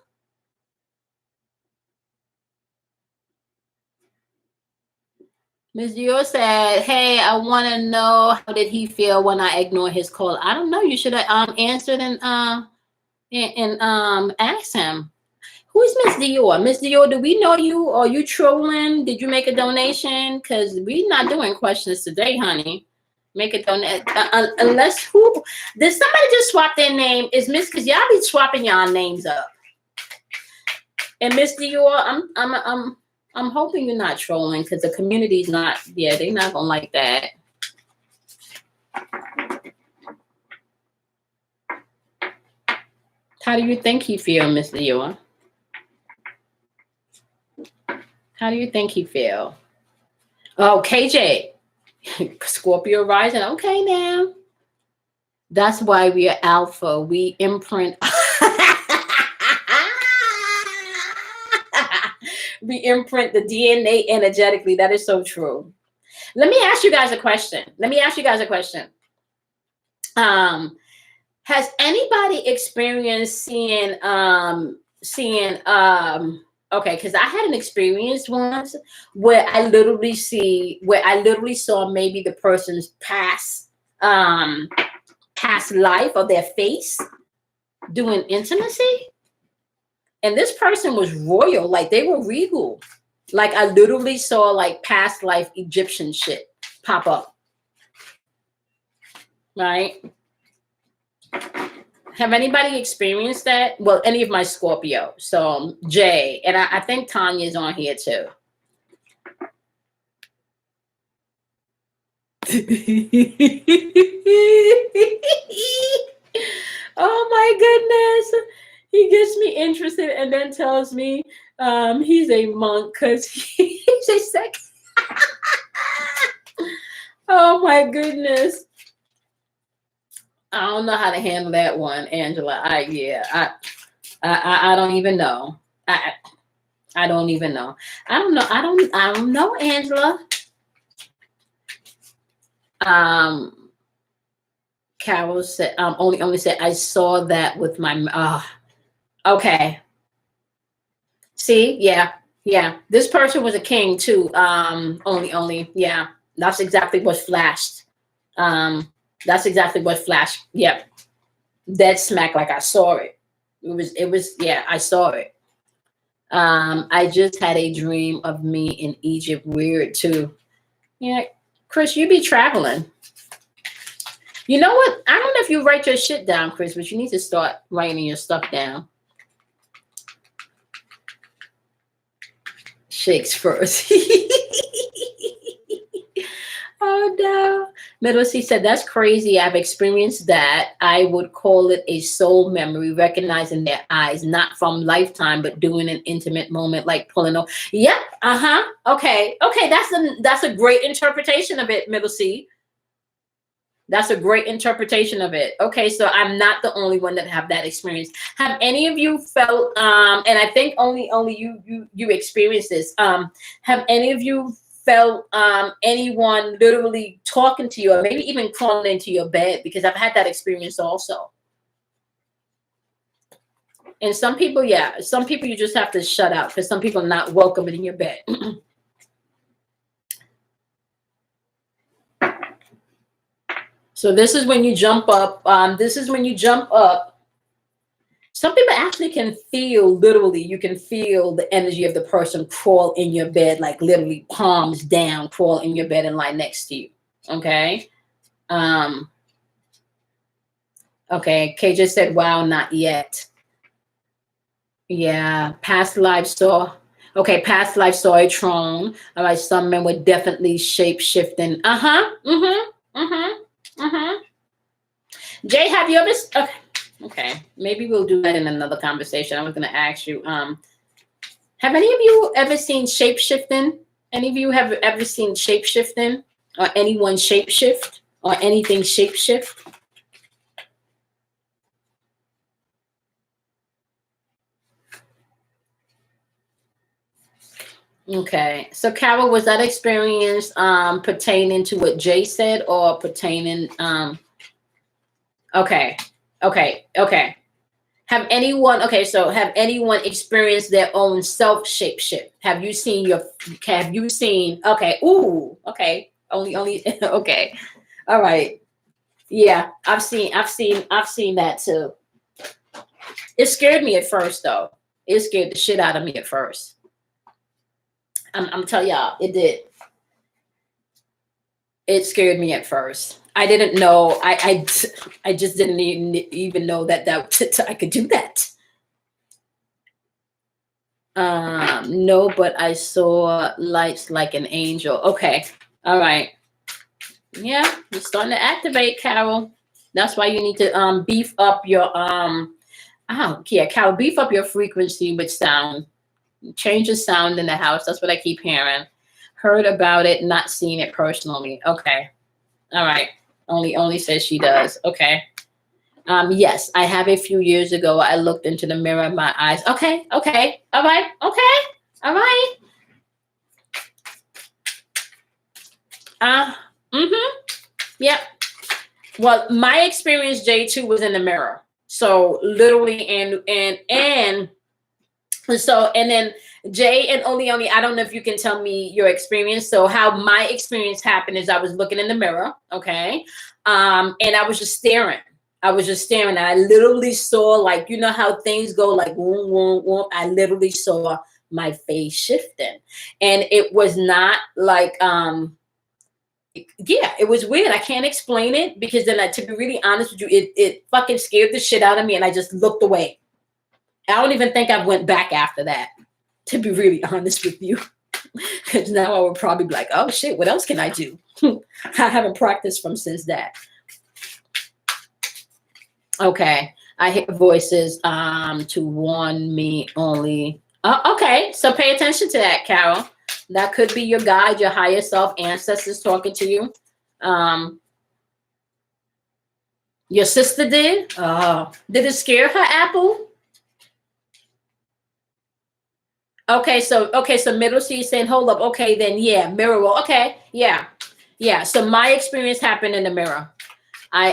A: Miss Dior said, "Hey, I want to know how did he feel when I ignored his call." I don't know. You should have answered and asked him. Who is Miss Dior? Miss Dior, do we know you? Are you trolling? Did you make a donation? Because we're not doing questions today, honey. Make a donation. Unless who did somebody just swap their name? Is Miss, because y'all be swapping y'all names up. And Miss Dior, I'm hoping you're not trolling, because the community's not, yeah, they're not gonna like that. How do you think he feel, Miss Dior? How do you think he feel? Oh, KJ, Scorpio rising. Okay, now. That's why we are alpha. We imprint. We imprint the DNA energetically. That is so true. Let me ask you guys a question. Has anybody experienced seeing okay, because I had an experience once where I literally saw maybe the person's past life or their face doing intimacy. And this person was royal, like they were regal. Like I literally saw like past life Egyptian shit pop up. Right? Have anybody experienced that? Well, any of my Scorpio. So Jay, and I think Tanya's on here too. Oh my goodness. He gets me interested and then tells me he's a monk because he's a sex. Oh my goodness. I don't know how to handle that one, Angela. I don't even know. I don't even know. I don't know, Angela. Carol said, only said, I saw that with my, okay. See, yeah. This person was a king too. Yeah. That's exactly what flashed. Yep. Dead smack, like I saw it. It was, yeah, I saw it. I just had a dream of me in Egypt. Weird too. Yeah, Chris, you be traveling. You know what? I don't know if you write your shit down, Chris, but you need to start writing your stuff down. Shakes first. Oh no. Middle C said, that's crazy. I've experienced that. I would call it a soul memory, recognizing their eyes, not from lifetime, but doing an intimate moment, like pulling off. Yep. Okay. That's a great interpretation of it, Middle C. That's a great interpretation of it. Okay, so I'm not the only one that have that experience. Have any of you felt, and I think only you experienced this, have any of you felt anyone literally talking to you or maybe even crawling into your bed? Because I've had that experience also. And some people, yeah, some people you just have to shut out because some people are not welcome in your bed. So this is when you jump up. This is when you jump up. Some people actually can feel, literally, you can feel the energy of the person crawl in your bed, like literally palms down, crawl in your bed and lie next to you. Okay. Um, okay. Kay just said, wow, not yet. Yeah. Past life saw. Okay, past life saw a throne. All right, some men were definitely shape shifting. Uh-huh. Mm-hmm. Mm-hmm. Mm-hmm. Jay, have you ever okay. Okay. Maybe we'll do that in another conversation. I was gonna ask you, have any of you ever seen shape shifting? Any of you have ever seen shape shifting? Or anyone shape shift? Or anything shape shift? Okay. So Carol, was that experience pertaining to what Jay said or pertaining okay. Okay. Okay. Have anyone experienced their own self shape shift? Have you seen, okay, ooh, okay, only, okay, all right. Yeah, I've seen that too. It scared me at first though. It scared the shit out of me at first. I'm telling y'all, it did. It scared me at first. I didn't know, I just didn't even know that I could do that. No, but I saw lights like an angel. Okay. All right. Yeah, you're starting to activate, Carol. That's why you need to beef up your yeah, Carol, beef up your frequency with sound. Change the sound in the house. That's what I keep hearing. Heard about it, not seen it personally. Okay. All right. Only says she does. Okay. Yes, I have a few years ago. I looked into the mirror of my eyes. Okay, okay, all right, okay, all right. Uh, mm-hmm. Yep. Well, my experience, J2, was in the mirror. So literally, and so and then Jay and Oleoni, I don't know if you can tell me your experience. So how my experience happened is I was looking in the mirror, okay, and I was just staring. I was just staring. And I literally saw, like, you know how things go, like whoom, whoom, whoom. I literally saw my face shifting, and it was not like yeah, it was weird. I can't explain it because then, to be really honest with you, it fucking scared the shit out of me, and I just looked away. I don't even think I went back after that, to be really honest with you. Because now I would probably be like, oh shit, what else can I do? I haven't practiced from since that. Okay. I hear voices to warn me only. Okay, so pay attention to that, Carol. That could be your guide, your higher self, ancestors talking to you. Your sister did? Did it scare her, Apple? Okay, so middle C saying, hold up, okay, then yeah, mirror world. Okay, yeah. Yeah. So my experience happened in the mirror. I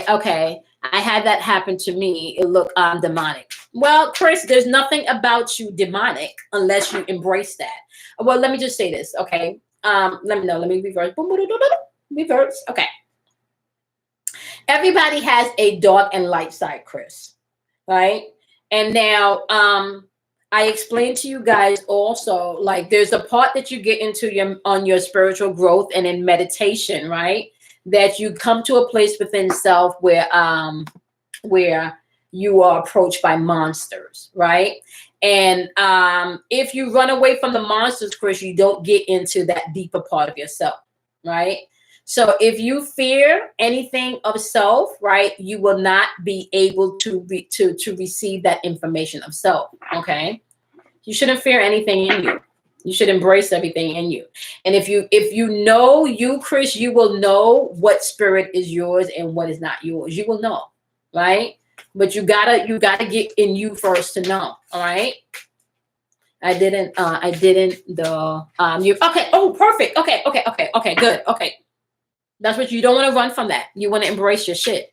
A: had that happen to me. It looked demonic. Well, Chris, there's nothing about you demonic unless you embrace that. Well, let me just say this, okay? Let me know. Let me reverse. Reverse. Okay. Everybody has a dark and light side, Chris. Right? And now I explained to you guys also, like, there's a part that you get into on your spiritual growth and in meditation, right? That you come to a place within self where you are approached by monsters, right? And if you run away from the monsters, Chris, you don't get into that deeper part of yourself, right? So if you fear anything of self, right, you will not be able to receive that information of self. Okay, you shouldn't fear anything in you. You should embrace everything in you. And if you know you, Chris, you will know what spirit is yours and what is not yours. You will know, right? But you gotta get in you first to know. All right. I didn't you okay. Oh, perfect. Okay, good. Okay. That's what you don't want to run from that. You want to embrace your shit.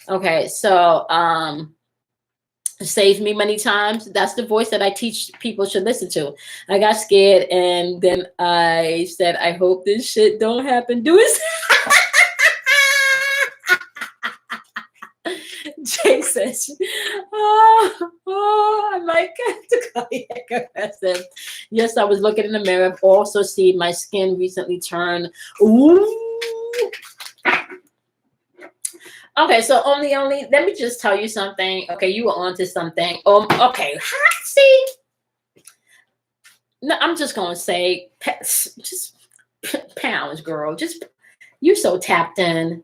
A: Okay, so saved me many times. That's the voice that I teach people should listen to. I got scared and then I said, I hope this shit don't happen. Do it. message. Oh, I might get to cardiac arrest. Yes, I was looking in the mirror. I've also seen my skin recently turn. Ooh. Okay, so only, let me just tell you something. Okay, you were onto something. Okay, see, no, I'm just gonna say, just pounds, girl. Just you're so tapped in.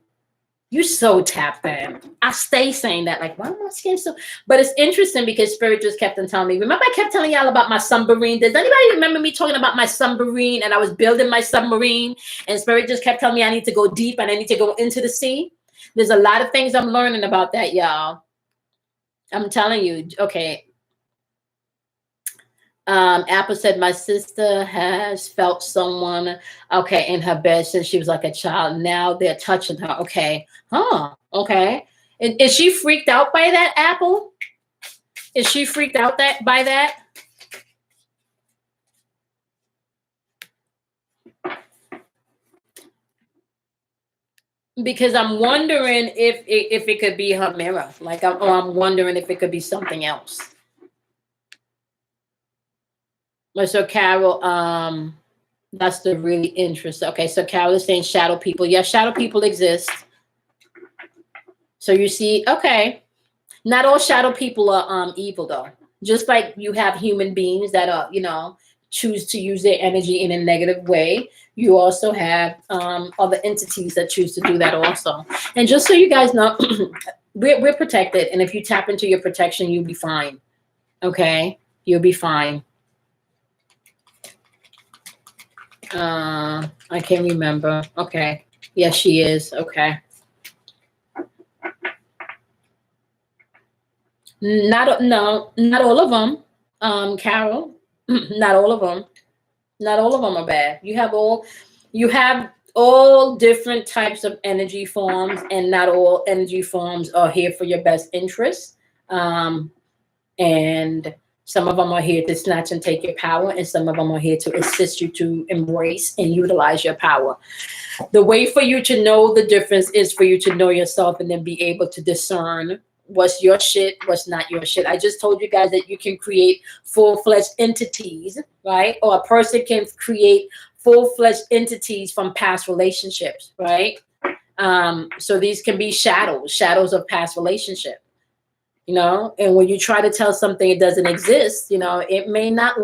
A: You're so tapped in. I stay saying that, like, why am I skin so? But it's interesting because Spirit just kept on telling me. Remember, I kept telling y'all about my submarine. Does anybody remember me talking about my submarine? And I was building my submarine, and Spirit just kept telling me I need to go deep and I need to go into the sea. There's a lot of things I'm learning about that, y'all. I'm telling you. Okay. Apple said my sister has felt someone, okay, in her bed since she was like a child. Now they're touching her. Okay. Huh. Okay. Is she freaked out by that, Apple? Is she freaked out by that? Because I'm wondering if it could be her mirror. Like, I'm wondering if it could be something else. So Carol, that's the really interesting. Okay, so Carol is saying shadow people. Yes, shadow people exist. So you see, okay, not all shadow people are evil though. Just like you have human beings that are, choose to use their energy in a negative way, you also have other entities that choose to do that also. And just so you guys know, we're protected, and if you tap into your protection, you'll be fine. Okay, you'll be fine. I can't remember. Okay. Yes, she is. Okay. Not all of them. Carol, not all of them. Not all of them are bad. You have all different types of energy forms, and not all energy forms are here for your best interest. And some of them are here to snatch and take your power, and some of them are here to assist you to embrace and utilize your power. The way for you to know the difference is for you to know yourself and then be able to discern what's your shit, what's not your shit. I just told you guys that you can create full-fledged entities, right? Or a person can create full-fledged entities from past relationships, right? So these can be shadows of past relationship. And when you try to tell something it doesn't exist, it may not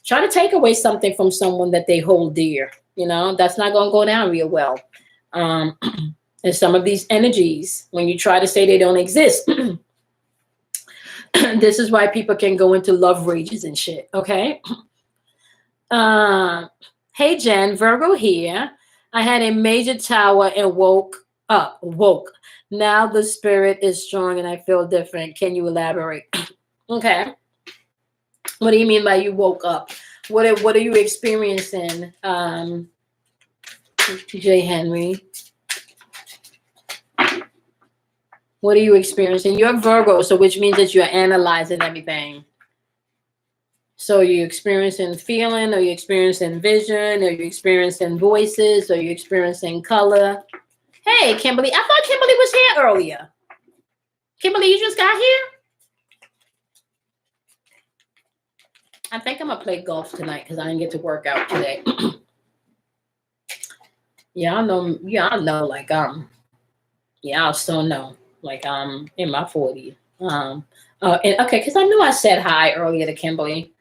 A: try to take away something from someone that they hold dear, that's not going to go down real well. And some of these energies, when you try to say they don't exist, this is why people can go into love rages and shit. Okay. Hey, Jen, Virgo here. I had a major tower and woke. Now the spirit is strong and I feel different. Can you elaborate? Okay. What do you mean by you woke up? What are you experiencing, J. Henry? What are you experiencing? You're Virgo, so which means that you're analyzing everything. So you're experiencing feeling, or you're experiencing vision, or you're experiencing voices, or you're experiencing color. Hey, Kimberly, I thought Kimberly was here earlier. Kimberly, you just got here? I think I'm going to play golf tonight because I didn't get to work out today. Y'all know, like, y'all still know, like, I'm in my 40s. And okay, because I knew I said hi earlier to Kimberly.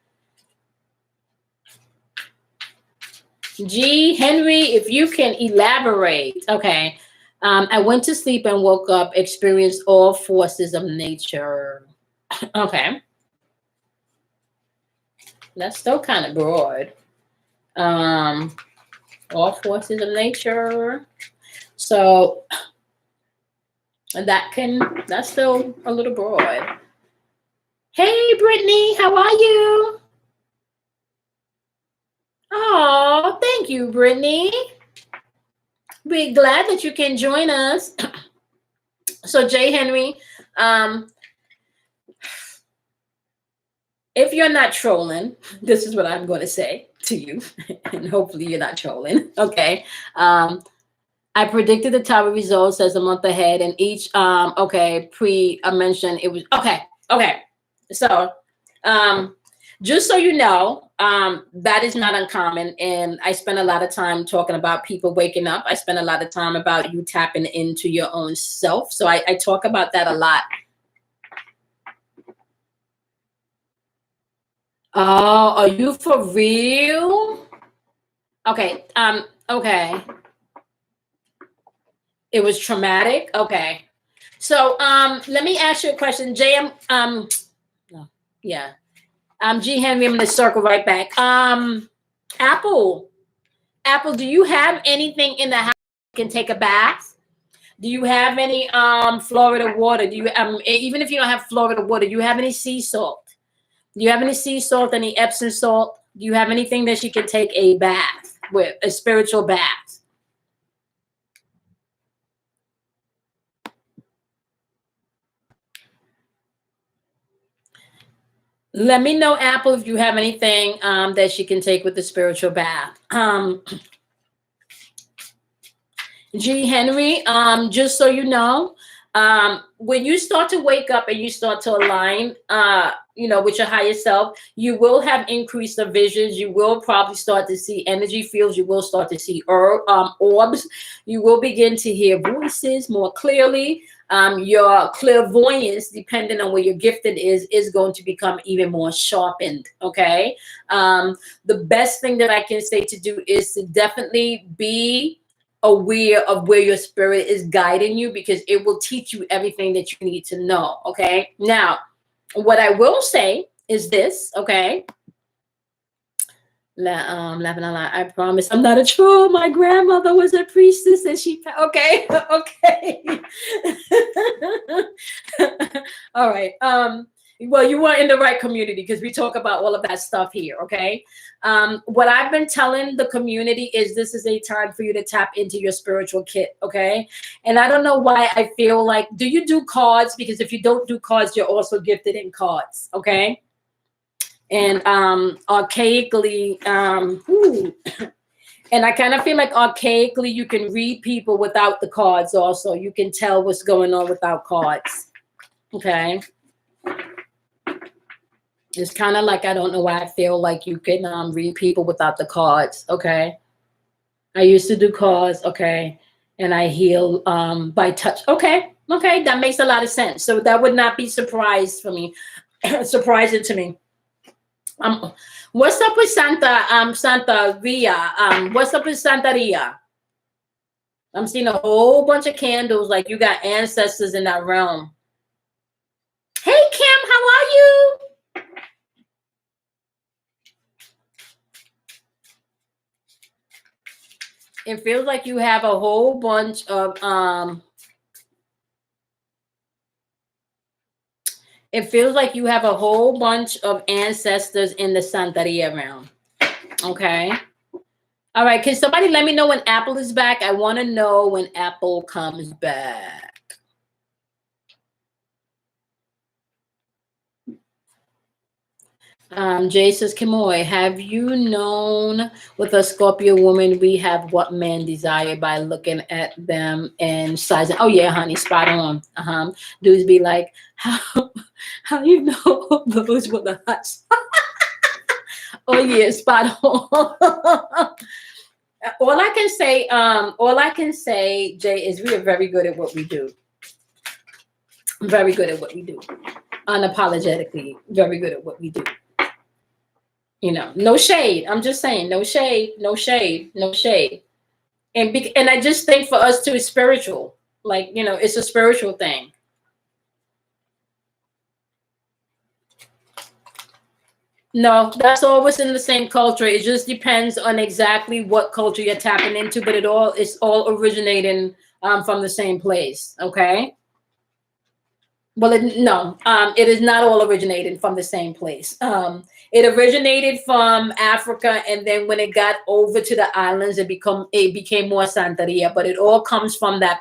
A: G. Henry, if you can elaborate. Okay. I went to sleep and woke up, experienced all forces of nature. Okay. That's still kind of broad. All forces of nature. So that's still a little broad. Hey, Brittany, how are you? Oh, thank you, Brittany. We're glad that you can join us. So, J. Henry, if you're not trolling, this is what I'm going to say to you, and hopefully you're not trolling. Okay. I I predicted the tower results as a month ahead, and each okay I mentioned it was okay. So just so you know, that is not uncommon, and I spend a lot of time talking about people waking up. I spend a lot of time about you tapping into your own self. So I talk about that a lot. Oh, are you for real? Okay. Okay. It was traumatic. Okay. So let me ask you a question. JM, no, yeah. G Henry, I'm gonna circle right back. Apple. Apple, do you have anything in the house you can take a bath? Do you have any Florida water? Do you even if you don't have Florida water, do you have any sea salt? Do you have any sea salt, any Epsom salt? Do you have anything that she can take a bath with, a spiritual bath? Let me know, Apple, if you have anything that she can take with the spiritual bath. G. Henry, just so you know, when you start to wake up and you start to align, with your higher self, you will have increased of visions. You will probably start to see energy fields. You will start to see orbs. You will begin to hear voices more clearly. Your clairvoyance, depending on where your gifted is going to become even more sharpened. Okay. The best thing that I can say to do is to definitely be aware of where your spirit is guiding you, because it will teach you everything that you need to know. Okay. Now, what I will say is this. Okay. Laughing a lot. I promise I'm not a troll. My grandmother was a priestess and she, okay. Okay. All right. Well, you are in the right community because we talk about all of that stuff here. Okay. What I've been telling the community is this is a time for you to tap into your spiritual kit. Okay. And I don't know why I feel like, do you do cards? Because if you don't do cards, you're also gifted in cards. Okay. And archaically, and I kind of feel like archaically you can read people without the cards also. You can tell what's going on without cards. Okay. It's kind of like, I don't know why I feel like you can read people without the cards. Okay. I used to do cards. Okay. And I heal by touch. Okay. Okay. That makes a lot of sense. So that would not be surprising to me. What's up with Santa Ria? What's up with Santa Ria? I'm seeing a whole bunch of candles, like you got ancestors in that realm. Hey Kim, how are you? It feels like you have a whole bunch of it feels like you have a whole bunch of ancestors in the Santeria realm. Okay. All right. Can somebody let me know when Apple is back? I want to know when Apple comes back. Jay says, Kimoy, have you known with a Scorpio woman we have what men desire by looking at them and sizing? Oh yeah, honey, spot on. Dudes be like, how you know those were the hot spots? Oh yeah, spot on. All I can say, Jay, is we are very good at what we do. Very good at what we do. Unapologetically, very good at what we do. No shade. I'm just saying, no shade, no shade, no shade. And I just think for us too, it's spiritual. Like, it's a spiritual thing. No, that's always in the same culture. It just depends on exactly what culture you're tapping into, but it's all originating from the same place. Okay. Well, it is not all originating from the same place. It originated from Africa, and then when it got over to the islands, it became more Santeria. But it all comes from that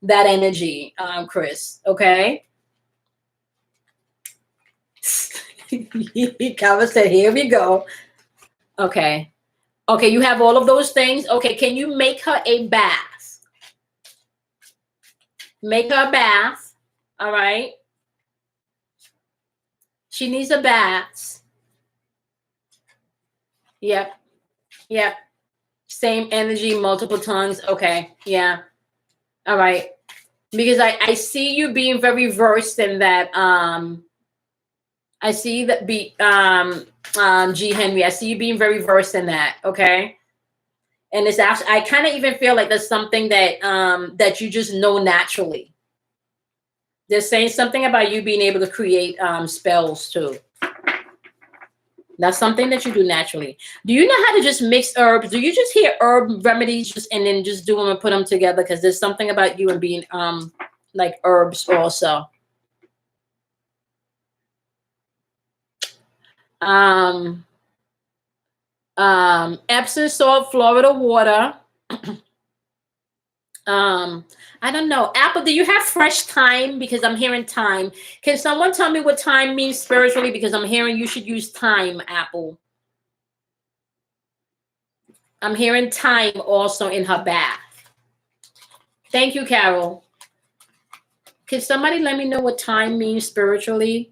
A: energy, Chris. Okay. Kava said, "Here we go." Okay. Okay, you have all of those things. Okay, can you make her a bath? Make her a bath. All right. She needs a bath. Yep. Yep. Same energy, multiple tongues. Okay. Yeah. All right. Because I see you being very versed in that. I see that G Henry. I see you being very versed in that. Okay. And it's actually, I kind of even feel like there's something that that you just know naturally. They're saying something about you being able to create spells too. That's something that you do naturally. Do you know how to just mix herbs? Do you just hear herb remedies just and then just do them and put them together? Because there's something about you and being like herbs also. Epsom salt, Florida water. I don't know. Apple, do you have fresh thyme? Because I'm hearing thyme. Can someone tell me what thyme means spiritually? Because I'm hearing you should use thyme, Apple. I'm hearing thyme also in her bath. Thank you, Carol. Can somebody let me know what thyme means spiritually?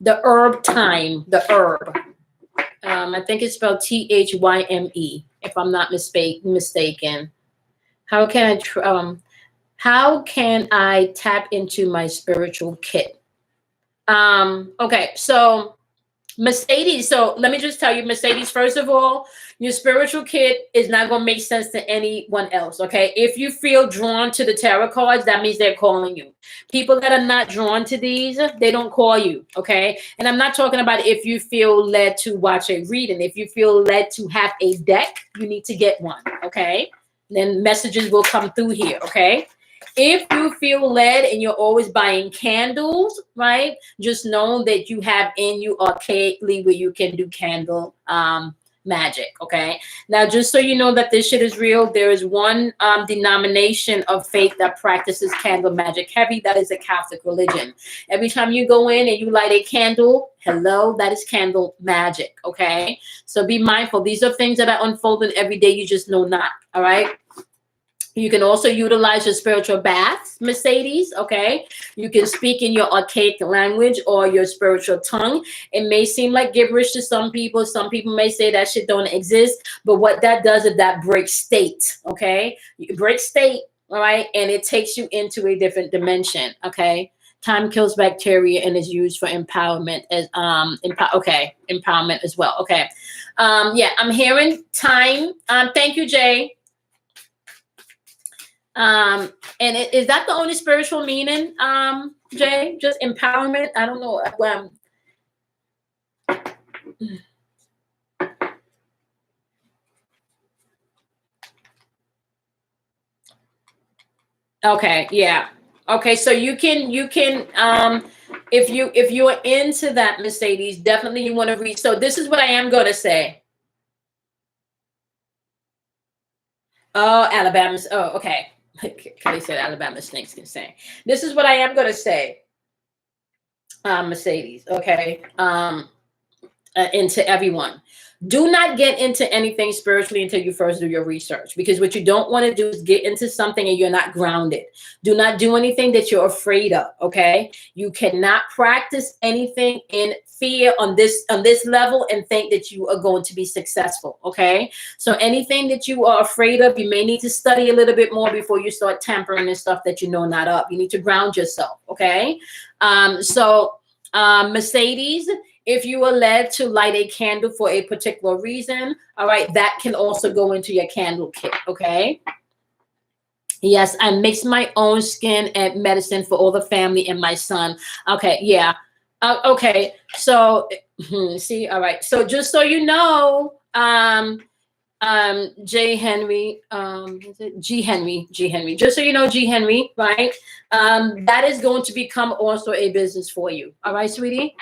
A: The herb thyme, the herb. I think it's spelled Thyme, if I'm not mistaken. How can I tap into my spiritual kit? Okay, so Mercedes. So let me just tell you, Mercedes, first of all, your spiritual kit is not going to make sense to anyone else. Okay. If you feel drawn to the tarot cards, that means they're calling you. People that are not drawn to these, they don't call you. Okay. And I'm not talking about if you feel led to watch a reading. If you feel led to have a deck, you need to get one. Okay. Then messages will come through here. Okay. If you feel led and you're always buying candles, right? Just know that you have in you archaically where you can do candle magic. Okay. Now, just so you know that this shit is real, there is one denomination of faith that practices candle magic heavy. That is the Catholic religion. Every time you go in and you light a candle, hello, that is candle magic. Okay. So be mindful. These are things that are unfolding every day. You just know not. All right. You can also utilize your spiritual baths, Mercedes, okay? You can speak in your archaic language or your spiritual tongue. It may seem like gibberish to some people. Some people may say that shit don't exist. But what that does is that breaks state, okay? You break state, all right? And it takes you into a different dimension, okay? Time kills bacteria and is used for empowerment as empowerment as well, okay? Yeah, I'm hearing time. Thank you, Jay. And is that the only spiritual meaning, Jay? Just empowerment? I don't know. Okay, yeah. Okay, so you can if you are into that, Mercedes, definitely you want to read. So this is what I am going to say. Oh, Alabama's. Oh, okay. Kelly said Alabama snakes can sing. This is what I am going to say, Mercedes. Okay, into everyone. Do not get into anything spiritually until you first do your research, because what you don't want to do is get into something and you're not grounded. Do not do anything that you're afraid of. Okay, you cannot practice anything in fear on this level and think that you are going to be successful. Okay, so anything that you are afraid of, you may need to study a little bit more before you start tampering and stuff that you know not of. You need to ground yourself. Okay, Mercedes, if you are led to light a candle for a particular reason, all right, that can also go into your candle kit, okay? Yes, I mix my own skin and medicine for all the family and my son. Okay, yeah. Okay, so, see, all right. So just so you know, J. Henry, G. Henry, just so you know, G. Henry, right? That is going to become also a business for you. All right, sweetie?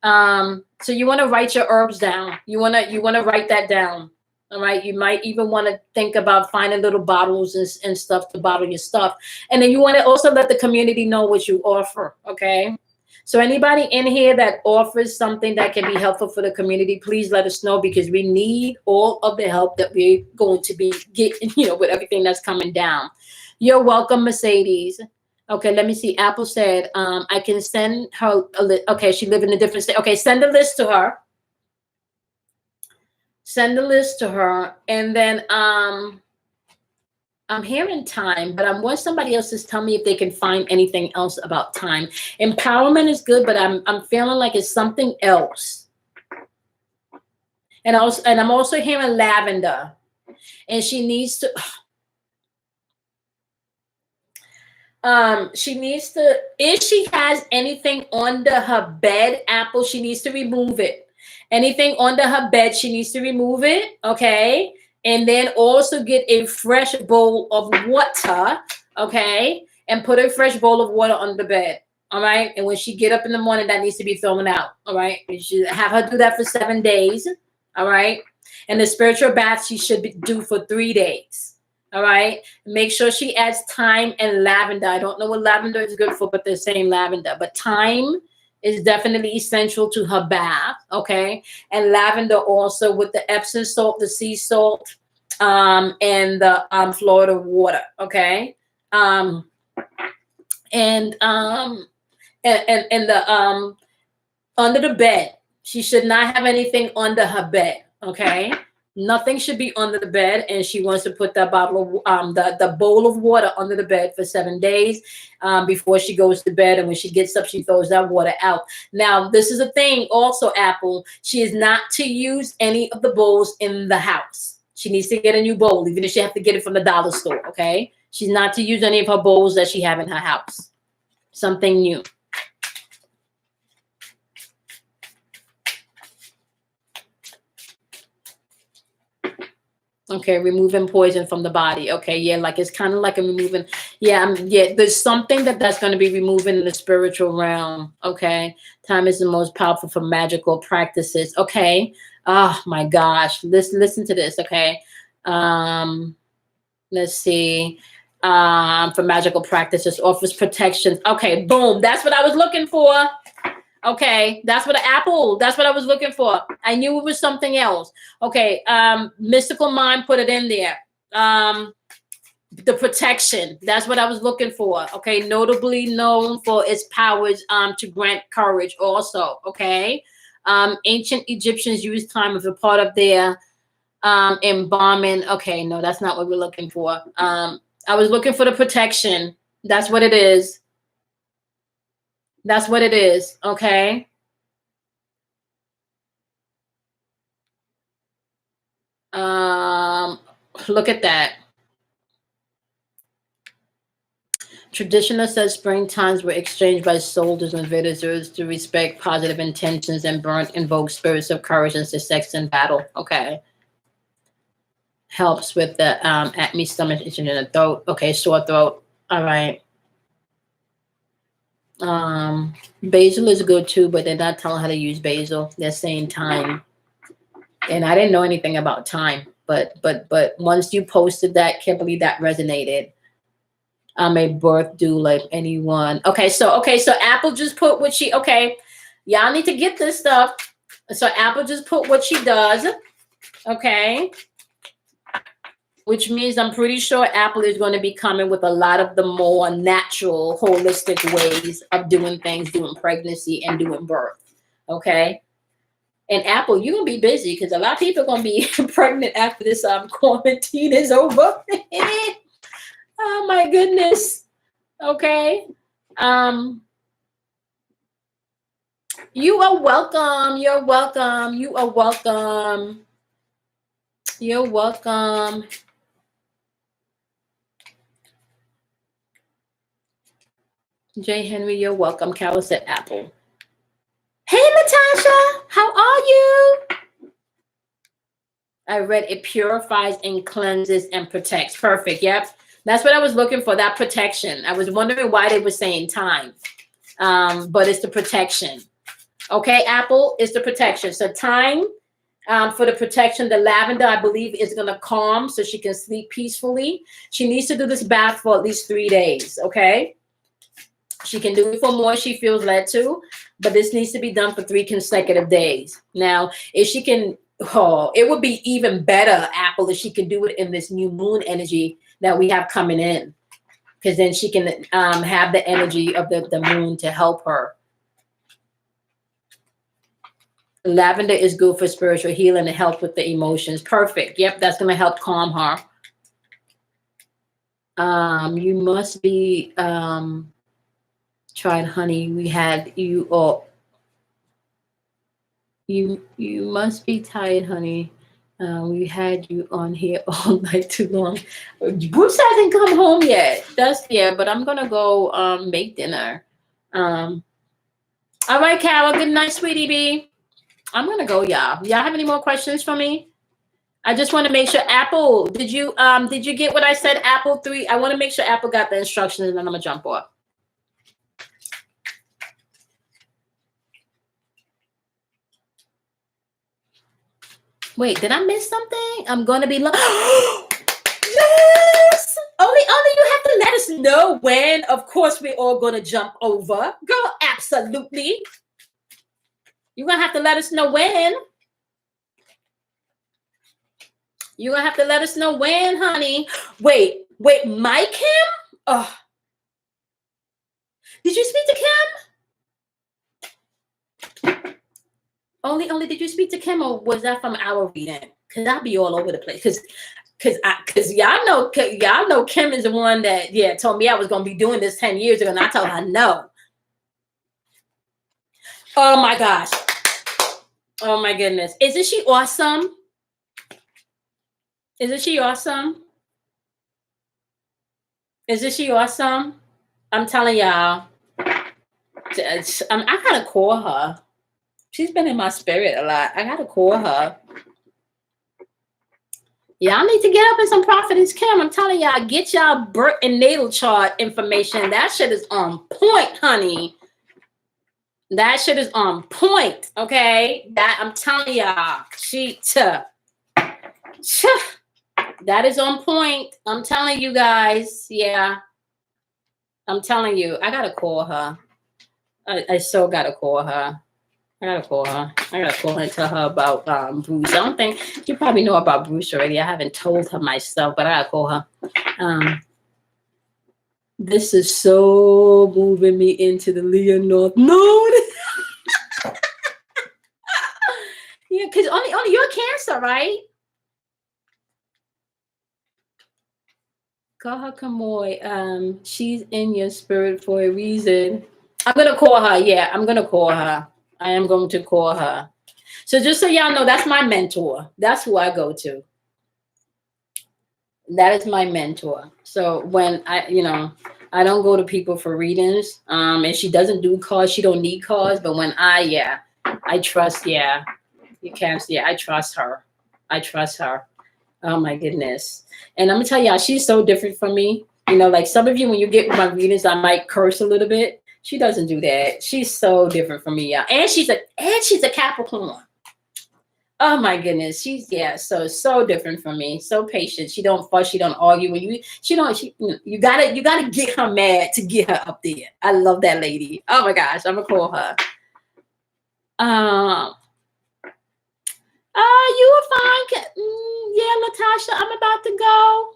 A: So you want to write your herbs down. You want to write that down. All right. You might even want to think about finding little bottles and stuff to bottle your stuff. And then you want to also let the community know what you offer. Okay. So anybody in here that offers something that can be helpful for the community, please let us know, because we need all of the help that we're going to be getting, with everything that's coming down. You're welcome, Mercedes. Okay, let me see. Apple said, I can send her a list. Okay, she lives in a different state. Okay, send a list to her. Send the list to her. And then I'm hearing time, but I want somebody else to tell me if they can find anything else about time. Empowerment is good, but I'm feeling like it's something else. And I'm also hearing lavender. And she needs to if she has anything under her bed, Apple, she needs to remove it. Anything under her bed, she needs to remove it. Okay. And then also get a fresh bowl of water. Okay. And put a fresh bowl of water on the bed. All right. And when she get up in the morning, that needs to be thrown out. All right. You should have her do that for 7 days. All right. And the spiritual bath she should do for 3 days. All right. Make sure she adds thyme and lavender. I don't know what lavender is good for, but they're saying lavender. But thyme is definitely essential to her bath. Okay. And lavender also with the Epsom salt, the sea salt, and the Florida water. Okay. And the under the bed. She should not have anything under her bed. Okay. Nothing should be under the bed, and she wants to put that bottle of the bowl of water under the bed for 7 days before she goes to bed. And when she gets up, she throws that water out. Now, this is a thing also, Apple. She is not to use any of the bowls in the house. She needs to get a new bowl, even if she has to get it from the dollar store. Okay, she's not to use any of her bowls that she have in her house. Something new. Okay, removing poison from the body. Okay, yeah, like it's kind of like a removing. Yeah, there's something that's going to be removing in the spiritual realm. Okay, time is the most powerful for magical practices. Okay, oh my gosh, listen to this. Okay, let's see. For magical practices, offers protections. Okay, boom, that's what I was looking for. Okay, that's what I was looking for. I knew it was something else. Okay, Mystical Mind put it in there. The protection, that's what I was looking for. Okay, notably known for its powers to grant courage also. Okay, ancient Egyptians used time as a part of their embalming. Okay, no, that's not what we're looking for. I was looking for the protection. That's what it is. That's what it is. Okay. Look at that. Traditional says spring times were exchanged by soldiers and visitors to respect positive intentions, and burnt invoke spirits of courage and success in battle. Okay. Helps with the acne, stomach itching, in the throat. Okay, sore throat. All right. Basil is good too, but they're not telling how to use basil. They're saying thyme, and I didn't know anything about thyme, but once you posted that, Kimberly, that resonated. I'm a birth due like anyone. Okay, so Apple just put what she. Okay, y'all need to get this stuff. So Apple just put what she does. Okay. Which means I'm pretty sure Apple is going to be coming with a lot of the more natural, holistic ways of doing things, doing pregnancy and doing birth. Okay. And Apple, you're going to be busy because a lot of people are going to be pregnant after this quarantine is over. Oh my goodness. Okay. You are welcome. You're welcome. You are welcome. You're welcome. Jay Henry, you're welcome. Carol said Apple. Hey, Natasha, how are you? I read it purifies and cleanses and protects. Perfect. Yep. That's what I was looking for, that protection. I was wondering why they were saying time. But it's the protection. Okay, Apple is the protection. So time for the protection. The lavender, I believe, is going to calm so she can sleep peacefully. She needs to do this bath for at least 3 days. Okay. She can do it for more she feels led to, but this needs to be done for 3 consecutive days. Now, if she can, it would be even better, Apple, if she could do it in this new moon energy that we have coming in, because then she can have the energy of the moon to help her. Lavender is good for spiritual healing and help with the emotions. Perfect. Yep, that's going to help calm her. You must be tried honey. We had you all. You must be tired, honey. We had you on here all night too long. Bruce hasn't come home yet. But I'm gonna go make dinner. All right, Carol. Good night, sweetie bee. I'm gonna go, y'all. Y'all have any more questions for me? I just want to make sure Apple, did you get what I said? Apple 3. I want to make sure Apple got the instructions, and then I'm gonna jump off. Wait, did I miss something? I'm gonna be yes. Only you have to let us know when. Of course, we're all gonna jump over. Girl, absolutely. You're gonna have to let us know when. You're gonna have to let us know when, honey. Wait, Mike Kim? Oh. Did you speak to Kim? Only did you speak to Kim, or was that from our reading? Because I'll be all over the place. Because y'all know Kim is the one that told me I was gonna be doing this 10 years ago, and I told her no. Oh my gosh. Oh my goodness. Isn't she awesome? Isn't she awesome? Isn't she awesome? I'm telling y'all. I gotta call her. She's been in my spirit a lot. I gotta call her. Y'all need to get up in some Prophetess Kim. I'm telling y'all, get y'all birth and natal chart information. That shit is on point, honey. That shit is on point. Okay. That I'm telling y'all. That is on point. I'm telling you guys. Yeah. I'm telling you. I gotta call her. I so gotta call her. I gotta call her and tell her about Bruce. I don't think you probably know about Bruce already. I haven't told her myself, but I gotta call her. This is so moving me into the Leo North Node. Yeah, because only you're Cancer, right? Call her Kamoy. She's in your spirit for a reason. I'm gonna call her. Yeah, I'm gonna call her. I am going to call her. So just so y'all know, that's my mentor. That's who I go to. That is my mentor. So when I don't go to people for readings. And she doesn't do cards. She don't need cards. But when I trust. Yeah, you can't. Yeah, I trust her. I trust her. Oh my goodness. And I'm gonna tell y'all, she's so different from me. Like some of you, when you get my readings, I might curse a little bit. She doesn't do that. She's so different from me, y'all. And she's a Capricorn. Oh my goodness. She's so different from me. So patient. She don't fuss, she don't argue. You gotta get her mad to get her up there. I love that lady. Oh my gosh, I'm gonna call her. You were fine. Yeah, Latasha, I'm about to go.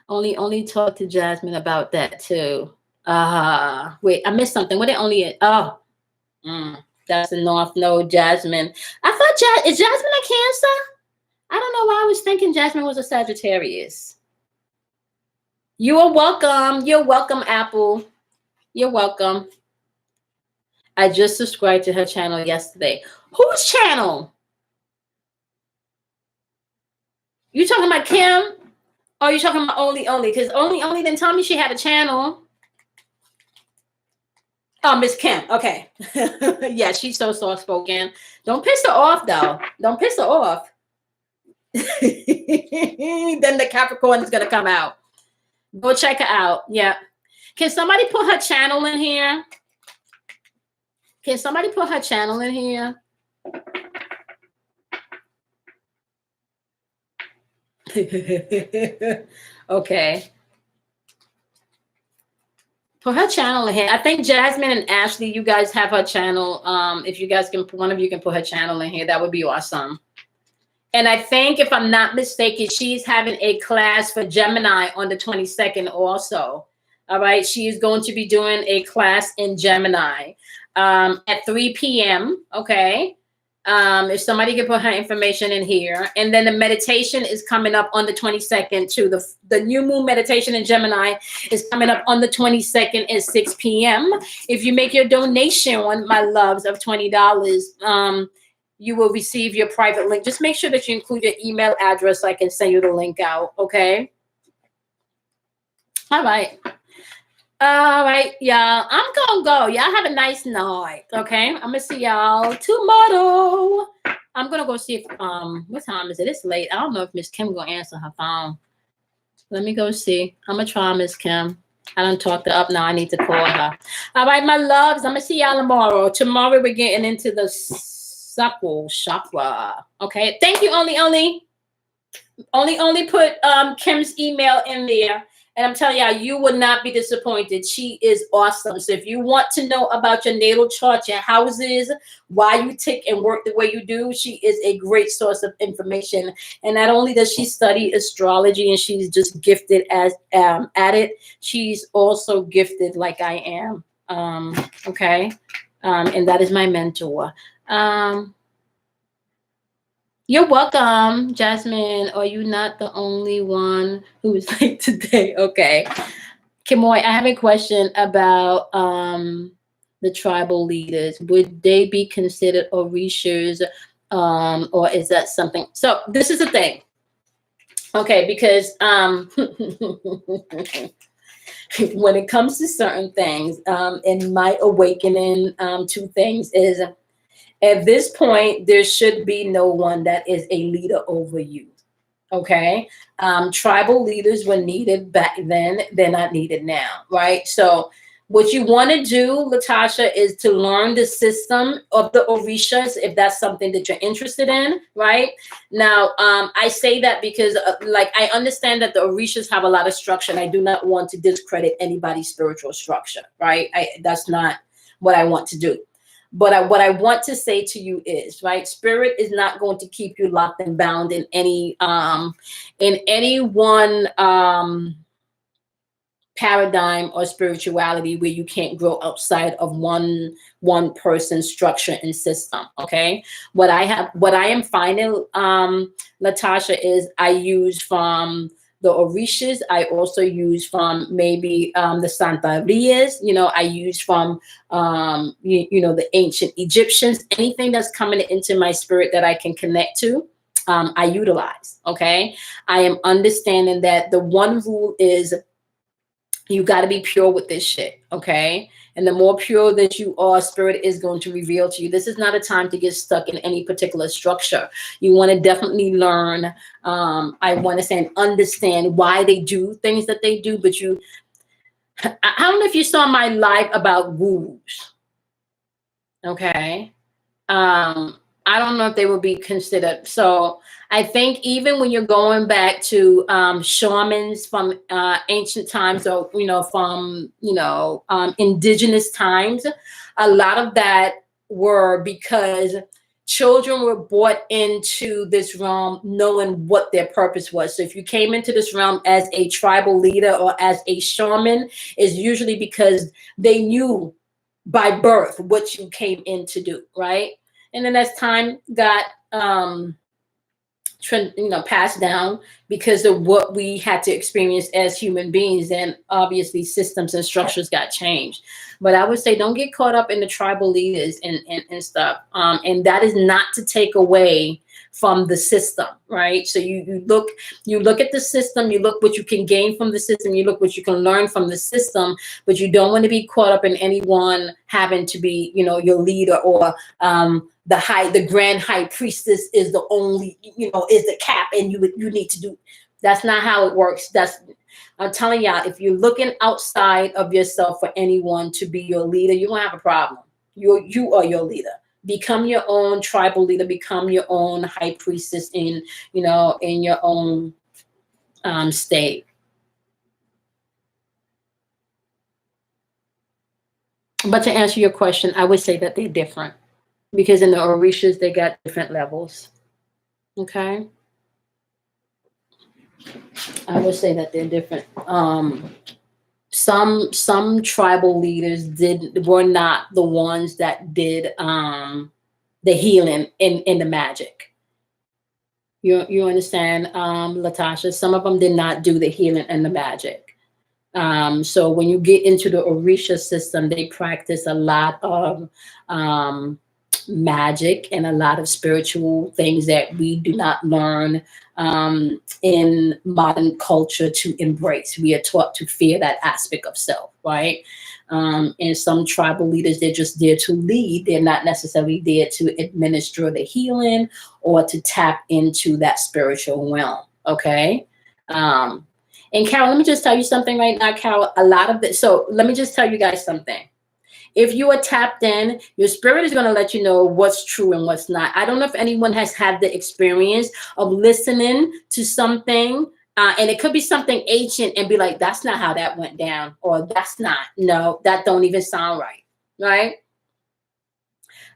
A: Only talk to Jasmine about that too. Wait, I missed something. What it only? That's the North Node, Jasmine. I thought is Jasmine a Cancer? I don't know why I was thinking Jasmine was a Sagittarius. You are welcome. You're welcome, Apple. You're welcome. I just subscribed to her channel yesterday. Whose channel? You talking about Kim? Oh, you talking about only? Because only didn't tell me she had a channel. Oh, Miss Kim. Okay. Yeah, she's so soft-spoken. Don't piss her off, though. Don't piss her off. Then the Capricorn is going to come out. Go check her out. Yeah. Can somebody put her channel in here? Can somebody put her channel in here? Okay. For her channel in here, I think Jasmine and Ashley, you guys have her channel. If you guys can, one of you can put her channel in here, that would be awesome. And I think, if I'm not mistaken, she's having a class for Gemini on the 22nd also. All right. She is going to be doing a class in Gemini at 3 p.m. Okay. If somebody can put her information in here. And then the meditation is coming up on the 22nd too. The new moon meditation in Gemini is coming up on the 22nd at 6 p.m. If you make your donation, my loves, of $20, you will receive your private link. Just make sure that you include your email address so I can send you the link out. Okay. All right. All right, y'all. I'm gonna go. Y'all have a nice night. Okay. I'm gonna see y'all tomorrow. I'm gonna go see if what time is it? It's late. I don't know if Miss Kim gonna answer her phone. Let me go see. I'm gonna try Miss Kim. I don't talk her up now. I need to call her. All right, my loves. I'm gonna see y'all tomorrow. Tomorrow we're getting into the sacral chakra. Okay. Thank you, only put Kim's email in there. And I'm telling y'all, you will not be disappointed. She is awesome. So if you want to know about your natal chart, your houses, why you tick and work the way you do, she is a great source of information. And not only does she study astrology and she's just gifted as at it, she's also gifted like I am. Okay. And that is my mentor. You're welcome, Jasmine. Are you not the only one who is late today? Okay. Kimoy, I have a question about the tribal leaders. Would they be considered Orishas, or is that something? So this is the thing. Okay, because when it comes to certain things, in my awakening to things is, at this point, there should be no one that is a leader over you. Okay. Tribal leaders were needed back then. They're not needed now. Right. So what you want to do, Latasha, is to learn the system of the Orishas, if that's something that you're interested in. Right now, I say that because like, I understand that the Orishas have a lot of structure, and I do not want to discredit anybody's spiritual structure. Right. That's not what I want to do. But what I want to say to you is, right, spirit is not going to keep you locked and bound in any one paradigm or spirituality where you can't grow outside of one person's structure and system. Okay. What I am finding, Latasha, is I use from the Orishas. I also use from maybe the Santerias. I use from the ancient Egyptians. Anything that's coming into my spirit that I can connect to, I utilize. Okay. I am understanding that the one rule is, you got to be pure with this shit. Okay. And the more pure that you are, spirit is going to reveal to you. This is not a time to get stuck in any particular structure. You want to definitely learn. I want to say and understand why they do things that they do. But I don't know if you saw my live about gurus. Okay. I don't know if they would be considered. So I think even when you're going back to shamans from ancient times, or from indigenous times, a lot of that were because children were brought into this realm knowing what their purpose was. So if you came into this realm as a tribal leader or as a shaman, it's usually because they knew by birth what you came in to do, right? And then as time got passed down because of what we had to experience as human beings, and obviously systems and structures got changed. But I would say don't get caught up in the tribal leaders and stuff. And that is not to take away from the system, right? So you look at the system, you look what you can gain from the system, you look what you can learn from the system, but you don't want to be caught up in anyone having to be, your leader, or the grand high priestess is the only, is the cap, and you need to do. That's not how it works. I'm telling y'all, if you're looking outside of yourself for anyone to be your leader, you're gonna have a problem. You are your leader. Become your own tribal leader. Become your own high priestess in your own state. But to answer your question, I would say that they're different because in the Orishas, they got different levels. Okay. I would say that they're different. Some tribal leaders were not the ones that did the healing in the magic. You understand, Latasha? Some of them did not do the healing and the magic. So when you get into the Orisha system, they practice a lot of magic and a lot of spiritual things that we do not learn in modern culture to embrace. We are taught to fear that aspect of self, right? And some tribal leaders, they're just there to lead. They're not necessarily there to administer the healing or to tap into that spiritual realm, okay? And Carol, let me just tell you something right now, Carol. A lot of this, so let me just tell you guys something. If you are tapped in, your spirit is going to let you know what's true and what's not. I don't know if anyone has had the experience of listening to something, and it could be something ancient and be like, that's not how that went down, or that's not, no, that don't even sound right, right?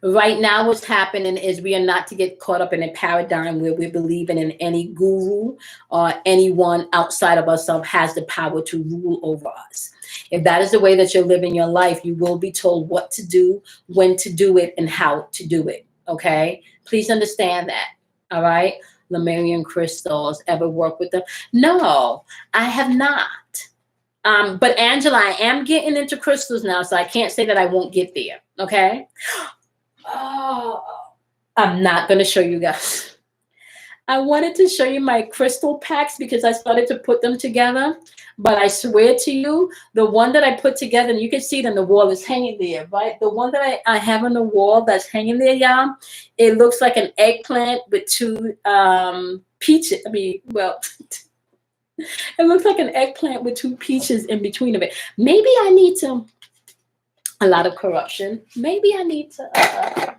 A: Right now, what's happening is we are not to get caught up in a paradigm where we're believing in any guru or anyone outside of ourselves has the power to rule over us. If that is the way that you're living your life, you will be told what to do, when to do it, and how to do it. Okay? Please understand that. All right? Lemurian crystals, ever work with them? No, I have not. But Angela, I am getting into crystals now, so I can't say that I won't get there. Okay? Oh, I'm not going to show you guys. I wanted to show you my crystal packs because I started to put them together. But I swear to you, the one that I put together, and you can see it on the wall, is hanging there, right? The one that I have on the wall that's hanging there, y'all, it looks like an eggplant with two peaches. I mean, well, it looks like an eggplant with two peaches in between of it. Maybe I need to, a lot of corruption. Maybe I need to,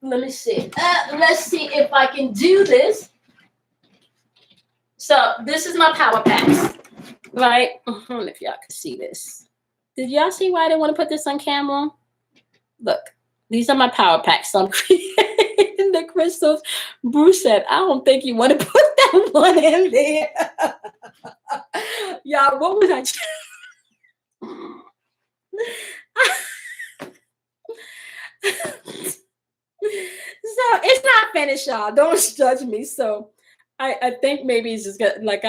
A: let me see. Let's see if I can do this. So this is my power packs, right? I don't know if y'all can see this. Did y'all see why I didn't want to put this on camera? Look, these are my power packs. So I'm creating the crystals. Bruce said, I don't think you want to put that one in there. Y'all, what was I? So it's not finished, y'all. Don't judge me. So I think maybe it's just got like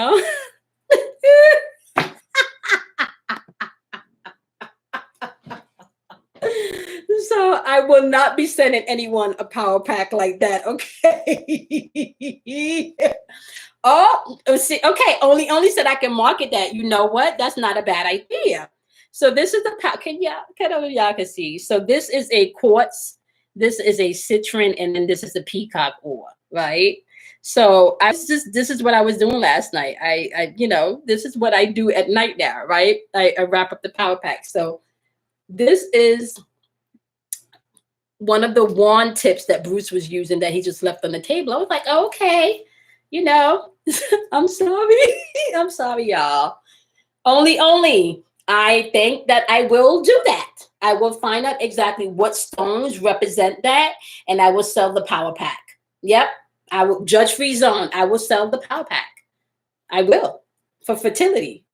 A: so I will not be sending anyone a power pack like that. Okay. Oh, see, okay. Only said I can market that. You know what? That's not a bad idea. So this is the pack. Can y'all can see? So this is a quartz. This is a citron, and then this is a peacock ore, right? So this is what I was doing last night. I this is what I do at night now, right? I wrap up the power pack. So this is one of the wand tips that Bruce was using that he just left on the table. I was like, oh, okay, I'm sorry. I'm sorry, y'all. Only I think that I will do that. I will find out exactly what stones represent that, and I will sell the power pack. Yep. I will, judge-free zone. I will sell the power pack. I will, for fertility.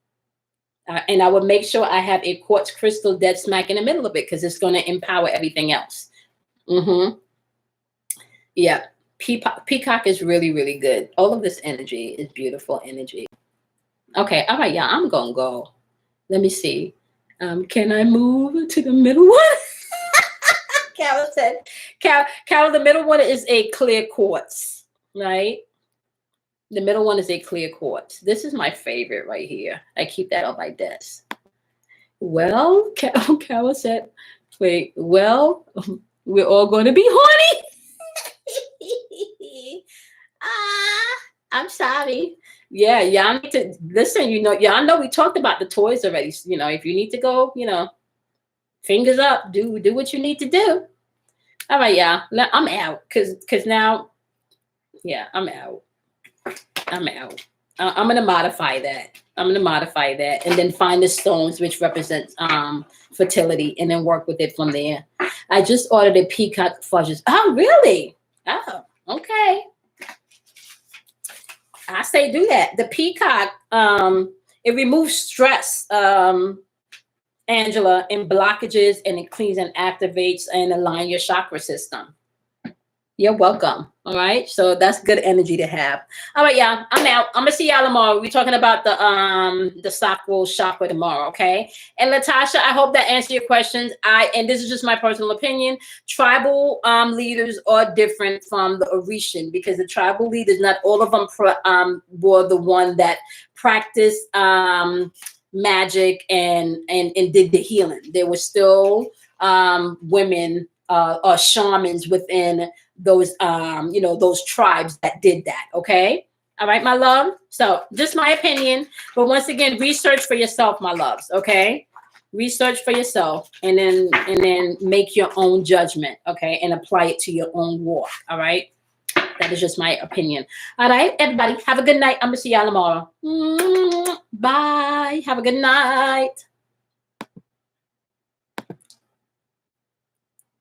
A: And I will make sure I have a quartz crystal dead smack in the middle of it because it's going to empower everything else. Yeah. Peacock is really, really good. All of this energy is beautiful energy. Okay. All right, y'all. I'm going to go. Let me see. Can I move to the middle one? Carol said, Carol, the middle one is a clear quartz, right? The middle one is a clear quartz. This is my favorite right here. I keep that on my desk. Well, Carol said, wait, well, we're all going to be horny. I'm sorry. Yeah, y'all need to listen. Y'all know we talked about the toys already. If you need to go, fingers up, do what you need to do. All right, y'all. I'm out because now, yeah, I'm out. I'm gonna modify that. I'm gonna modify that, and then find the stones which represents fertility, and then work with it from there. I just ordered a peacock fudges. Oh, really? Oh, okay. I say do that. The peacock, it removes stress, Angela, and blockages, and it cleans and activates and align your chakra system. You're welcome. All right. So that's good energy to have. All right, y'all. I'm out. I'm gonna see y'all tomorrow. We're talking about the sacral chakra tomorrow. Okay. And Latasha, I hope that answered your questions. And this is just my personal opinion. Tribal leaders are different from the Orishan, because the tribal leaders, not all of them were the one that practiced magic and did the healing. There were still women or shamans within those those tribes that did that. Okay. All right, my love. So just my opinion, but once again, research for yourself, my loves. Okay. Research for yourself, and then make your own judgment. Okay. And apply it to your own walk. All right. That is just my opinion. All right, everybody, have a good night. I'm gonna see y'all tomorrow. Bye. Have a good night.